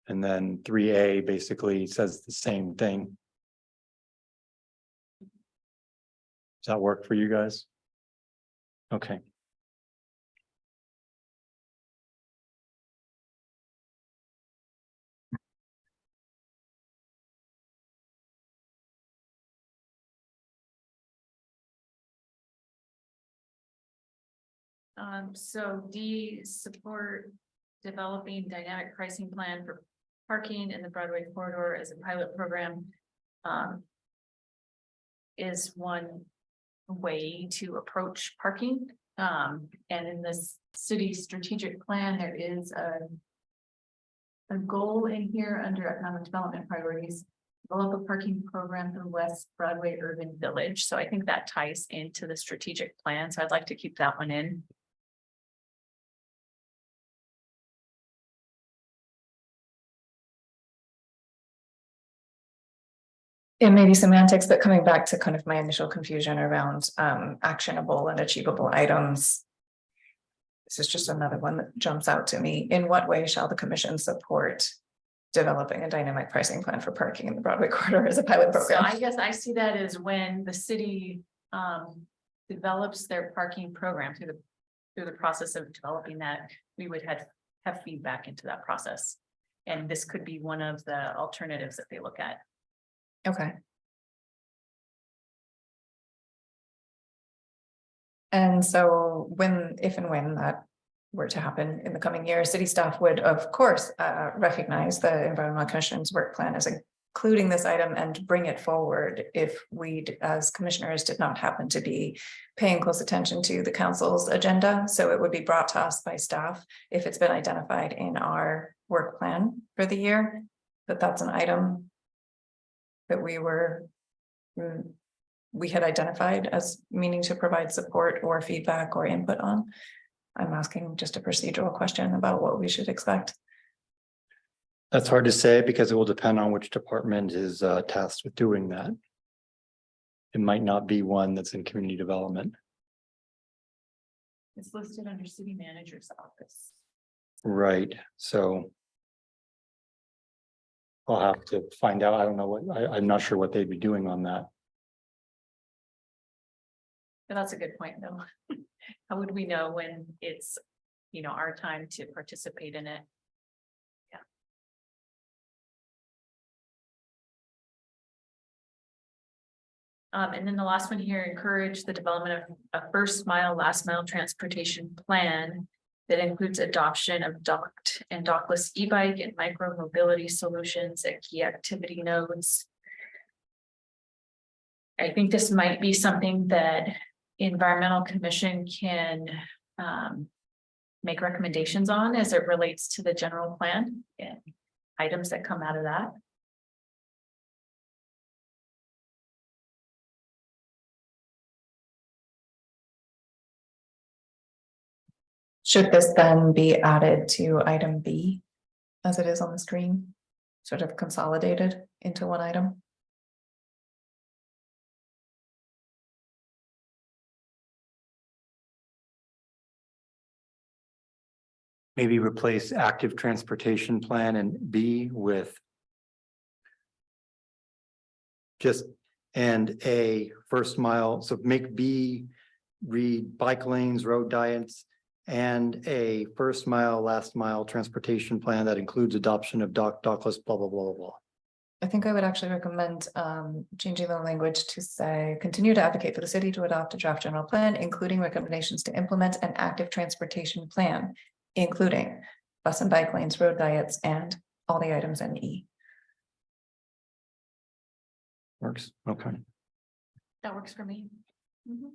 And then 3A basically says the same thing. Does that work for you guys? Okay. So D, support developing dynamic pricing plan for parking in the Broadway corridor as a pilot program. Is one way to approach parking. And in this city strategic plan, there is a goal in here under economic development priorities. Develop a parking program for West Broadway Urban Village. So I think that ties into the strategic plan. So I'd like to keep that one in. It may be semantics, but coming back to kind of my initial confusion around actionable and achievable items. This is just another one that jumps out to me. In what way shall the commission support developing a dynamic pricing plan for parking in the Broadway corridor as a pilot So program? I guess I see that as when the city develops their parking program through the process of developing that, we would have have feedback into that process. And this could be one of the alternatives that they look at. Okay. And so when, if and when that were to happen in the coming year, city staff would, of course, recognize the environmental commission's work plan as including this item and bring it forward if we, as commissioners, did not happen to be paying close attention to the council's agenda. So it would be brought to us by staff if it's been identified in our work plan for the year, that that's an item that we had identified as meaning to provide support or feedback or input on. I'm asking just a procedural question about what we should expect. That's hard to say because it will depend on which department is tasked with doing that. It might not be one that's in community development. It's listed under city manager's office. Right, so. I'll have to find out. I don't know what, I'm not sure what they'd be doing on that. But that's a good point, though. How would we know when it's, our time to participate in it? Yeah. And then the last one here, encourage the development of a first mile, last mile transportation plan that includes adoption of docked and dockless e-bike and micro mobility solutions at key activity nodes. I think this might be something that Environmental Commission can make recommendations on as it relates to the general plan and items that come out of that. Should this then be added to item B as it is on the screen? Sort of consolidated into one item? Maybe replace active transportation plan and B with. Just and a first mile, so make B read bike lanes, road diets. And a first mile, last mile transportation plan that includes adoption of dockless, blah, blah, blah, blah, blah. I think I would actually recommend changing the language to say, continue to advocate for the city to adopt a draft general plan, including recommendations to implement an active transportation plan, including bus and bike lanes, road diets, and all the items in E. Works, okay. That works for me. Mhm.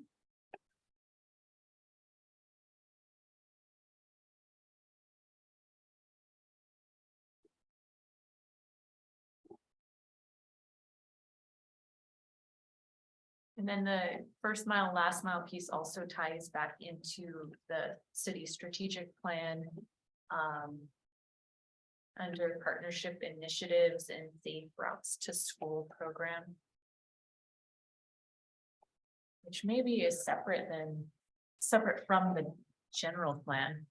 And then the first mile, last mile piece also ties back into the city strategic plan. Under partnership initiatives and safe routes to school program. Which maybe is separate from the general plan.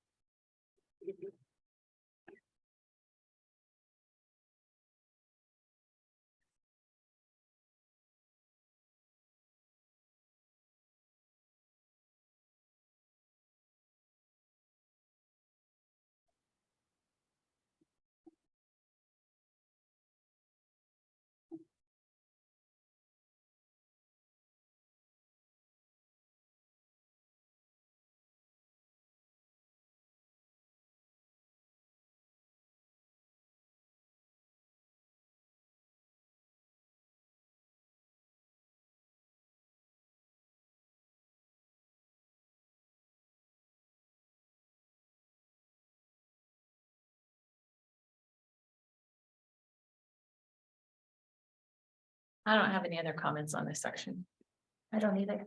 I don't have any other comments on this section. I don't either.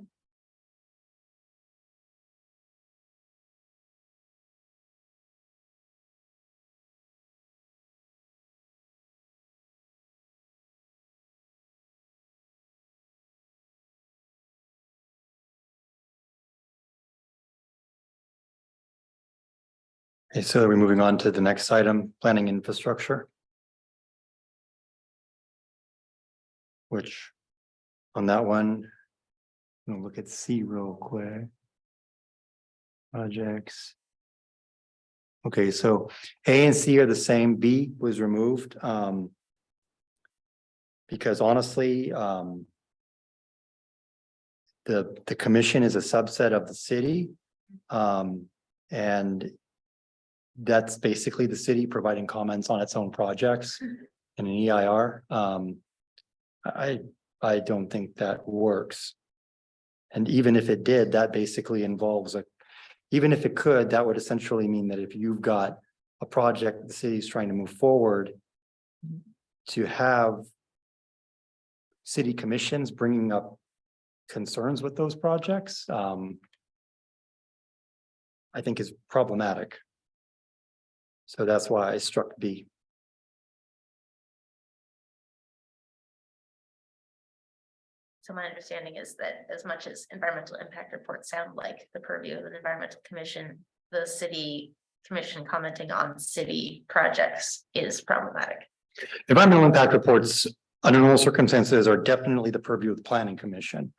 Okay, so are we moving on to the next item, planning infrastructure? Which on that one, we'll look at C real quick. Projects. Okay, so A and C are the same. B was removed. Because honestly, the commission is a subset of the city. And that's basically the city providing comments on its own projects in an EIR. I don't think that works. And even if it did, that basically involves even if it could, that would essentially mean that if you've got a project the city's trying to move forward, to have city commissions bringing up concerns with those projects, I think is problematic. So that's why I struck B. So my understanding is that as much as environmental impact reports sound like the purview of an environmental commission, the city commission commenting on city projects is problematic. Environmental impact reports under normal circumstances are definitely the purview of the planning commission.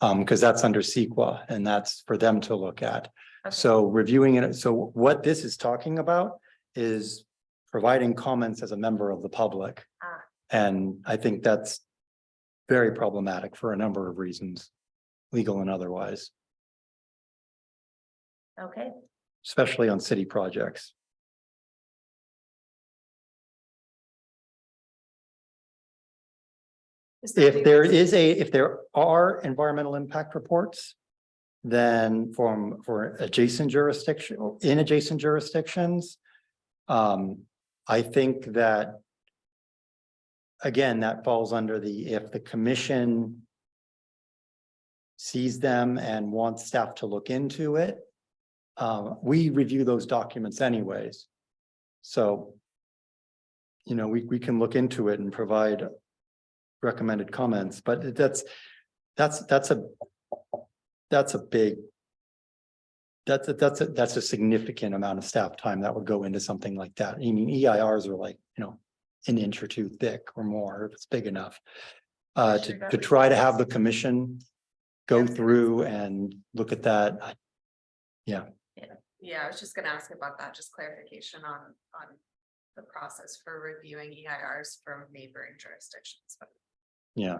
Because that's under CEQA and that's for them to look at. Okay. So reviewing it, so what this is talking about is providing comments as a member of the public. Ah. And I think that's very problematic for a number of reasons, legal and otherwise, Okay, especially on city projects. If there are environmental impact reports, then for adjacent jurisdiction, in adjacent jurisdictions, I think that, again, that falls under if the commission sees them and wants staff to look into it, we review those documents anyways. So, we can look into it and provide recommended comments, but that's a significant amount of staff time that would go into something like that. I mean, EIRs are like, an inch or two thick or more, if it's big enough. To try to have the commission go through and look at that. Yeah, I was just gonna ask about that, just clarification on the process for reviewing EIRs from neighboring jurisdictions. Yeah.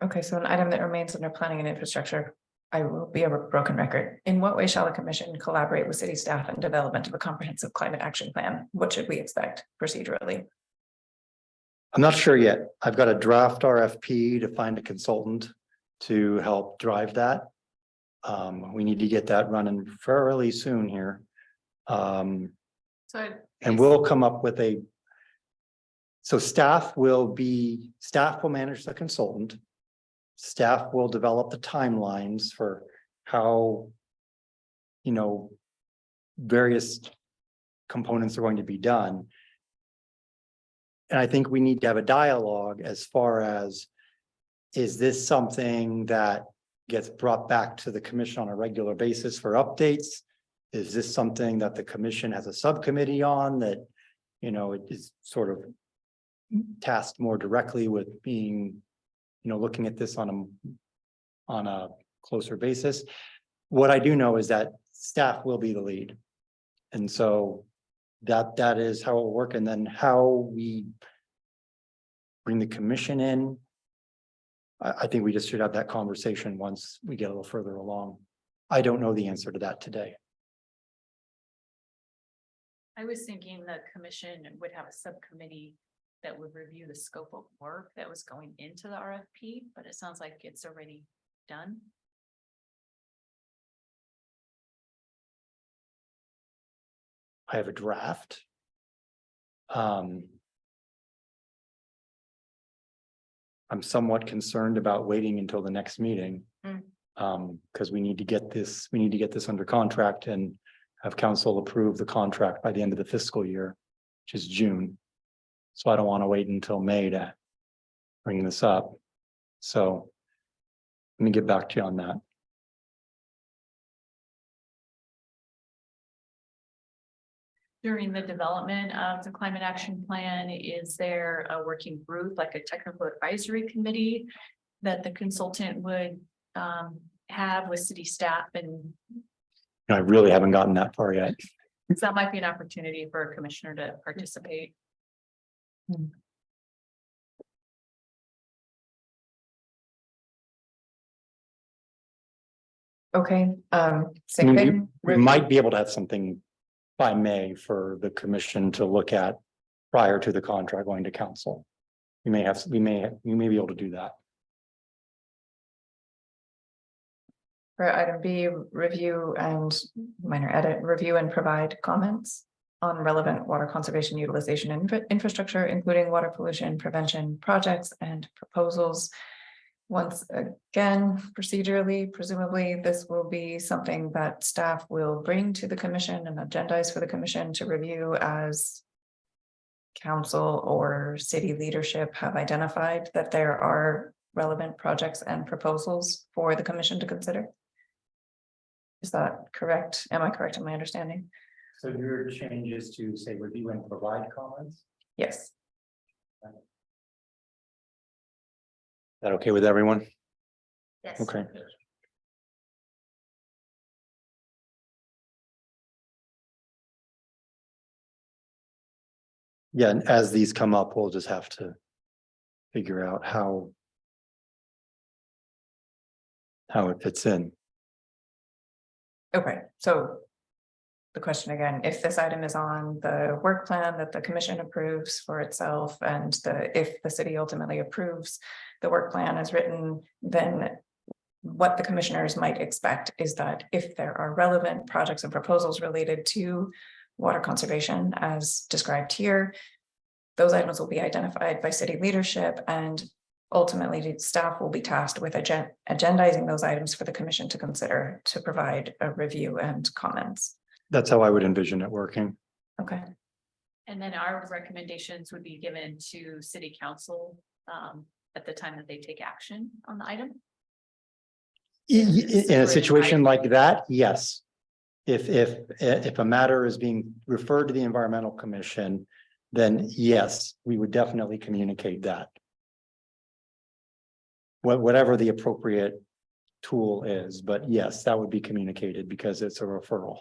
Okay, so an item that remains under planning and infrastructure, I will be a broken record. In what way shall the commission collaborate with city staff in development of a comprehensive climate action plan? What should we expect procedurally? I'm not sure yet. I've got a draft RFP to find a consultant to help drive that. We need to get that running fairly soon here. And we'll come up with so staff will manage the consultant. Staff will develop the timelines for how, various components are going to be done. And I think we need to have a dialogue as far as, is this something that gets brought back to the commission on a regular basis for updates? Is this something that the commission has a subcommittee on that, it is sort of tasked more directly with being, looking at this on a closer basis? What I do know is that staff will be the lead. And so that is how it will work. And then how we bring the commission in, I think we just should have that conversation once we get a little further along. I don't know the answer to that today. I was thinking the commission would have a subcommittee that would review the scope of work that was going into the RFP, but it sounds like it's already done. I have a draft. I'm somewhat concerned about waiting until the next meeting. Because we need to get this under contract and have council approve the contract by the end of the fiscal year, which is June. So I don't want to wait until May to bring this up. So let me get back to you on that. During the development of the climate action plan, is there a working group, like a technical advisory committee that the consultant would have with city staff and I really haven't gotten that far yet. So that might be an opportunity for a commissioner to participate. Okay, I same mean, thing. we might be able to have something by May for the commission to look at prior to the contract going to council. We may be able to do that. For item B, review and minor edit, review and provide comments on relevant water conservation utilization infrastructure, including water pollution prevention projects and proposals. Once again, procedurally, presumably this will be something that staff will bring to the commission and agendize for the commission to review as council or city leadership have identified that there are relevant projects and proposals for the commission to consider. Is that correct? Am I correct in my understanding? So your change is to say review and provide comments? Yes. Is that okay with everyone? Yes. Okay. Yeah, and as these come up, we'll just have to figure out how it fits in. Okay, so the question again, if this item is on the work plan that the commission approves for itself and if the city ultimately approves the work plan as written, then what the commissioners might expect is that if there are relevant projects and proposals related to water conservation as described here, those items will be identified by city leadership and ultimately the staff will be tasked with agendizing those items for the commission to consider to provide a review and comments. That's how I would envision it working. Okay, And then our recommendations would be given to city council at the time that they take action on the item. In a situation like that, yes. If a matter is being referred to the environmental commission, then yes, we would definitely communicate that. Whatever the appropriate tool is, but yes, that would be communicated because it's a referral.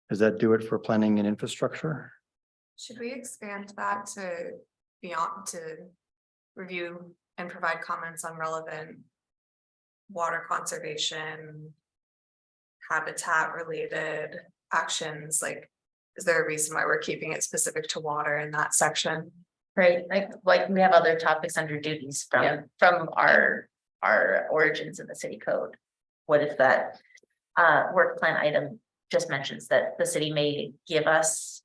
Does that do it for planning and infrastructure? Should we expand that to beyond to review and provide comments on relevant water conservation, habitat related actions? Like, is there a reason why we're keeping it specific to water in that section? Right, like we have other topics under duties from our origins in the city code. What if that work plan item just mentions that the city may give us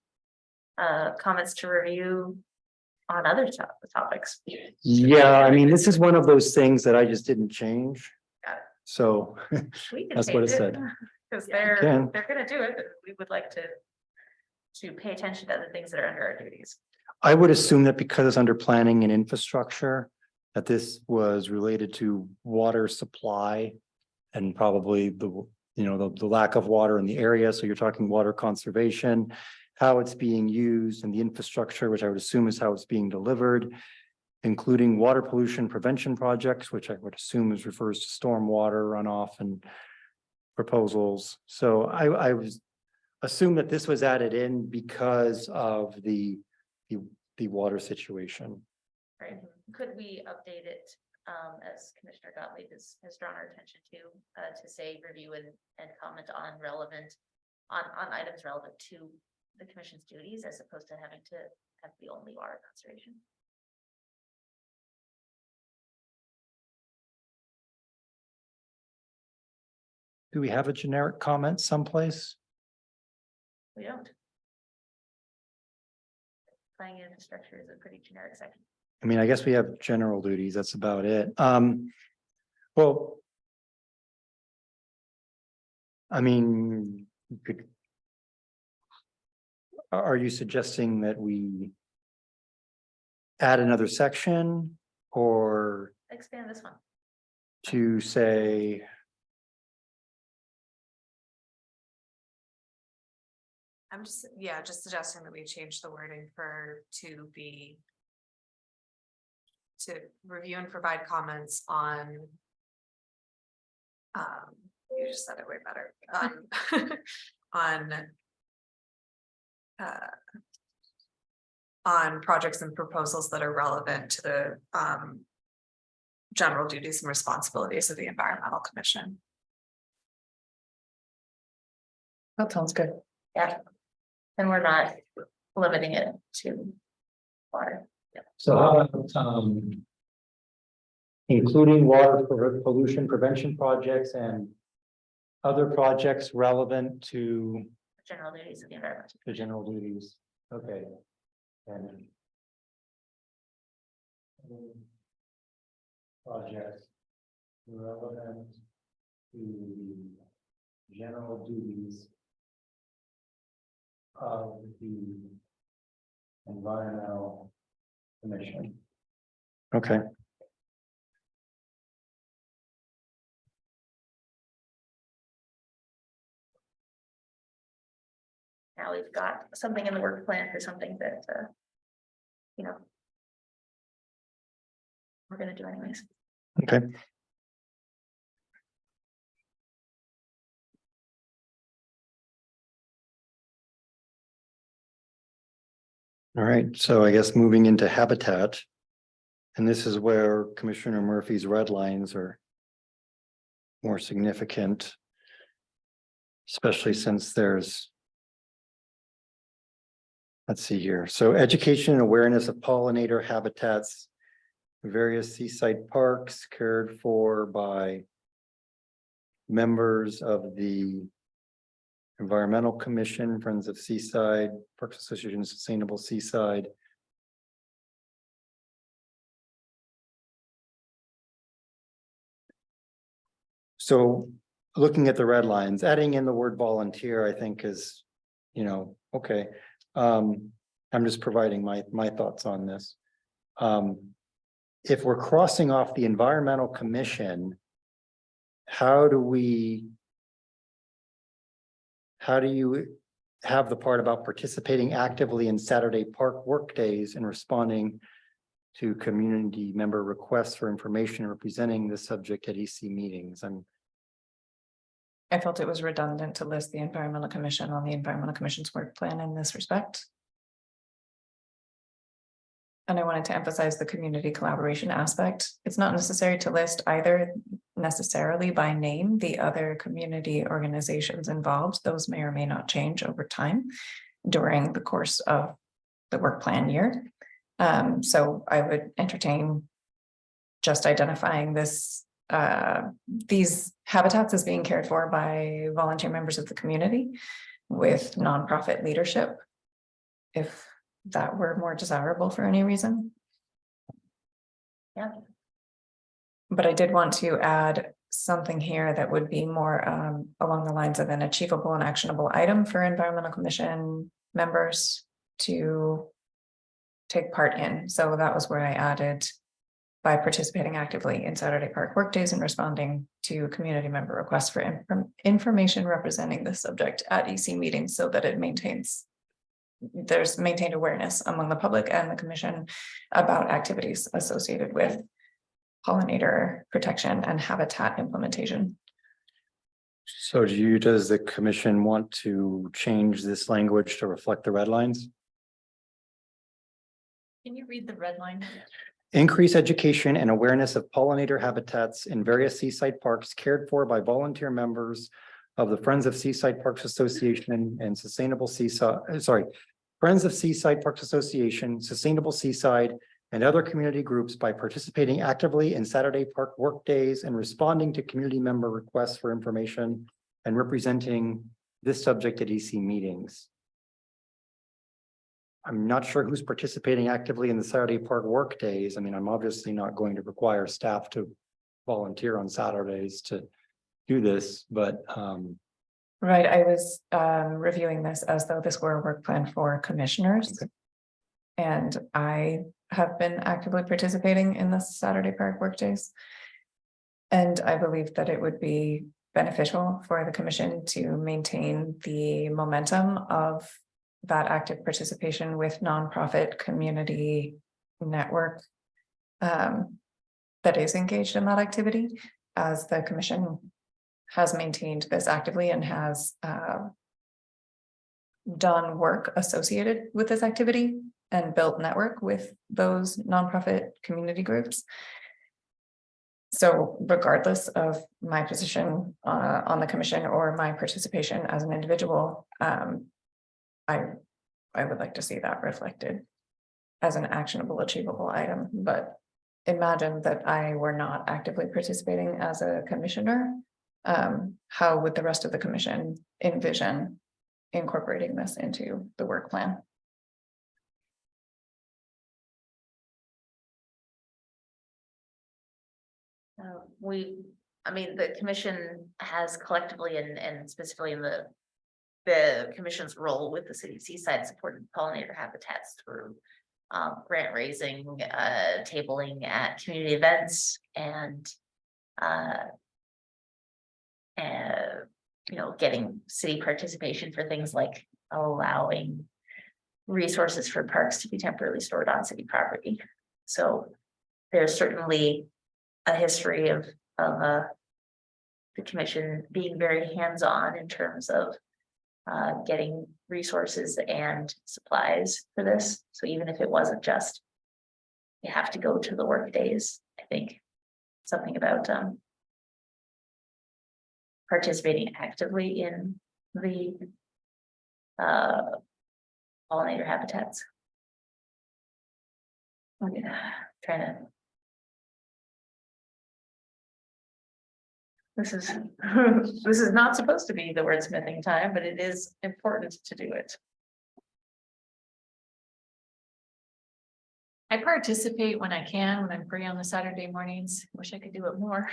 comments to review on other topics? Yeah, I mean, this is one of those things that I just didn't change. Got it. So We can that's what it change said. because can. they're gonna do it. We would like to pay attention to other things that are under our duties. I would assume that because it's under planning and infrastructure, that this was related to water supply and probably the lack of water in the area. So you're talking water conservation, how it's being used and the infrastructure, which I would assume is how it's being delivered, including water pollution prevention projects, which I would assume refers to stormwater runoff and proposals. So I was assume that this was added in because of the water situation. Right, could we update it, as Commissioner Gottlieb has drawn our attention to say review and comment on items relevant to the commission's duties as opposed to having to have the only water conservation? Do we have a generic comment someplace? We don't. Planning and infrastructure is a pretty generic section. I mean, I guess we have general duties. That's about it. Well, I mean, you could. Are you suggesting that we add another section or Expand this one. to say? I'm just, yeah, just suggesting that we change the wording for to be. To review and provide comments on. You just said it way better, on. On projects and proposals that are relevant to the, general duties and responsibilities of the Environmental Commission. That sounds good. Yeah. And we're not limiting it to water. So how about, including water pollution prevention projects and other projects relevant to General duties of the environment. the general duties, okay. And projects relevant to the general duties of the Environmental Commission. Okay. Now we've got something in the work plan for something that, you know. We're gonna do anyways. Okay. All right, so I guess moving into habitat. And this is where Commissioner Murphy's red lines are more significant. Especially since there's. Let's see here. So education and awareness of pollinator habitats. Various seaside parks cared for by. Members of the. Environmental Commission, Friends of Seaside, Parks Association, Sustainable Seaside. So looking at the red lines, adding in the word volunteer, I think is, okay. I'm just providing my thoughts on this. If we're crossing off the Environmental Commission, how do you have the part about participating actively in Saturday park work days and responding to community member requests for information representing this subject at EC meetings? I felt it was redundant to list the Environmental Commission on the Environmental Commission's work plan in this respect. And I wanted to emphasize the community collaboration aspect. It's not necessary to list either necessarily by name the other community organizations involved. Those may or may not change over time during the course of the work plan year. So I would entertain just identifying these habitats as being cared for by volunteer members of the community with nonprofit leadership, if that were more desirable for any reason. Yeah. But I did want to add something here that would be more along the lines of an achievable and actionable item for Environmental Commission members to take part in. So that was where I added by participating actively in Saturday Park workdays and responding to community member requests for information representing this subject at EC meetings so that there's maintained awareness among the public and the commission about activities associated with pollinator protection and habitat implementation. So does the commission want to change this language to reflect the red lines? Can you read the red line? Increase education and awareness of pollinator habitats in various seaside parks cared for by volunteer members of the Friends of Seaside Parks Association and Sustainable Seaside, Friends of Seaside Parks Association, Sustainable Seaside, and other community groups by participating actively in Saturday Park work days and responding to community member requests for information and representing this subject at EC meetings. I'm not sure who's participating actively in the Saturday Park work days. I mean, I'm obviously not going to require staff to volunteer on Saturdays to do this, but Right, I was reviewing this as though this were a work plan for commissioners. Okay. And I have been actively participating in the Saturday Park workdays. And I believe that it would be beneficial for the commission to maintain the momentum of that active participation with nonprofit community network that is engaged in that activity, as the commission has maintained this actively and has done work associated with this activity and built network with those nonprofit community groups. So regardless of my position on the commission or my participation as an individual, I would like to see that reflected as an actionable, achievable item, but imagine that I were not actively participating as a commissioner. How would the rest of the commission envision incorporating this into the work plan? The commission has collectively and specifically in the commission's role with the city of Seaside supported pollinator habitats through grant raising, tabling at community events and getting city participation for things like allowing resources for parks to be temporarily stored on city property. So there's certainly a history of the commission being very hands-on in terms of getting resources and supplies for this. So even if it wasn't just you have to go to the work days, I think something about participating actively in the pollinator habitats. I'm trying to. This is not supposed to be the wordsmithing time, but it is important to do it. I participate when I can, when I'm free on the Saturday mornings. Wish I could do it more.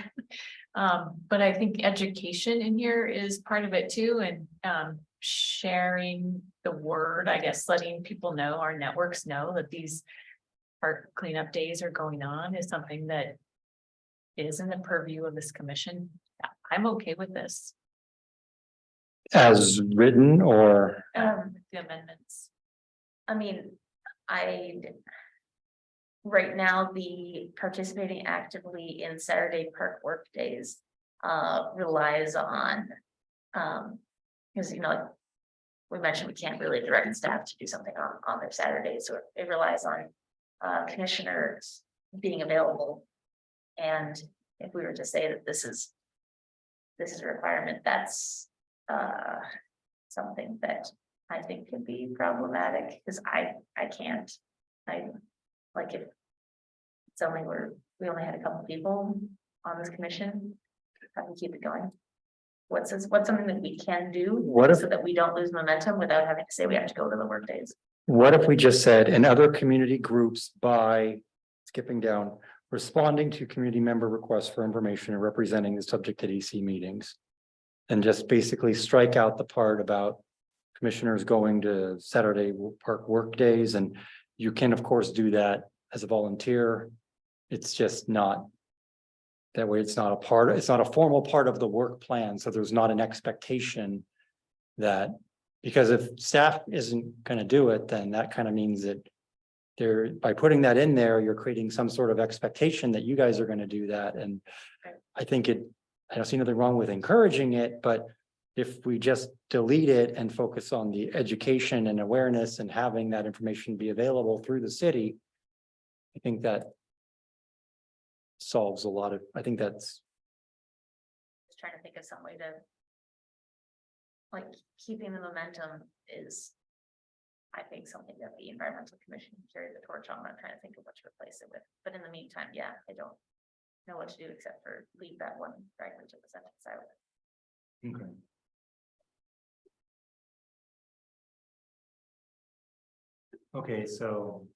But I think education in here is part of it too, and sharing the word, I guess, letting people know, our networks know that these park cleanup days are going on is something that is in the purview of this commission. I'm okay with this. As written or, The amendments. Right now, the participating actively in Saturday park work days relies on, because we mentioned we can't really direct staff to do something on their Saturdays, so it relies on commissioners being available. And if we were to say that this is a requirement, that's something that I think could be problematic, because I can't. Like if it's only we only had a couple people on this commission, how do we keep it going? What's something that we can do so that we don't lose momentum without having to say we have to go to the work days? what if we just said, and other community groups by skipping down, responding to community member requests for information and representing the subject at EC meetings? And just basically strike out the part about commissioners going to Saturday park work days, and you can of course do that as a volunteer. It's just not. That way it's not a formal part of the work plan, so there's not an expectation that, because if staff isn't gonna do it, then that kind of means that by putting that in there, you're creating some sort of expectation that you guys are gonna do that, and I think I don't see nothing wrong with encouraging it, but if we just delete it and focus on the education and awareness and having that information be available through the city, I think that solves a lot of, I think that's. Just trying to think of some way to, like, keeping the momentum is, I think, something that the environmental commission can carry the torch on. I'm trying to think of what to replace it with, but in the meantime, yeah, I don't know what to do except for leave that one fragment of the sentence out. Okay. Okay, so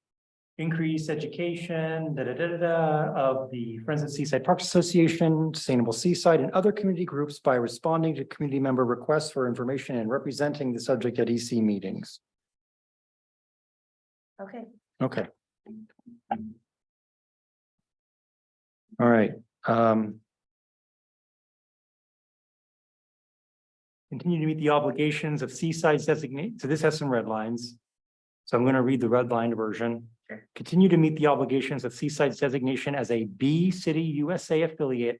increase education, of the Friends of Seaside Parks Association, Sustainable Seaside, and other community groups by responding to community member requests for information and representing the subject at EC meetings. Okay. Okay. All right. Continue to meet the obligations of Seaside's designate, so this has some red lines. So I'm going to read the red line version. Sure. Continue to meet the obligations of Seaside's designation as a B City USA affiliate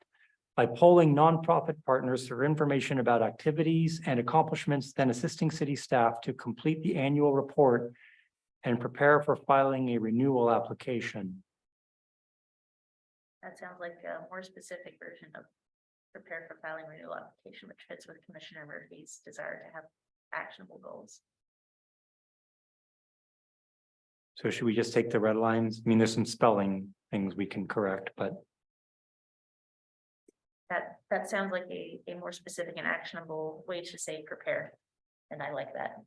by polling nonprofit partners for information about activities and accomplishments, then assisting city staff to complete the annual report and prepare for filing a renewal application. That sounds like a more specific version of prepare for filing renewal application, which fits with Commissioner Murphy's desire to have actionable goals. So should we just take the red lines? I mean, there's some spelling things we can correct, but That sounds like a more specific and actionable way to say prepare. And I like that.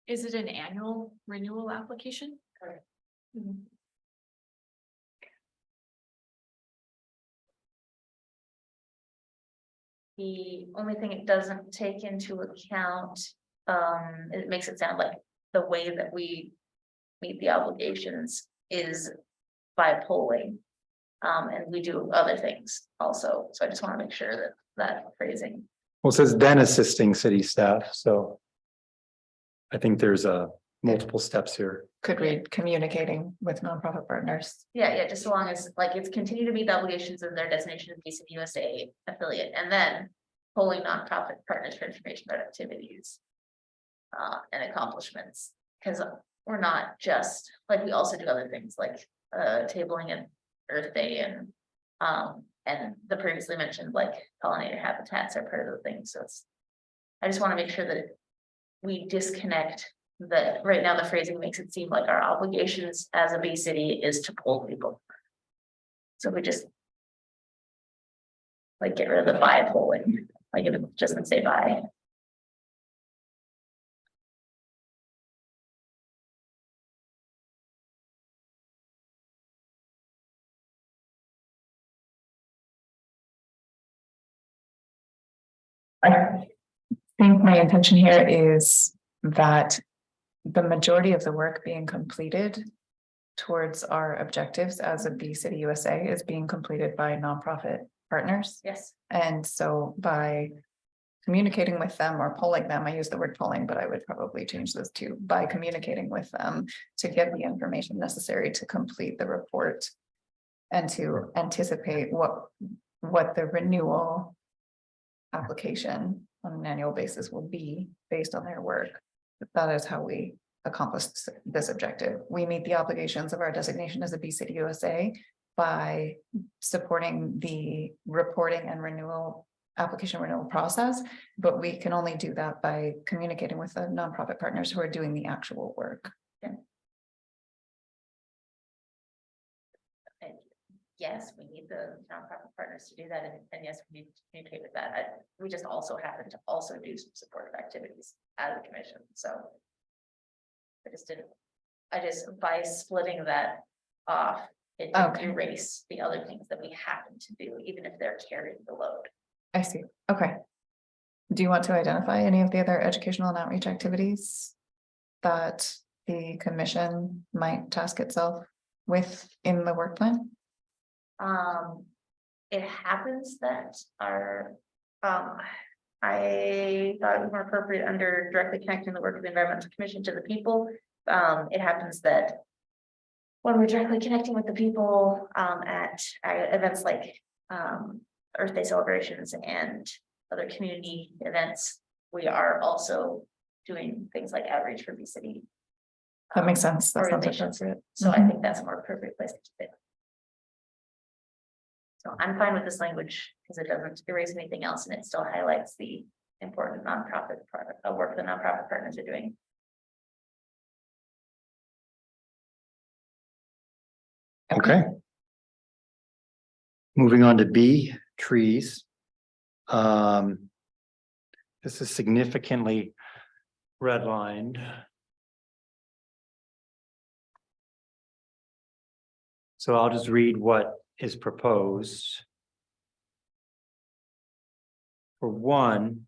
Is it an annual renewal application? Mhm. The only thing it doesn't take into account, it makes it sound like the way that we meet the obligations is by polling. And we do other things also, so I just want to make sure that that phrasing. well, it says then assisting city staff, so I think there's multiple steps here. Could read communicating with nonprofit partners. Yeah, just so long as like it's continue to meet the obligations of their destination of BCD USA affiliate, and then polling nonprofit partners for information about activities. And accomplishments, because we're not just, like, we also do other things like tabling and Earth Day and the previously mentioned like pollinator habitats are part of the thing, so it's. I just want to make sure that we disconnect that right now the phrasing makes it seem like our obligations as a B city is to poll people. So we just. Like get rid of the by polling, like it just doesn't say by. I think my intention here is that the majority of the work being completed towards our objectives as a B City USA is being completed by nonprofit partners. Yes. And so by communicating with them or polling them, I use the word polling, but I would probably change this to by communicating with them to get the information necessary to complete the report and to anticipate what the renewal application on an annual basis will be based on their work. That is how we accomplish this objective. We meet the obligations of our designation as a B City USA by supporting the reporting and application renewal process, but we can only do that by communicating with the nonprofit partners who are doing the actual work. Yes, we need the nonprofit partners to do that, and yes, we need to communicate with that. We just also happen to also do some supportive activities as a commission, so. I just by splitting that off, it didn't Okay. erase the other things that we happen to do, even if they're carrying the load. I see. Okay. Do you want to identify any of the other educational and outreach activities that the commission might task itself with in the work plan? It happens that I thought it was more appropriate under directly connecting the work of the Environmental Commission to the people. It happens that when we're directly connecting with the people at events like Earth Day celebrations and other community events, we are also doing things like outreach for B City. That makes sense. That sounds Organizations. appropriate. So I think that's a more appropriate place to keep it. So I'm fine with this language because it doesn't erase anything else and it still highlights the important nonprofit work the nonprofit partners are doing. Okay. Moving on to B, trees. This is significantly redlined. So I'll just read what is proposed. For one,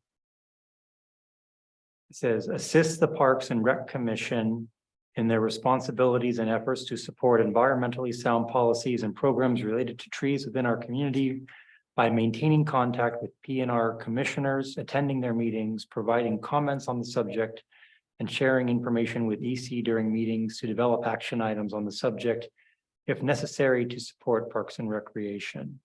it says assist the Parks and Rec Commission in their responsibilities and efforts to support environmentally sound policies and programs related to trees within our community by maintaining contact with PNR commissioners, attending their meetings, providing comments on the subject, and sharing information with EC during meetings to develop action items on the subject if necessary to support Parks and Recreation.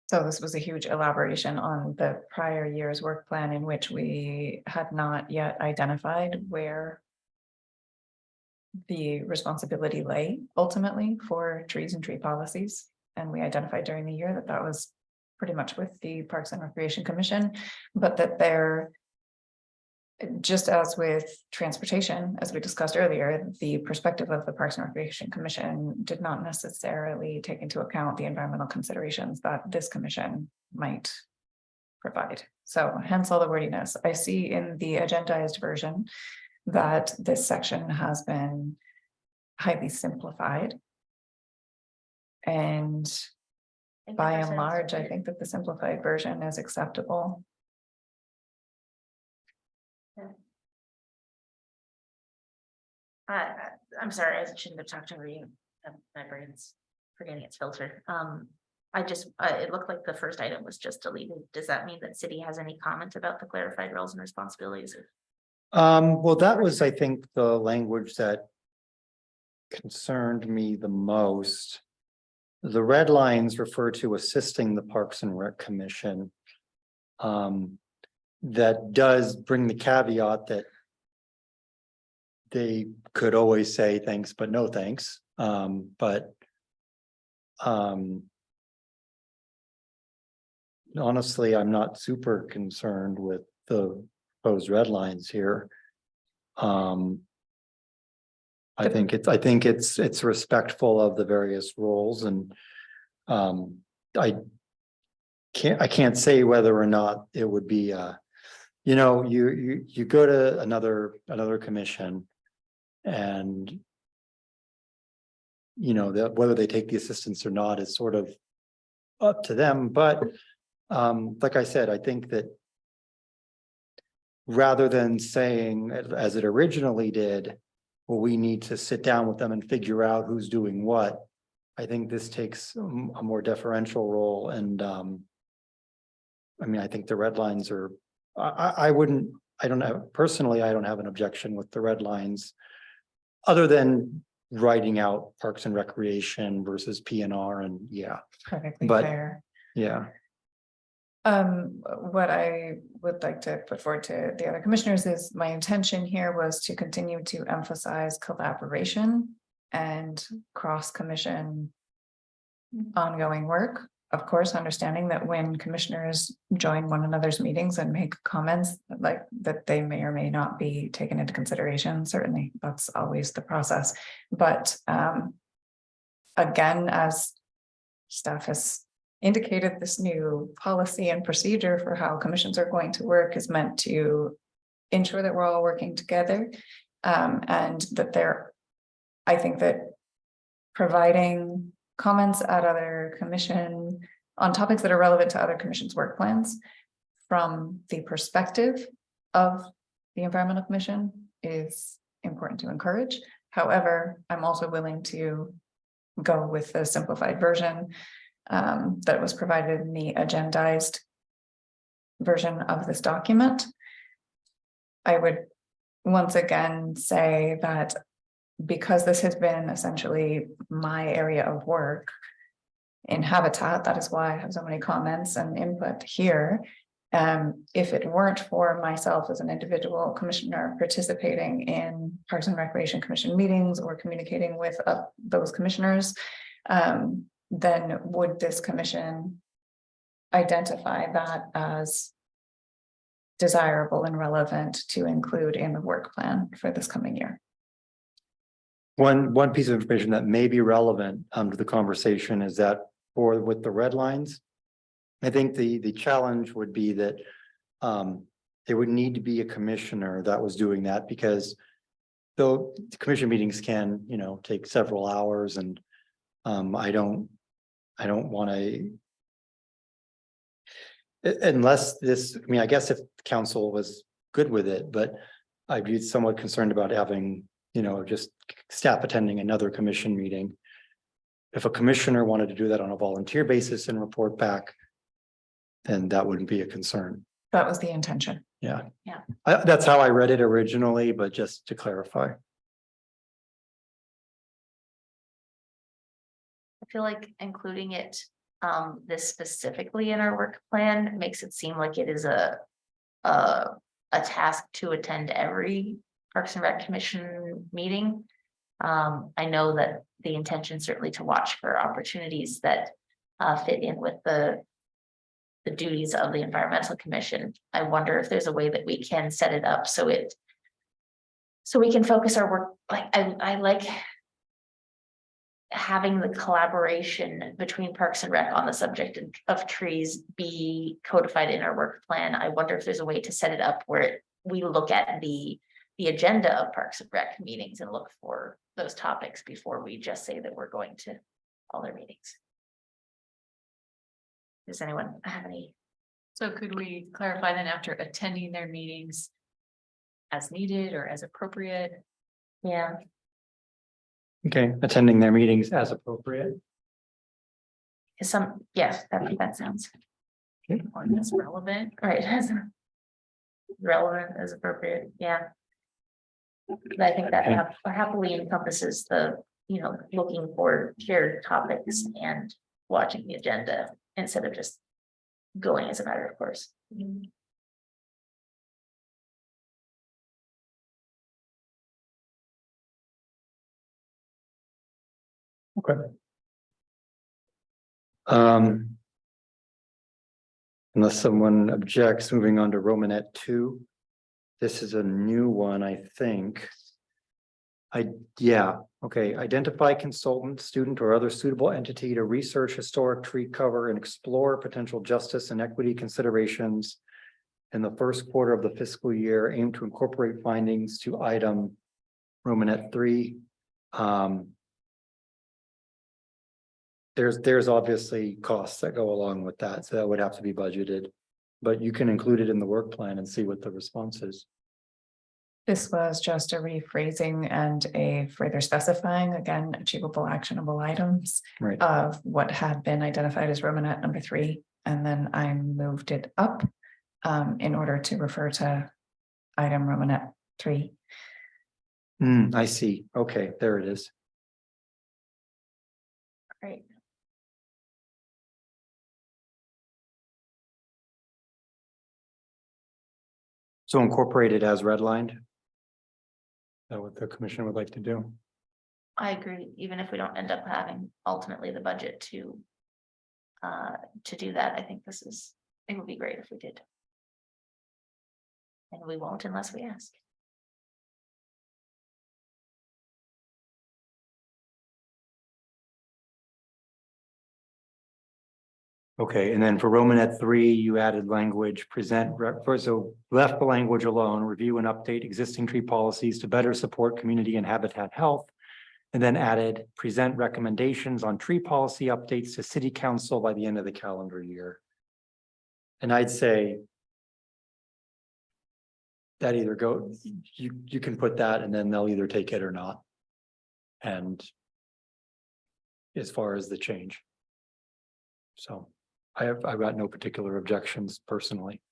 So this was a huge elaboration on the prior year's work plan in which we had not yet identified where the responsibility lay ultimately for trees and tree policies. And we identified during the year that that was pretty much with the Parks and Recreation Commission, but that there, just as with transportation, as we discussed earlier, the perspective of the Parks and Recreation Commission did not necessarily take into account the environmental considerations that this commission might provide. So hence all the wordiness. I see in the agendized version that this section has been highly simplified. And by and large, I think that the simplified version is acceptable. I'm sorry, I shouldn't have talked over you. My brain's forgetting its filter. I just, it looked like the first item was just deleted. Does that mean that city has any comment about the clarified roles and responsibilities? Well, that was, I think, the language that concerned me the most. The red lines refer to assisting the Parks and Rec Commission. That does bring the caveat that they could always say thanks, but no thanks. Honestly, I'm not super concerned with the proposed red lines here. I think it's respectful of the various roles, and I can't say whether or not it would be you go to another commission, and that whether they take the assistance or not is sort of up to them. But like I said, I think that rather than saying, as it originally did, well, we need to sit down with them and figure out who's doing what, I think this takes a more deferential role. And I think the red lines are, I don't have an objection with the red lines, other than writing out Parks and Recreation versus PNR, and Perfectly But- fair. yeah. What I would like to put forward to the other commissioners is my intention here was to continue to emphasize collaboration and cross-commission ongoing work. Of course, understanding that when commissioners join one another's meetings and make comments like that, they may or may not be taken into consideration. Certainly, that's always the process. But again, as staff has indicated, this new policy and procedure for how commissions are going to work is meant to ensure that we're all working together, and that I think that providing comments at other commission on topics that are relevant to other commissions' work plans from the perspective of the Environmental Commission is important to encourage. However, I'm also willing to go with the simplified version that was provided in the agendized version of this document. I would once again say that because this has been essentially my area of work in Habitat, that is why I have so many comments and input here. If it weren't for myself as an individual commissioner participating in Parks and Recreation Commission meetings or communicating with those commissioners, then would this commission identify that as desirable and relevant to include in the work plan for this coming year? One piece of information that may be relevant to the conversation is that with the red lines, I think the challenge would be that there would need to be a commissioner that was doing that, because though the commission meetings can, take several hours, and I don't want to, unless this, I guess if council was good with it, but I'd be somewhat concerned about having, just staff attending another commission meeting. If a commissioner wanted to do that on a volunteer basis and report back, then that wouldn't be a concern. That was the intention. Yeah. Yeah. That's how I read it originally, but just to clarify. I feel like including it, this specifically in our work plan makes it seem like it is a task to attend every Parks and Rec Commission meeting. I know that the intention certainly to watch for opportunities that fit in with the duties of the Environmental Commission. I wonder if there's a way that we can set it up so we can focus our work. Like I like having the collaboration between Parks and Rec on the subject of trees be codified in our work plan. I wonder if there's a way to set it up where we look at the agenda of Parks and Rec meetings and look for those topics before we just say that we're going to all their meetings. Does anyone have any? So could we clarify then after attending their meetings as needed or as appropriate? Yeah, Okay, attending their meetings as appropriate. yes, that sounds Or as relevant? right. As relevant as appropriate, yeah. But I think that happily encompasses the, looking for shared topics and watching the agenda instead of just going as a matter of course. Okay. Unless someone objects, moving on to Romanet 2. This is a new one, I think. Identify consultant, student, or other suitable entity to research historic tree cover and explore potential justice and equity considerations. In the first quarter of the fiscal year, aim to incorporate findings to item Romanet 3. There's obviously costs that go along with that, so that would have to be budgeted. But you can include it in the work plan and see what the response is. This was just a rephrasing and a further specifying, again, achievable, actionable items Right. of what had been identified as Romanet number 3. And then I moved it up in order to refer to item Romanet 3. I see. Okay, there it is. Right. So incorporated as redlined. Is that what the commission would like to do? I agree, even if we don't end up having ultimately the budget to do that, I think it would be great if we did. And we won't unless we ask. Okay, and then for Romanet 3, you added language, so left the language alone, review and update existing tree policies to better support community and habitat health. And then added, present recommendations on tree policy updates to city council by the end of the calendar year. And I'd say that either you can put that and then they'll either take it or not. And as far as the change. So I've got no particular objections personally.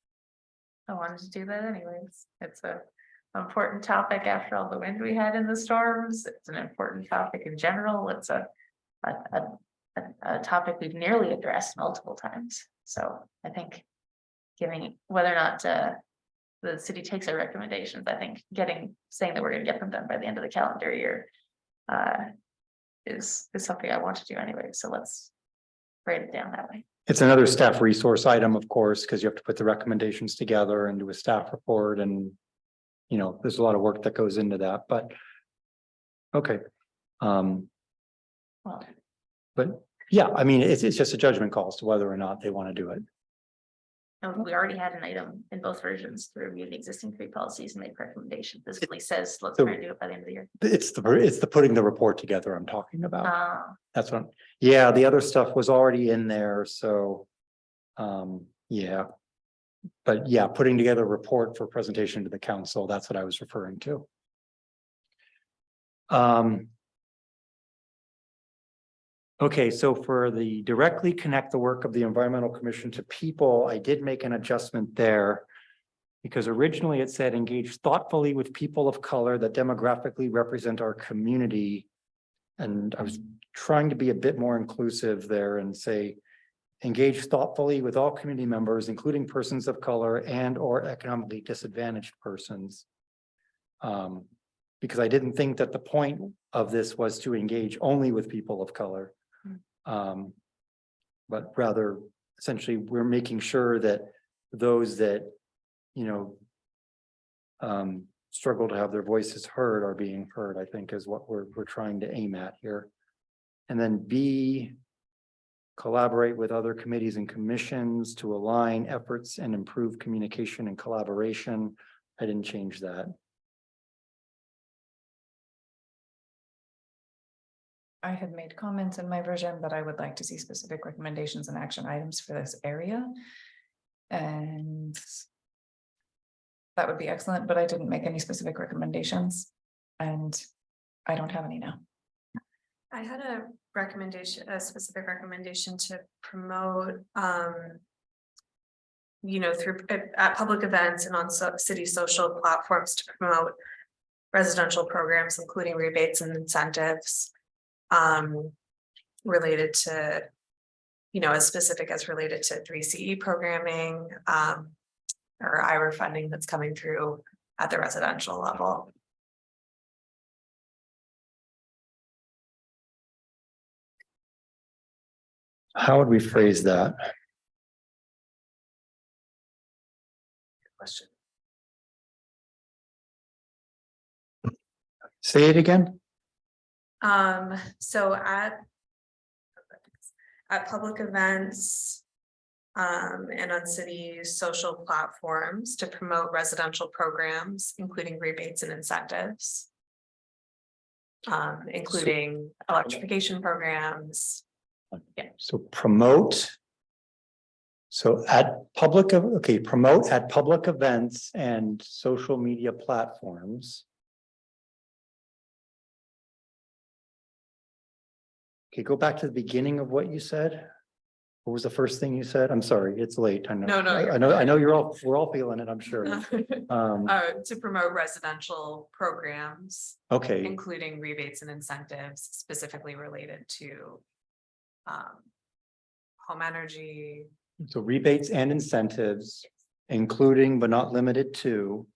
I wanted to do that anyways. It's an important topic after all the wind we had in the storms. It's an important topic in general. It's a topic we've nearly addressed multiple times. So I think giving whether or not the city takes our recommendations, I think saying that we're going to get them done by the end of the calendar year is something I want to do anyway. So let's write it down that way. It's another staff resource item, of course, because you have to put the recommendations together and do a staff report and, there's a lot of work that goes into that, but okay. But yeah, I mean, it's just a judgment call as to whether or not they want to do it. We already had an item in both versions to review the existing tree policies and make recommendations. This really says, let's try and do it by the end of the year. It's the putting the report together I'm talking about. That's what, yeah, the other stuff was already in there, so. Yeah. But yeah, putting together a report for presentation to the council, that's what I was referring to. Okay, so for the directly connect the work of the Environmental Commission to people, I did make an adjustment there. Because originally it said engage thoughtfully with people of color that demographically represent our community. And I was trying to be a bit more inclusive there and say, engage thoughtfully with all community members, including persons of color and or economically disadvantaged persons. Because I didn't think that the point of this was to engage only with people of color. But rather, essentially, we're making sure that those that, struggle to have their voices heard are being heard, I think is what we're trying to aim at here. And then B, collaborate with other committees and commissions to align efforts and improve communication and collaboration. I didn't change that. I had made comments in my version that I would like to see specific recommendations and action items for this area. And that would be excellent, but I didn't make any specific recommendations. And I don't have any now. I had a recommendation, a specific recommendation to promote, through at public events and on city social platforms to promote residential programs, including rebates and incentives. Related to, as specific as related to 3CE programming, or IRA funding that's coming through at the residential level. How would we phrase that? Question. Say it again. So at public events, and on city social platforms to promote residential programs, including rebates and incentives. Including electrification programs. Yeah. So promote. So promote at public events and social media platforms. Okay, go back to the beginning of what you said. What was the first thing you said? I'm sorry, it's late. I know. No, I know we're all feeling it, I'm sure. To promote residential programs, Okay, including rebates and incentives specifically related to. Home energy. so rebates and incentives, including but not limited to.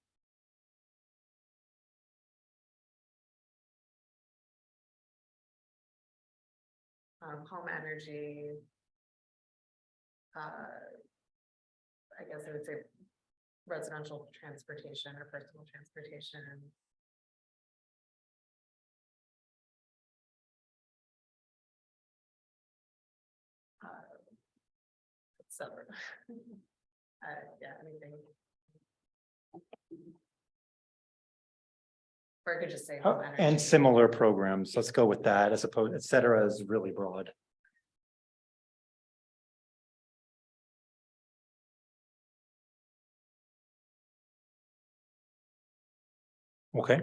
Home energy. I guess I would say residential transportation or personal transportation. So, yeah, anything. Or I could just say. home And energy. similar programs, let's go with that, as opposed, et cetera, is really broad. Okay,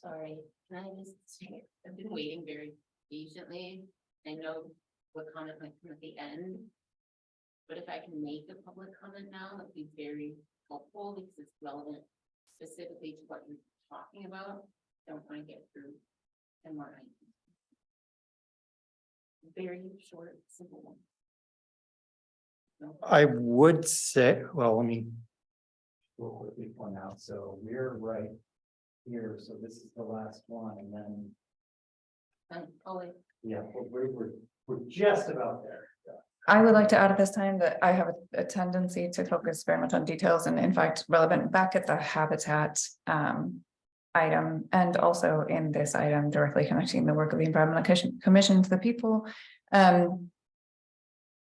Sorry, can I just say, I've been waiting very patiently. I know what comment might come at the end. But if I can make a public comment now, that'd be very helpful because it's relevant specifically to what you're talking about. Don't want to get through and more. Very short, simple one. No. I would say, well, let me. We'll quickly point out, so we're right here, so this is the last one, and then, Oh, wait. yeah, we're just about there. I would like to add at this time that I have a tendency to focus very much on details and in fact relevant back at the habitat item and also in this item directly connecting the work of the Environmental Commission to the people.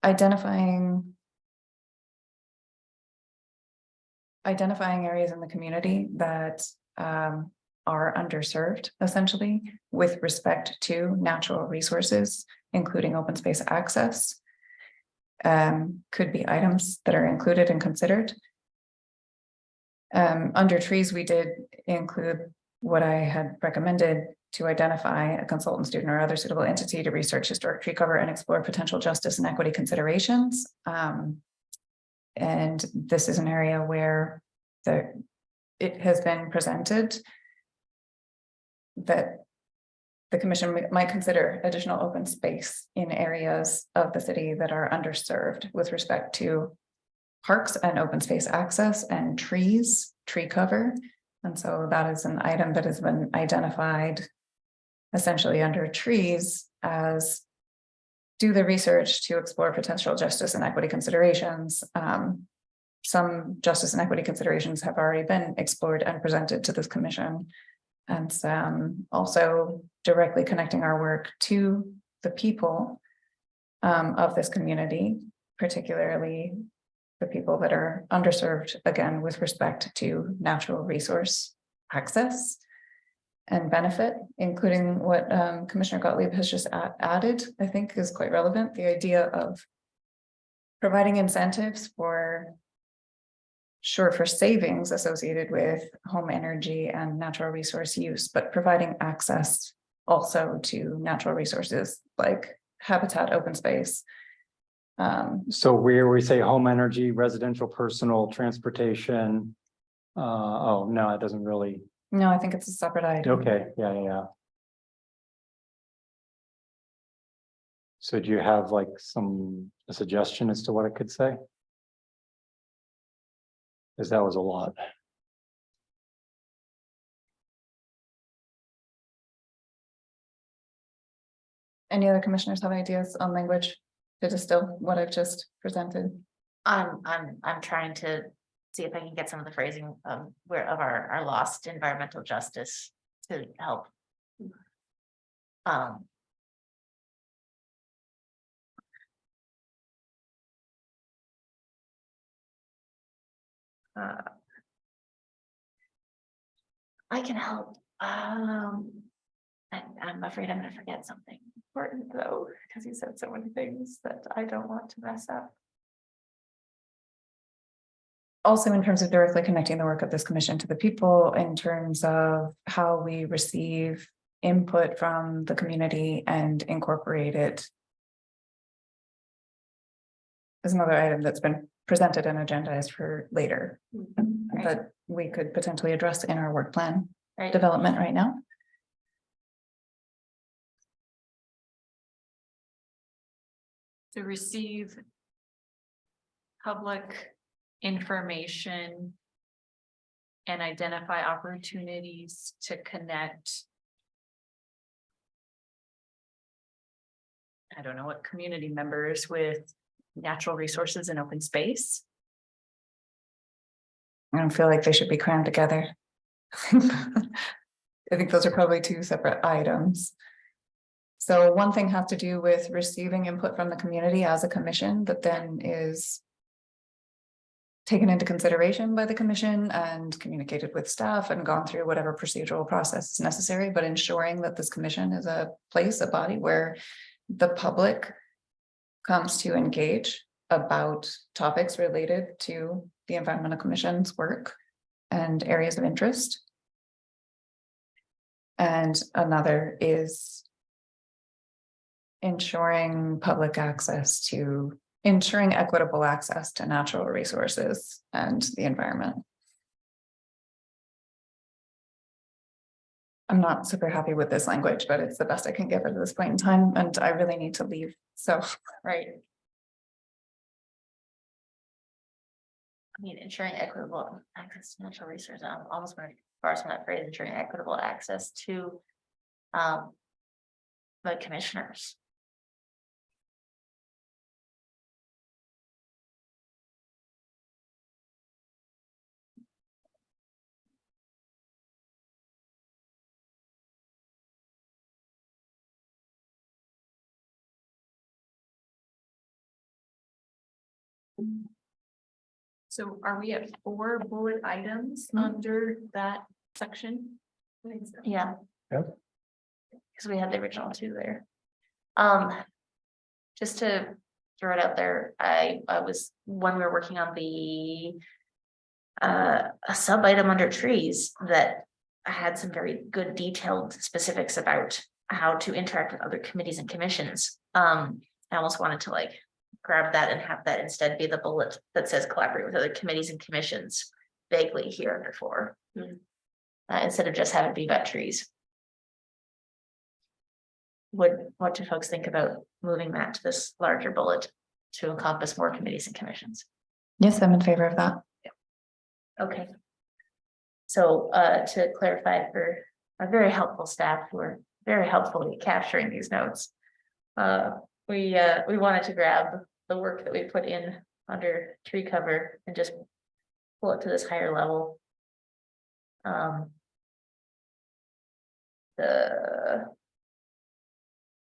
Identifying areas in the community that are underserved essentially with respect to natural resources, including open space access. Could be items that are included and considered. Under trees, we did include what I had recommended to identify a consultant, student, or other suitable entity to research historic tree cover and explore potential justice and equity considerations. And this is an area where it has been presented that the commission might consider additional open space in areas of the city that are underserved with respect to parks and open space access and trees, tree cover. And so that is an item that has been identified essentially under trees as do the research to explore potential justice and equity considerations. Some justice and equity considerations have already been explored and presented to this commission. And also directly connecting our work to the people of this community, particularly the people that are underserved, again, with respect to natural resource access and benefit, including what Commissioner Gottlieb has just added, I think is quite relevant. The idea of providing incentives for savings associated with home energy and natural resource use, but providing access also to natural resources like habitat, open space. So where we say home energy, residential, personal, transportation. Oh, no, it doesn't really. No, I think it's a separate item. Okay, yeah. So do you have like a suggestion as to what it could say? Because that was a lot. Any other commissioners have ideas on language to distill what I've just presented? I'm trying to see if I can get some of the phrasing of our lost environmental justice to help. I can help. I'm afraid I'm gonna forget something important though, because he said so many things that I don't want to mess up. Also, in terms of directly connecting the work of this commission to the people, in terms of how we receive input from the community and incorporate it. Is another item that's been presented and agendized for later that we could potentially address in our work plan development right now. To receive public information and identify opportunities to connect. I don't know what community members with natural resources and open space. I don't feel like they should be crammed together. I think those are probably two separate items. So one thing has to do with receiving input from the community as a commission that then is taken into consideration by the commission and communicated with staff and gone through whatever procedural process is necessary, but ensuring that this commission is a place, a body where the public comes to engage about topics related to the Environmental Commission's work and areas of interest. And another is ensuring equitable access to natural resources and the environment. I'm not super happy with this language, but it's the best I can give at this point in time, and I really need to leave, so. Right. I mean, ensuring equitable access to natural resources, I'm almost going to parse from that phrase, ensuring equitable access to the commissioners. So are we at 4 bullet items under that section? Yeah. Yep. Because we had the original 2 there. Just to throw it out there, I was, when we were working on the a sub item under trees, that had some very good detailed specifics about how to interact with other committees and commissions. I almost wanted to like grab that and have that instead be the bullet that says collaborate with other committees and commissions vaguely here under 4. Instead of just having it be about trees. What do folks think about moving that to this larger bullet to encompass more committees and commissions? Yes, I'm in favor of that. Okay. So to clarify for our very helpful staff who are very helpfully capturing these notes. We wanted to grab the work that we put in under tree cover and just pull it to this higher level.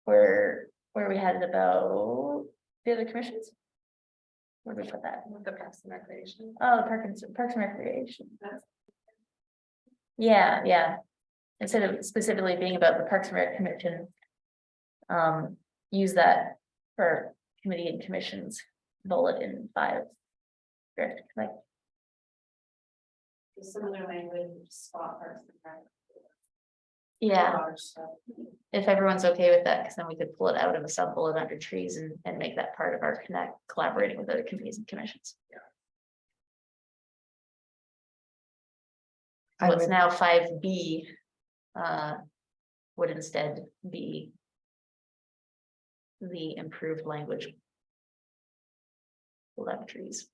Where we had it about the other commissions. Where did we put that? The Parks and Recreation. Oh, the Parks and Recreation. Yeah. Instead of specifically being about the Parks and Rec Commission. Use that for committee and commissions bullet in 5. Like, Similar language, spot Parks and Rec. yeah, Large stuff. if everyone's okay with that, because then we could pull it out of a sub bullet under trees and make that part of our collaborating with other committees and commissions. I What's would- now 5B would instead be the improved language. Left trees.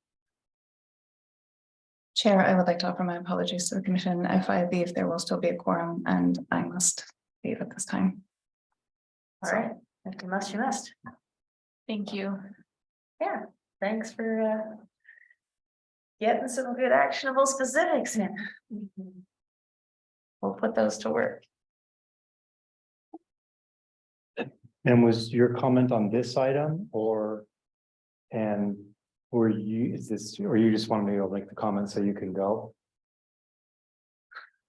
Chair, I would like to offer my apologies to the commission if I leave, there will still be a quorum and I must leave at this time. All right, if you must, you must. Thank you. Yeah, thanks for getting some good actionable specifics in. We'll put those to work. And was your comment on this item or? And were you, or you just wanted me to make the comment so you can go?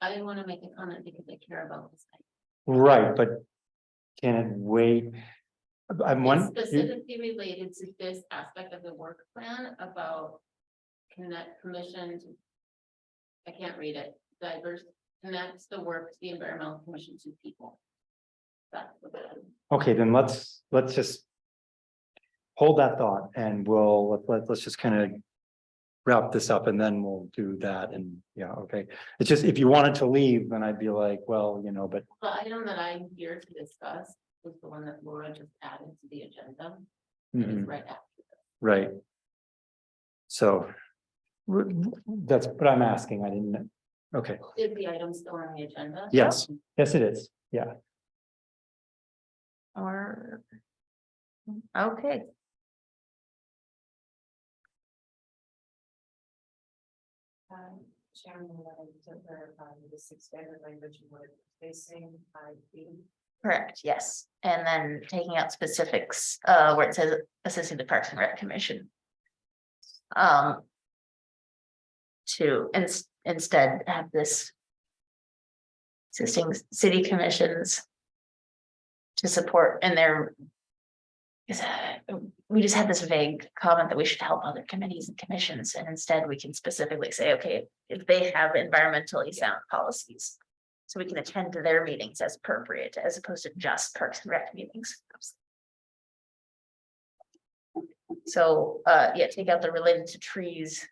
I want to make a comment because I care about this. Right, but can it wait? I'm It's one. specifically related to this aspect of the work plan about connect permission to. I can't read it, diverse connects the work to the environmental commission to people. That's what it is. Okay, then let's just. Hold that thought and let's just kind of. Wrap this up and then we'll do that and yeah, okay. It's just if you wanted to leave, then I'd be like, well, but The item that I'm here to discuss was the one that Laura just added to the agenda. It is mhm, right after. right. So. That's what I'm asking. I didn't. Okay, Is the item still on the agenda? yes, yes, it is. Yeah. Or. Okay, Sharon, to verify this expanded language and what it's facing, 5B. correct, yes. And then taking out specifics, where it says assisting the Parks and Rec Commission. To instead have this. Assisting city commissions. To support and their. We just had this vague comment that we should help other committees and commissions, and instead we can specifically say, okay, if they have environmentally sound policies. So we can attend to their meetings as appropriate, as opposed to just Parks and Rec meetings. So, yeah, take out the related to trees.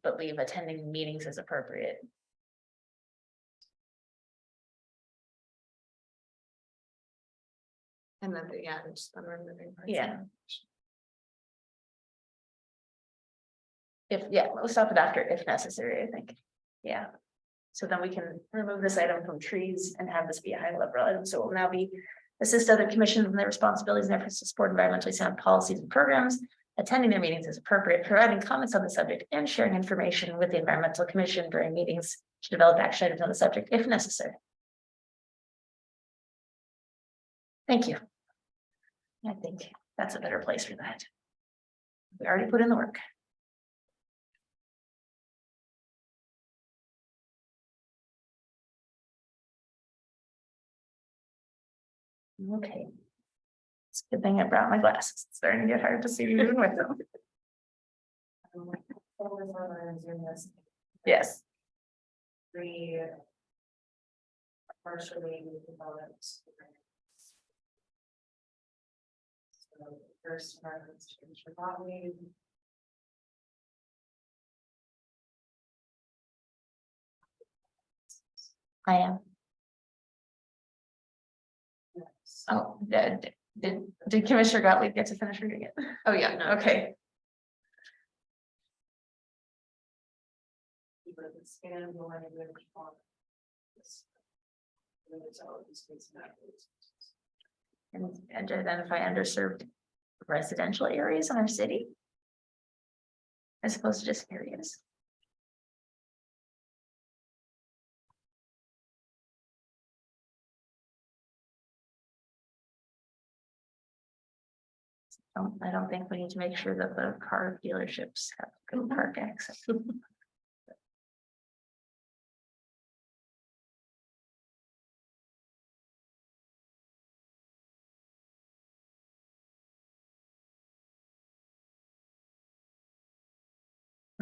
But leave attending meetings as appropriate. And then, just on removing. Parks and Yeah. Rec. We'll stop it after if necessary, I think. Yeah. So then we can remove this item from trees and have this be a high level item. So it will now be assist other commissions in their responsibilities and efforts to support environmentally sound policies and programs, attending their meetings as appropriate, providing comments on the subject and sharing information with the environmental commission during meetings to develop action items on the subject if necessary. Thank you. I think that's a better place for that. We already put in the work. Okay. It's a good thing I brought my glasses. It's starting to get hard to see even with them. Yes. three partially developed. So first reference to Mr. Botley. I am. Oh, did Commissioner Gottlieb get to finish reading it? Oh, yeah, no, okay. Expand the language on this. And to identify underserved residential areas in our city. As opposed to just areas. I don't think we need to make sure that the car dealerships have good park access.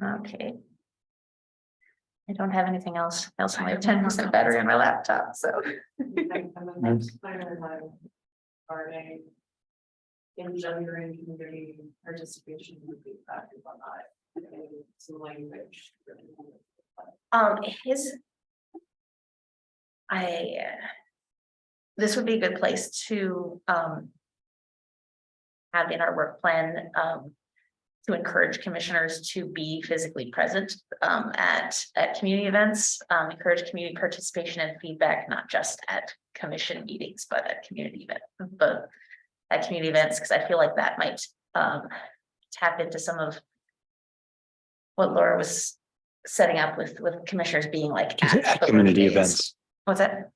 Okay. I don't have anything else on my 10% battery on my laptop, so. Regarding engendering community participation would be effective on that. Some language. This would be a good place to, have in our work plan, to encourage commissioners to be physically present, at community events, encourage community participation and feedback, not just at commission meetings, but at community events, because I feel like that might, tap into some of what Laura was setting up with commissioners being like At the community work days. events. What's that?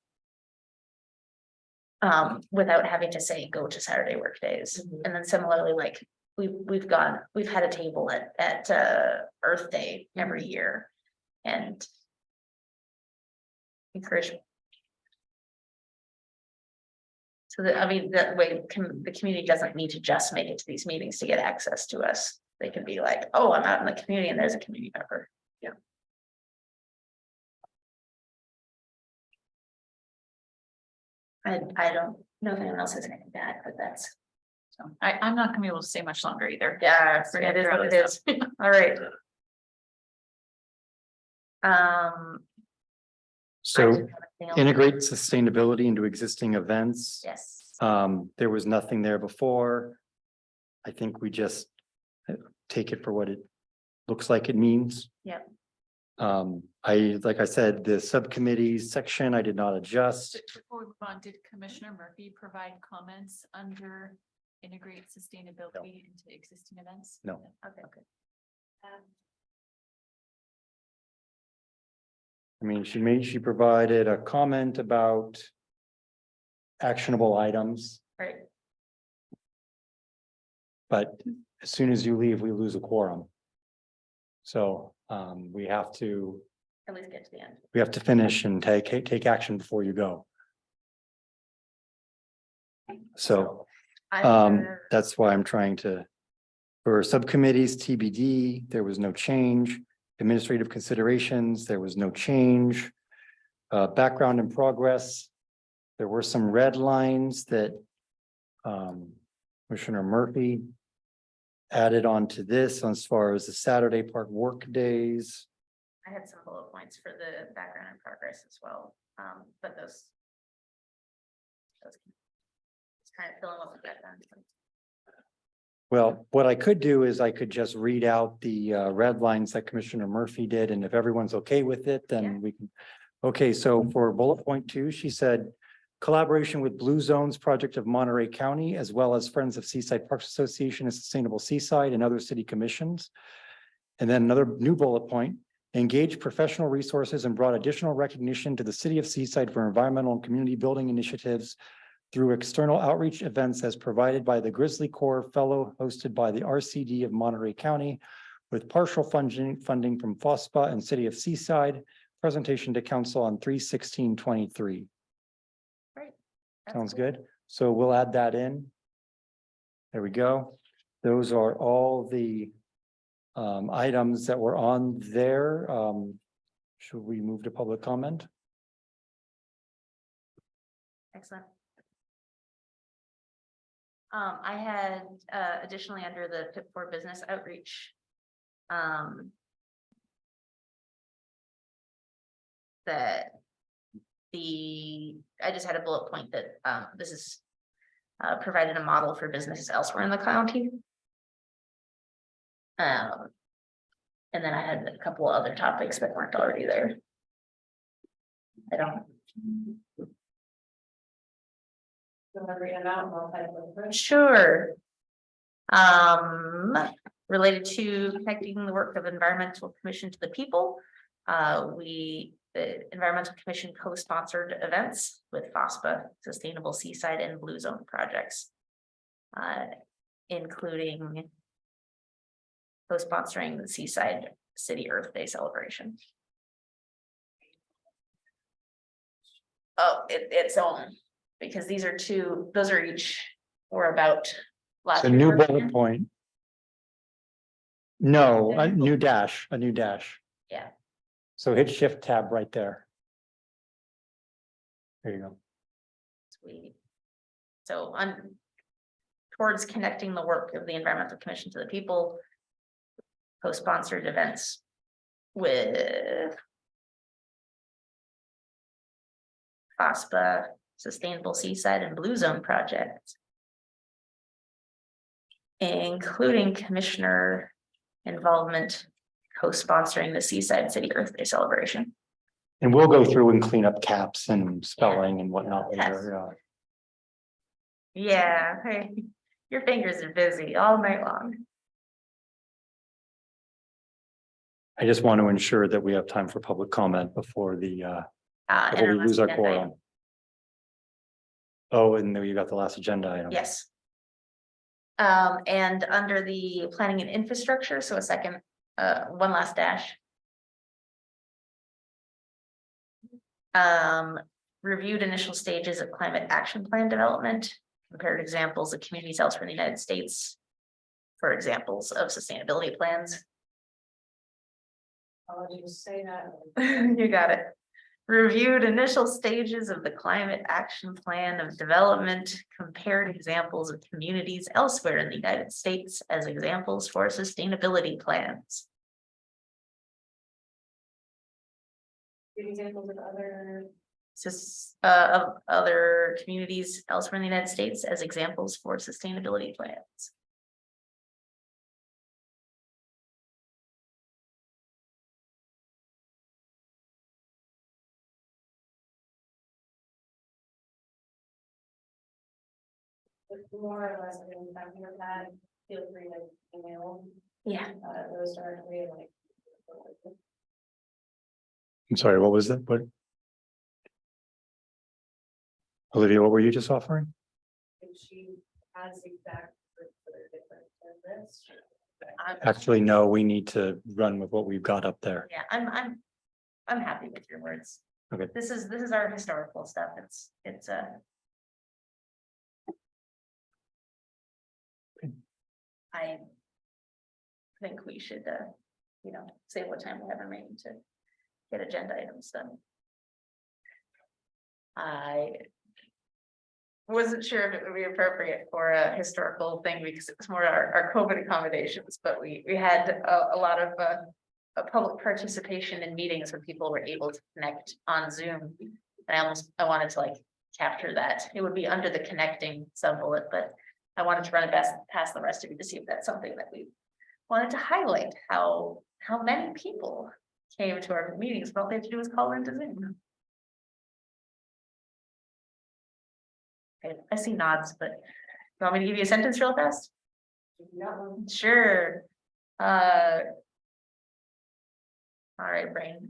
Without having to say go to Saturday work days. And then similarly, like we've had a table at Earth Day every year and encourage. So that, I mean, that way the community doesn't need to just make it to these meetings to get access to us. They can be like, oh, I'm out in the community and there's a community member. Yeah. I don't know if anyone else has anything to add, but that's. So I'm not gonna be able to stay much longer either. Yeah, We're gonna it is throw what it this is. All right. So integrate sustainability into existing events. Yes. There was nothing there before. I think we just take it for what it looks like it means. Yep. Like I said, the subcommittees section, I did not adjust. Before we move on, did Commissioner Murphy provide comments under integrate sustainability into existing events? No. Okay. I mean, she provided a comment about actionable items, Right. but as soon as you leave, we lose a quorum. So we have to At least get to the end. finish and take action before you go. So that's why I'm trying to, for subcommittees, TBD, there was no change. Administrative considerations, there was no change. Background and progress, there were some red lines that Commissioner Murphy added on to this as far as the Saturday Park work days. I had some bullet points for the background and progress as well, but those just kind of filling up the background. Well, what I could do is I could just read out the red lines that Commissioner Murphy did, and if everyone's okay with it, Yeah. then we can. Okay, so for bullet point 2, she said, collaboration with Blue Zones Project of Monterey County, as well as Friends of Seaside Parks Association and Sustainable Seaside and other city commissions. And then another new bullet point, engage professional resources and brought additional recognition to the city of Seaside for environmental and community building initiatives through external outreach events as provided by the Grizzly Corps Fellow hosted by the RCD of Monterey County with partial funding from FOSPA and City of Seaside. Presentation to council on 3/16/23. Great. Sounds good. So we'll add that in. There we go. Those are all the items that were on there. Should we move to public comment? Excellent. I had additionally under the PIP for business outreach. That I just had a bullet point that this is provided a model for businesses elsewhere in the county. And then I had a couple of other topics that weren't already there. I don't. Sure. Related to connecting the work of environmental commission to the people. The environmental commission co-sponsored events with FOSPA, Sustainable Seaside and Blue Zone projects. Including co-sponsoring the Seaside City Earth Day celebration. Oh, its own, because these are those are each were about. It's a new bullet point. No, a new dash. Yeah. So hit shift tab right there. There you go. Sweet. So towards connecting the work of the Environmental Commission to the people. Co-sponsored events with FOSPA, Sustainable Seaside and Blue Zone projects. Including commissioner involvement, co-sponsoring the Seaside City Earth Day celebration. And we'll go through and clean up caps and spelling and whatnot later. Yeah, hey, your fingers are busy all night long. I just want to ensure that we have time for public comment before before we And lose our agenda quorum. item. Oh, and then you got the last agenda item. Yes. And under the planning and infrastructure, so a second, one last dash. Reviewed initial stages of climate action plan development, compared examples of communities elsewhere in the United States. For examples of sustainability plans. I'll let you say that. You got it. Reviewed initial stages of the climate action plan of development, compared examples of communities elsewhere in the United States as examples for sustainability plans. Give examples of Other communities elsewhere in the United States as examples for sustainability plans. more or less, I'm talking about that, feel free to email. Yeah. Those directly, like. I'm sorry, what was that? What? Olivia, what were you just offering? If she has exact for different than this. Actually, no, we need to run with what we've got up there. Yeah, I'm happy with your words. Okay. This is our historical stuff. It's I think we should, say what time we have remaining to get agenda items done. I wasn't sure if it would be appropriate for a historical thing because it was more our COVID accommodations, but we had a lot of public participation in meetings where people were able to connect on Zoom. And I wanted to like capture that. It would be under the connecting sub bullet, but I wanted to run it past the rest of you to see if that's something that we wanted to highlight, how many people came to our meetings, but all they had to do was call into Zoom. Okay, I see nods, but you want me to give you a sentence real fast? Sure. All right, brain.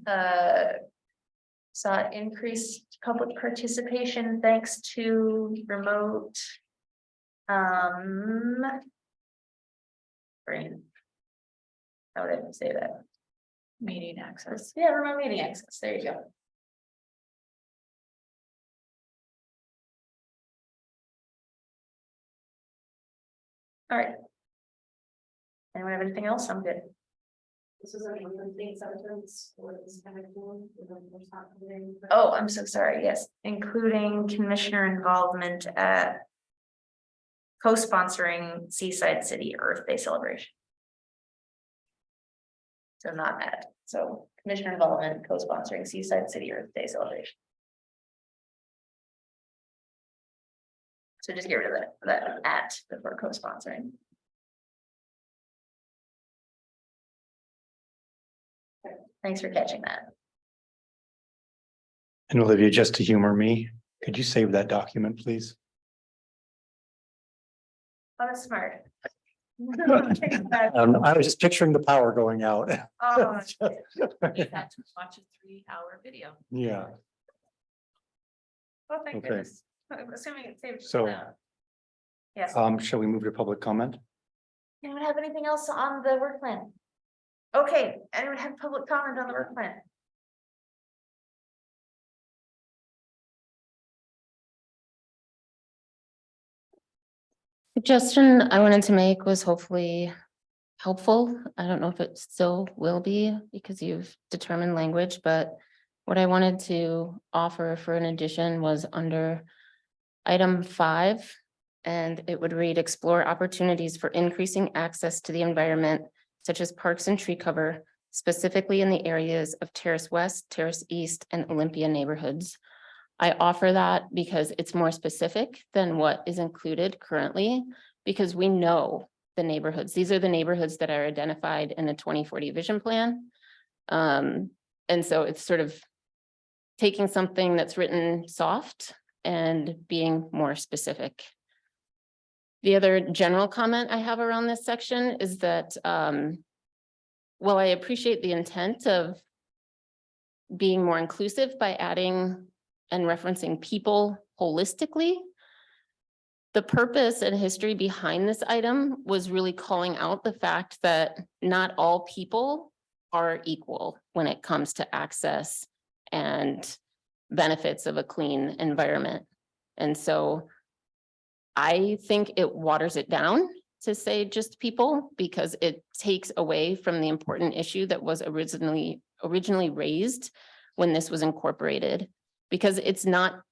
Saw increased public participation thanks to remote. Brain. How would I say that? Meeting access. Yeah, remote meeting access. There you go. All right. Anyone have anything else? I'm good. This is a complete sentence or this kind of form. Oh, I'm so sorry. Yes, including commissioner involvement at co-sponsoring Seaside City Earth Day celebration. So not at, so commissioner involvement, co-sponsoring Seaside City Earth Day celebration. So just get rid of that at before co-sponsoring. Thanks for catching that. And Olivia, just to humor me, could you save that document, please? Oh, that's smart. I was just picturing the power going out. Oh, You had to watch a 3-hour video. Yeah, oh, thank Okay. goodness. I'm assuming it saved. So- Yes, shall we move to public comment? anyone have anything else on the work plan? Okay, anyone have public comment on the work plan? Suggestion I wanted to make was hopefully helpful. I don't know if it still will be because you've determined language, but what I wanted to offer for an addition was under item 5, and it would read explore opportunities for increasing access to the environment such as parks and tree cover, specifically in the areas of Terrace West, Terrace East, and Olympia neighborhoods. I offer that because it's more specific than what is included currently, because we know the neighborhoods. These are the neighborhoods that are identified in the 2040 vision plan. And so it's sort of taking something that's written soft and being more specific. The other general comment I have around this section is that while I appreciate the intent of being more inclusive by adding and referencing people holistically, the purpose and history behind this item was really calling out the fact that not all people are equal when it comes to access and benefits of a clean environment. And so I think it waters it down to say just people, because it takes away from the important issue that was originally raised when this was incorporated, because it's not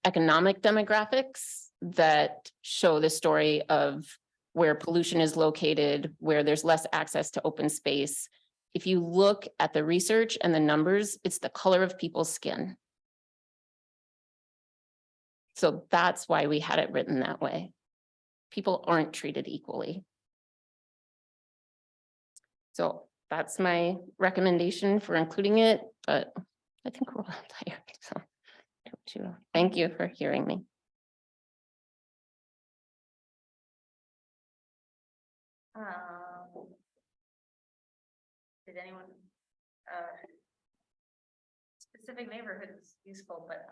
economic demographics that show the story of where pollution is located, where there's less access to open space. If you look at the research and the numbers, it's the color of people's skin. So that's why we had it written that way. People aren't treated equally. So that's my recommendation for including it, but I think we're all tired, so. Thank you for hearing me. Did anyone, specific neighborhood is useful, but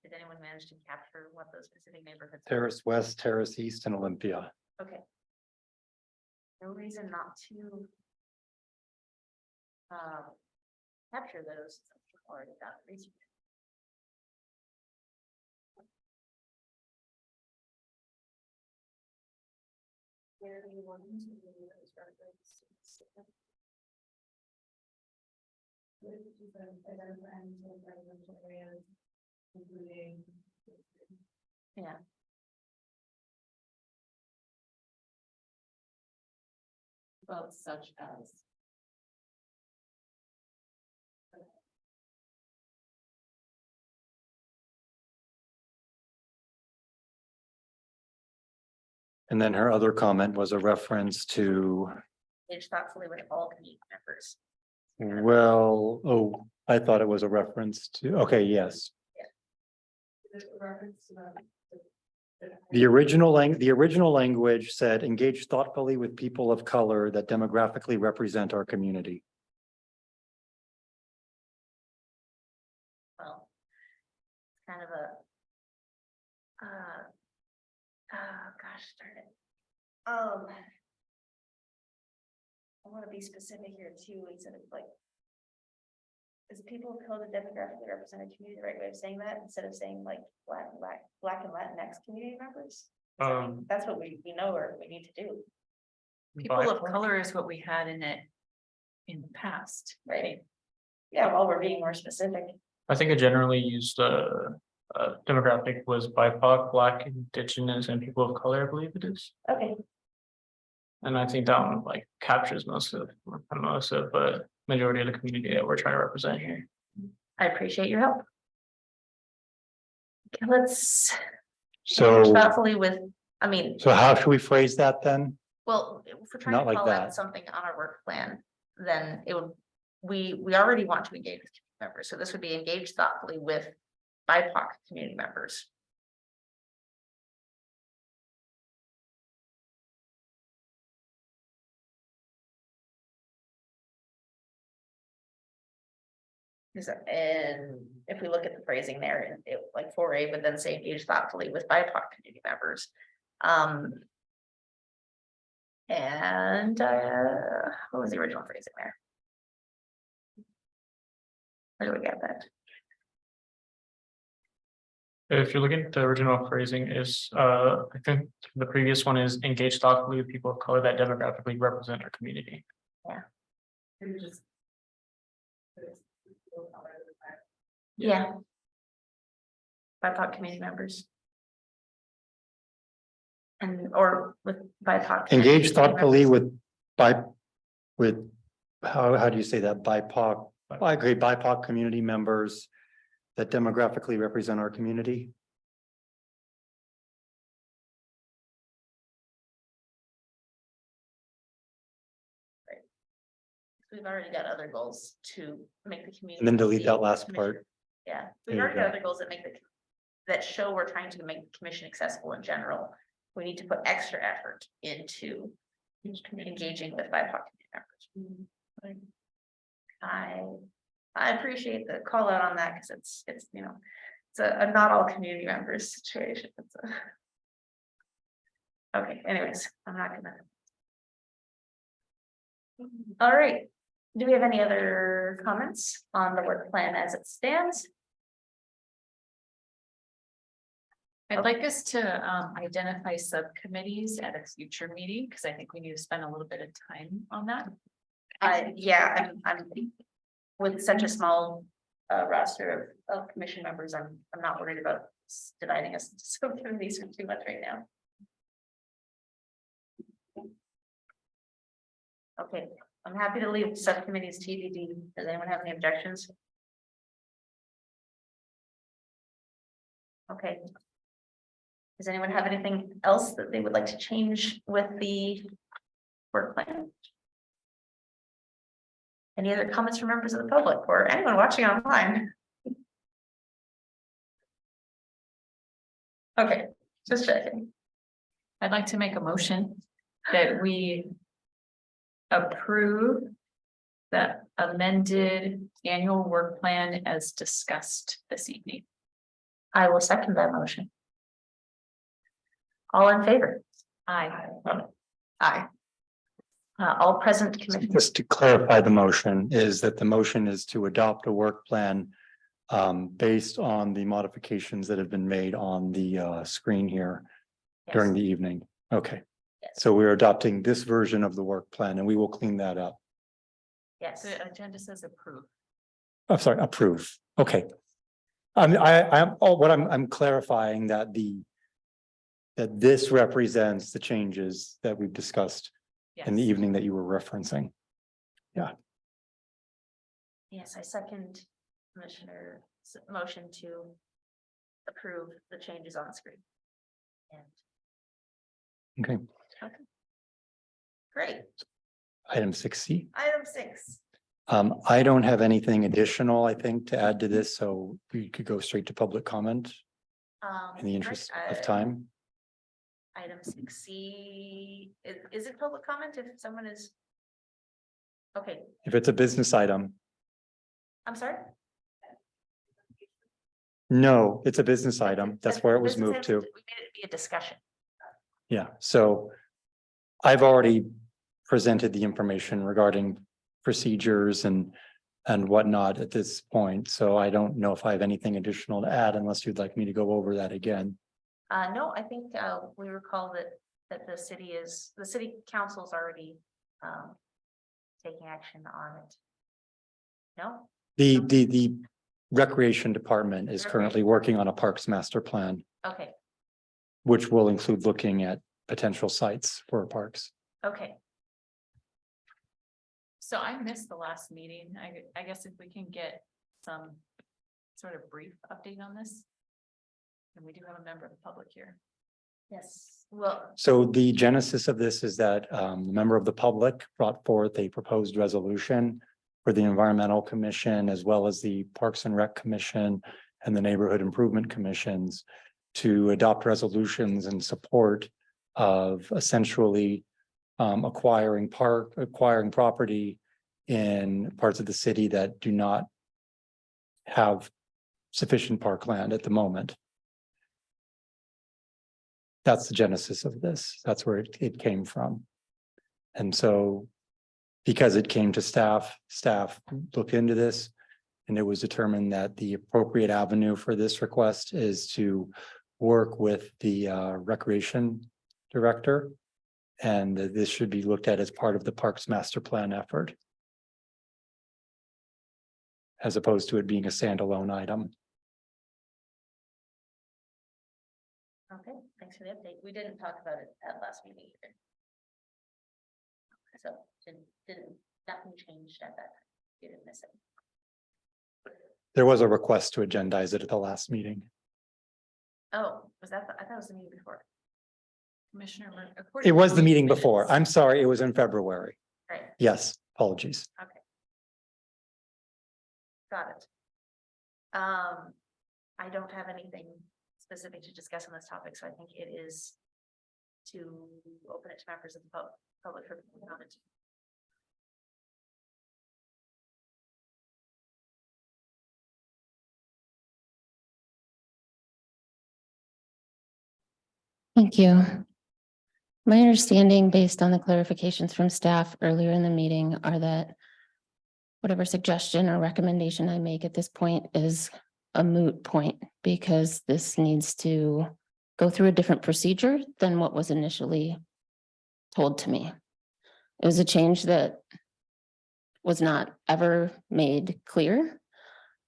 did anyone manage to capture what those specific neighborhoods? are? Terrace West, Terrace East, and Olympia. Okay. No reason not to capture those. I've already done research. Where do you want to use those records? What did you say, identify and residential areas, including? Yeah. Well, such as. And then her other comment was a reference to, Engage thoughtfully with all community members. well, oh, I thought it was a reference to, okay, yes. Is it a reference to the- The original language said, engage thoughtfully with people of color that demographically represent our community. Well, it's kind of a. Gosh, darn it. I want to be specific here too, instead of like. Is people of color demographically represented community the right way of saying that, instead of saying like Black and Latinx community members? That's what we know or we need to do. People of color is what we had in it in the past. Right. Yeah, well, we're being more specific. I think a generally used demographic was BIPOC, Black, Indigenous, and people of color, I believe it is. Okay, And I think that one like captures most of, but majority of the community that we're trying to represent here. I appreciate your help. Okay, let's So, thoughtfully with, I mean, so how should we phrase that then? well, if we're trying Not to like call out that. something on our work plan, then it would, we already want to engage with community members, so this would be engaged thoughtfully with BIPOC community members. And if we look at the phrasing there, and it like 4A would then say engage thoughtfully with BIPOC community members. And what was the original phrasing there? Where do we get that? If you're looking at the original phrasing is, I think the previous one is engage thoughtfully with people of color that demographically represent our community. Yeah. BIPOC community members. And or with BIPOC. Engage thoughtfully with, how do you say that? BIPOC, I agree, BIPOC community members that demographically represent our community. We've already got other goals to make the community. And then delete that see last commission- part. Yeah, There we've you already got go. other goals that make that show we're trying to make the commission accessible in general. We need to put extra effort into engaging with BIPOC community members. I appreciate the call out on that because it's you know, it's a not all community members situation. It's okay, anyways, I'm not gonna. All right, do we have any other comments on the work plan as it stands? I'd like us to identify subcommittees at a future meeting, because I think we need to spend a little bit of time on that. Yeah, I'm with such a small roster of commission members, I'm not worried about dividing us into subcommittees for too much right now. Okay, I'm happy to leave subcommittees TBD. Does anyone have any objections? Okay. Does anyone have anything else that they would like to change with the work plan? Any other comments from members of the public or anyone watching online? Okay, just checking. I'd like to make a motion that we approve the amended annual work plan as discussed this evening. I will second that motion. All in favor? Aye. Aye. All present commission. Just to clarify the motion is that the motion is to adopt a work plan based on the modifications that have been made on the screen here during the evening. Okay. Yes. So we're adopting this version of the work plan and we will clean that up. Yes, The agenda says approve. I'm sorry, approve. Okay. I'm clarifying that that this represents the changes that we've discussed in the Yes. evening that you were referencing. yes, I second Commissioner's motion to approve the changes on screen. And Okay. great, Item 6C. item 6. I don't have anything additional, I think, to add to this, so we could go straight to public comment in the interest of time. Item 6C, is it public comment if someone is? Okay, If it's a business item, I'm sorry? no, it's a business item. That's where it was Business moved to. items, we made it be a discussion. Yeah, so I've already presented the information regarding procedures and whatnot at this point. So I don't know if I have anything additional to add unless you'd like me to go over that again. No, I think we recall that the city council's already taking action on it? No? The Recreation Department is Okay. currently working on a Parks Master Plan, Okay, which will include looking at potential sites for parks. okay. So I missed the last meeting. I guess if we can get some sort of brief update on this. And we do have a member of the public here. Yes, well, So the genesis of this is that a member of the public brought forth a proposed resolution for the Environmental Commission, as well as the Parks and Rec Commission and the Neighborhood Improvement Commissions to adopt resolutions in support of essentially acquiring property in parts of the city that do not have sufficient parkland at the moment. That's the genesis of this. That's where it came from. And so because it came to staff looked into this, and it was determined that the appropriate avenue for this request is to work with the recreation director. And that this should be looked at as part of the Parks Master Plan effort, as opposed to it being a standalone item. okay, thanks for the update. We didn't talk about it at last meeting either. So nothing changed at that time. You didn't miss it. There was a request to agendize it at the last meeting. Oh, was that, I thought it was the meeting before. Commissioner. It was the meeting before. I'm sorry, it was in February. Right, Yes, apologies. got it. I don't have anything specific to discuss on this topic, so I think it is to open it to members of the public for comment. Thank you. My understanding, based on the clarifications from staff earlier in the meeting, are that whatever suggestion or recommendation I make at this point is a moot point, because this needs to go through a different procedure than what was initially told to me. It was a change that was not ever made clear.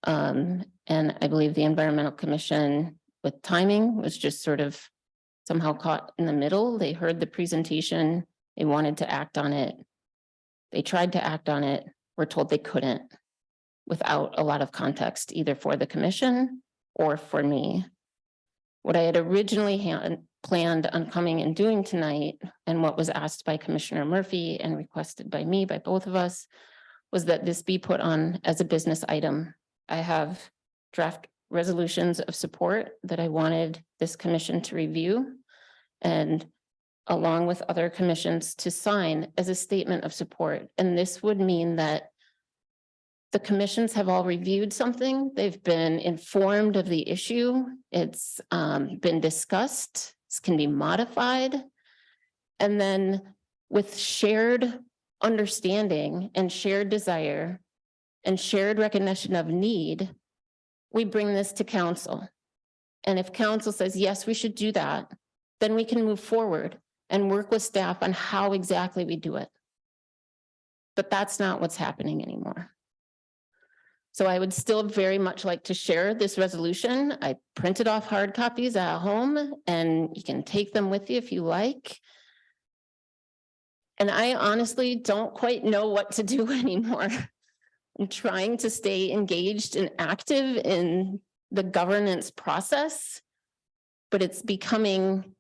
And I believe the Environmental Commission, with timing, was just sort of somehow caught in the middle. They heard the presentation, they wanted to act on it. They tried to act on it, were told they couldn't, without a lot of context, either for the commission or for me. What I had originally planned on coming and doing tonight, and what was asked by Commissioner Murphy and requested by me, by both of us, was that this be put on as a business item. I have draft resolutions of support that I wanted this commission to review, and along with other commissions to sign as a statement of support. And this would mean that the commissions have all reviewed something. They've been informed of the issue. It's been discussed. This can be modified. And then with shared understanding and shared desire and shared recognition of need, we bring this to council. And if council says, yes, we should do that, then we can move forward and work with staff on how exactly we do it. But that's not what's happening anymore. So I would still very much like to share this resolution. I printed off hard copies at home, and you can take them with you if you like. And I honestly don't quite know what to do anymore. I'm trying to stay engaged and active in the governance process, but it's becoming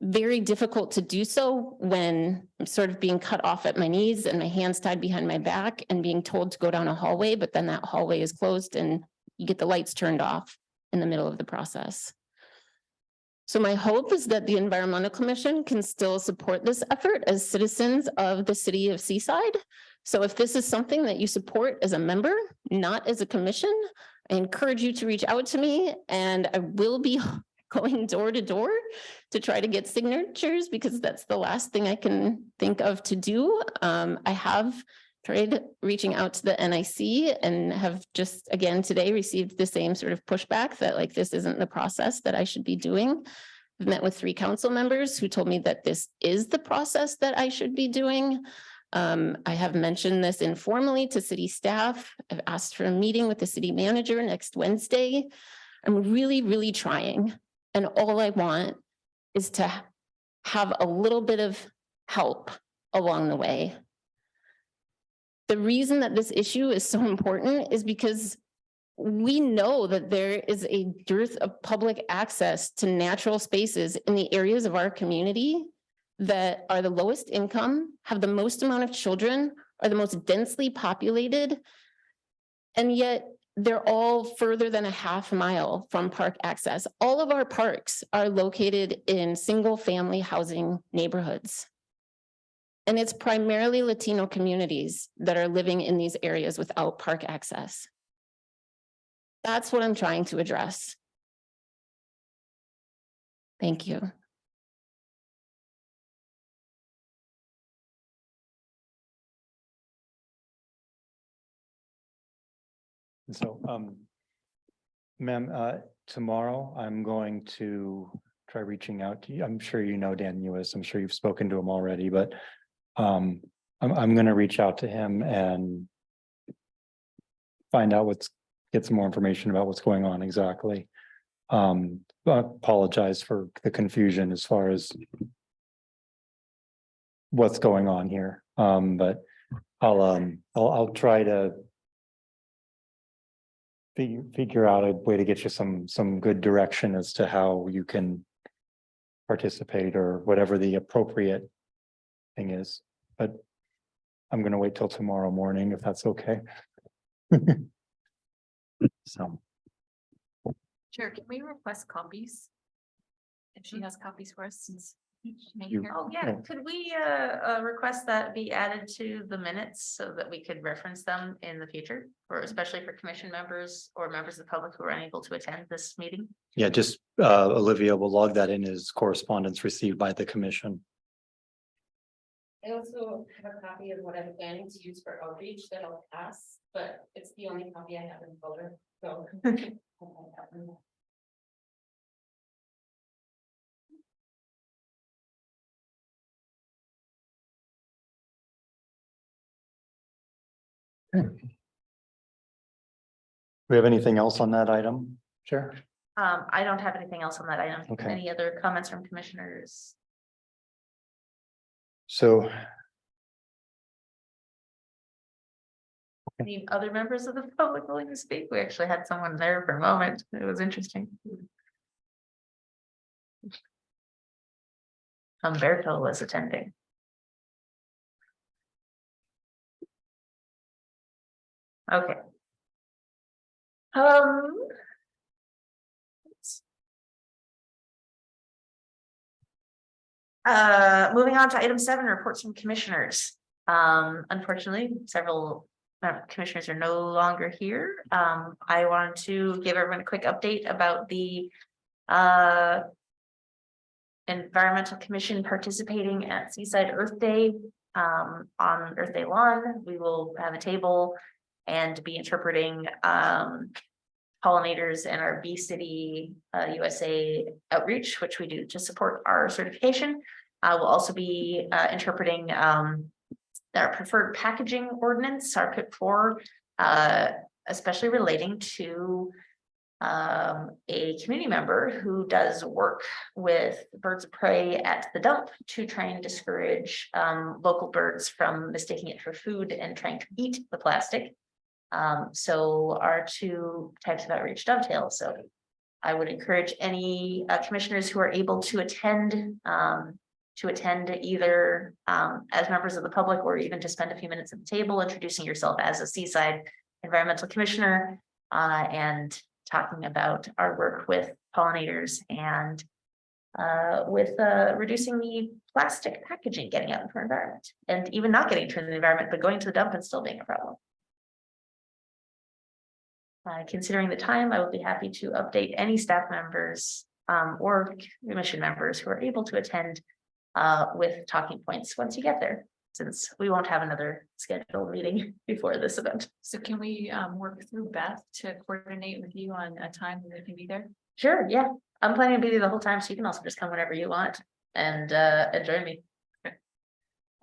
very difficult to do so when I'm sort of being cut off at my knees and my hands tied behind my back and being told to go down a hallway, but then that hallway is closed and you get the lights turned off in the middle of the process. So my hope is that the Environmental Commission can still support this effort as citizens of the city of Seaside. So if this is something that you support as a member, not as a commission, I encourage you to reach out to me, and I will be going door to door to try to get signatures, because that's the last thing I can think of to do. I have tried reaching out to the NIC and have just again today received the same sort of pushback that like this isn't the process that I should be doing. I've met with 3 council members who told me that this is the process that I should be doing. I have mentioned this informally to city staff. I've asked for a meeting with the city manager next Wednesday. I'm really, really trying. And all I want is to have a little bit of help along the way. The reason that this issue is so important is because we know that there is a dearth of public access to natural spaces in the areas of our community that are the lowest income, have the most amount of children, are the most densely populated. And yet they're all further than a half mile from park access. All of our parks are located in single-family housing neighborhoods. And it's primarily Latino communities that are living in these areas without park access. That's what I'm trying to address. Thank you. And so, ma'am, tomorrow I'm going to try reaching out to you. I'm sure you know Dan Lewis. I'm sure you've spoken to him already, but I'm going to reach out to him and find out get some more information about what's going on exactly. I apologize for the confusion as far as what's going on here. But I'll try to figure out a way to get you some good direction as to how you can participate or whatever the appropriate thing is. But I'm going to wait till tomorrow morning if that's okay. So. Chair, can we request copies? If she has copies for us since. she made You- her- Oh, yeah, could we request that be added to the minutes so that we could reference them in the future? Or especially for commission members or members of the public who are unable to attend this meeting? Yeah, just Olivia will log that in as correspondence received by the commission. I also have a copy of what I'm planning to use for outreach that I'll pass, but it's the only copy I have in folder, so. We have anything else on that item, Chair? I don't have anything else on that item. Okay. Any other comments from commissioners? So Any other members of the public willing to speak? We actually had someone there for a moment. It was interesting. Humberto was attending. Okay. Moving on to item 7, reports from commissioners. Unfortunately, several commissioners are no longer here. I wanted to give everyone a quick update about the Environmental Commission participating at Seaside Earth Day. On Earth Day lawn, we will have a table and be interpreting pollinators in our Bee City USA outreach, which we do to support our certification. We'll also be interpreting our preferred packaging ordinance, our PIP 4, especially relating to a community member who does work with birds of prey at the dump to try and discourage local birds from mistaking it for food and trying to eat the plastic. So our two types of outreach dovetail. So I would encourage any commissioners who are able to attend either as members of the public or even to spend a few minutes at the table introducing yourself as a Seaside Environmental Commissioner and talking about our work with pollinators and with reducing the plastic packaging getting out into our environment and even not getting to the environment, but going to the dump and still being a problem. Considering the time, I will be happy to update any staff members or commission members who are able to attend with talking points once you get there, since we won't have another scheduled meeting before this event. So can we work through Beth to coordinate with you on a time that we can be there? Sure, yeah. I'm planning to be there the whole time, so you can also just come whenever you want and join me.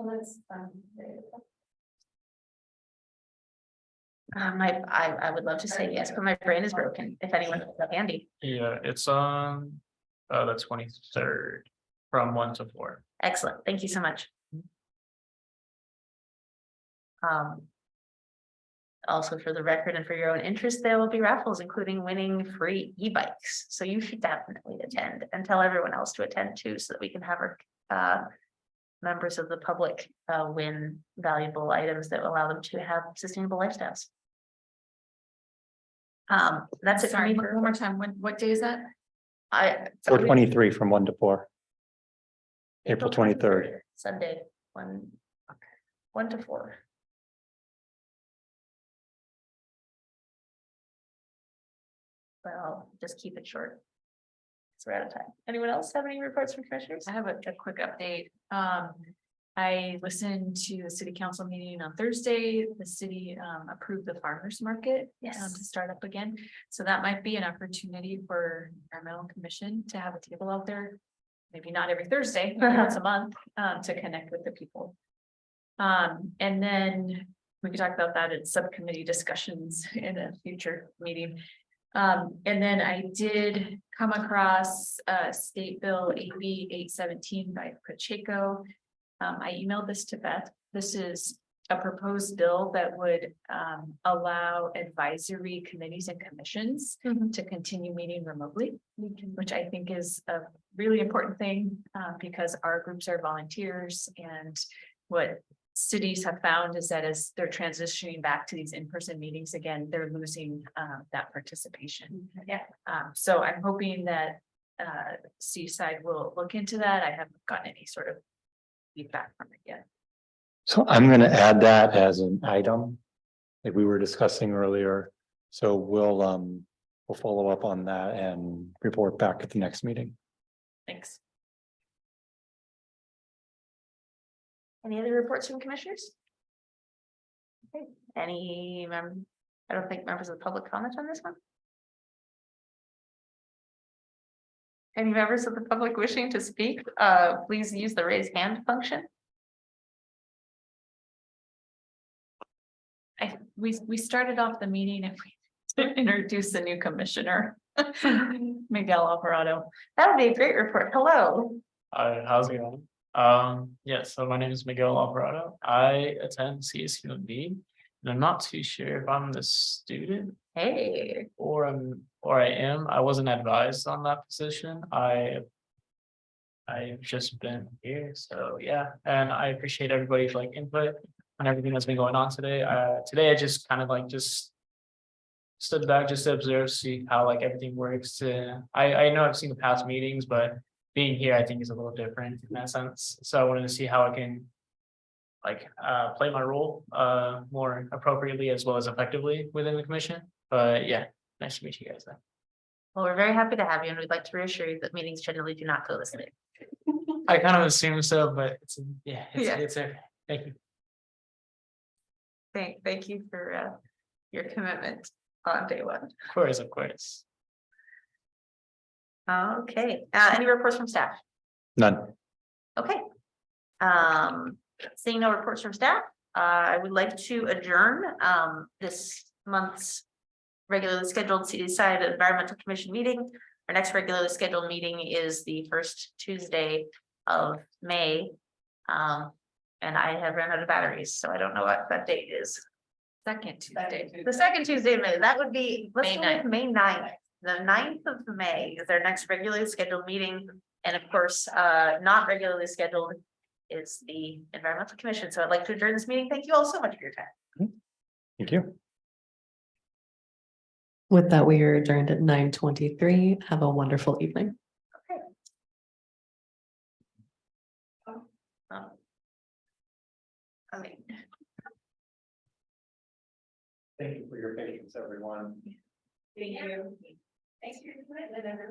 I would love to say yes, but my brain is broken. If anyone is handy. Yeah, it's on the 23rd from 1 to 4. Excellent. Thank you so much. Also for the record and for your own interest, there will be raffles, including winning free e-bikes. So you should definitely attend and tell everyone else to attend too, so that we can have our members of the public win valuable items that allow them to have sustainable lifestyles. That's it for Sorry, me. one more time. What day is that? 423 from 1 to 4. April 23rd. Sunday, 1 to 4. Well, just keep it short. So we're out of time. Anyone else have any reports from commissioners? I have a quick update. I listened to the city council meeting on Thursday. The city approved the farmers market Yes. to start up again. So that might be an opportunity for environmental commission to have a table out there. Maybe not every Thursday, maybe once a month, to connect with the people. And then we could talk about that at subcommittee discussions in a future meeting. And then I did come across State Bill AB 817 by Pacheco. I emailed this to Beth. This is a proposed bill that would allow advisory committees and commissions to continue meeting remotely, which I think is a really important thing because our groups are volunteers, and what cities have found is that as they're transitioning back to these in-person meetings again, they're losing that participation. Yeah. So I'm hoping that Seaside will look into that. I haven't gotten any sort of feedback from it yet. So I'm going to add that as an item that we were discussing earlier. So we'll follow up on that and report back at the next meeting. Thanks. Any other reports from commissioners? Okay, any I don't think members of the public comment on this one. Any members of the public wishing to speak, please use the raise hand function. We started off the meeting and we introduced the new commissioner, Miguel Alvarado. That would be a great report. Hello. Hi, how's it going? Yeah, so my name is Miguel Alvarado. I attend CSUMB, and I'm not too sure if I'm the student Hey. or I am. I wasn't advised on that position. I've just been here, so yeah, and I appreciate everybody's like input on everything that's been going on today. Today I just kind of like just stood back just to observe, see how like everything works. I know I've seen the past meetings, but being here I think is a little different in that sense. So I wanted to see how I can like play my role more appropriately as well as effectively within the commission. But yeah, nice to meet you guys then. Well, we're very happy to have you, and we'd like to reassure you that meetings generally do not go this late. I kind of assume so, but it's it's okay. Thank you. Thank you for your commitment on day one. Of course, of course. Okay, any reports from staff? None. Okay. Seeing no reports from staff, I would like to adjourn this month's regularly scheduled Seaside Environmental Commission meeting. Our next regularly scheduled meeting is the first Tuesday of May. And I have run out of batteries, so I don't know what that date is. Second Tuesday. The second Tuesday of May, that would be, let's May go with May 9th. The 9th of May is our next regularly scheduled meeting. And of course, not regularly scheduled is the Environmental Commission. So I'd like to adjourn this meeting. Thank you all so much for your time. Thank you. With that, we are adjourned at 9:23. Have a wonderful evening. Okay. I mean. Thank you for your patience, everyone. Thank you. Thanks for your commitment, everyone.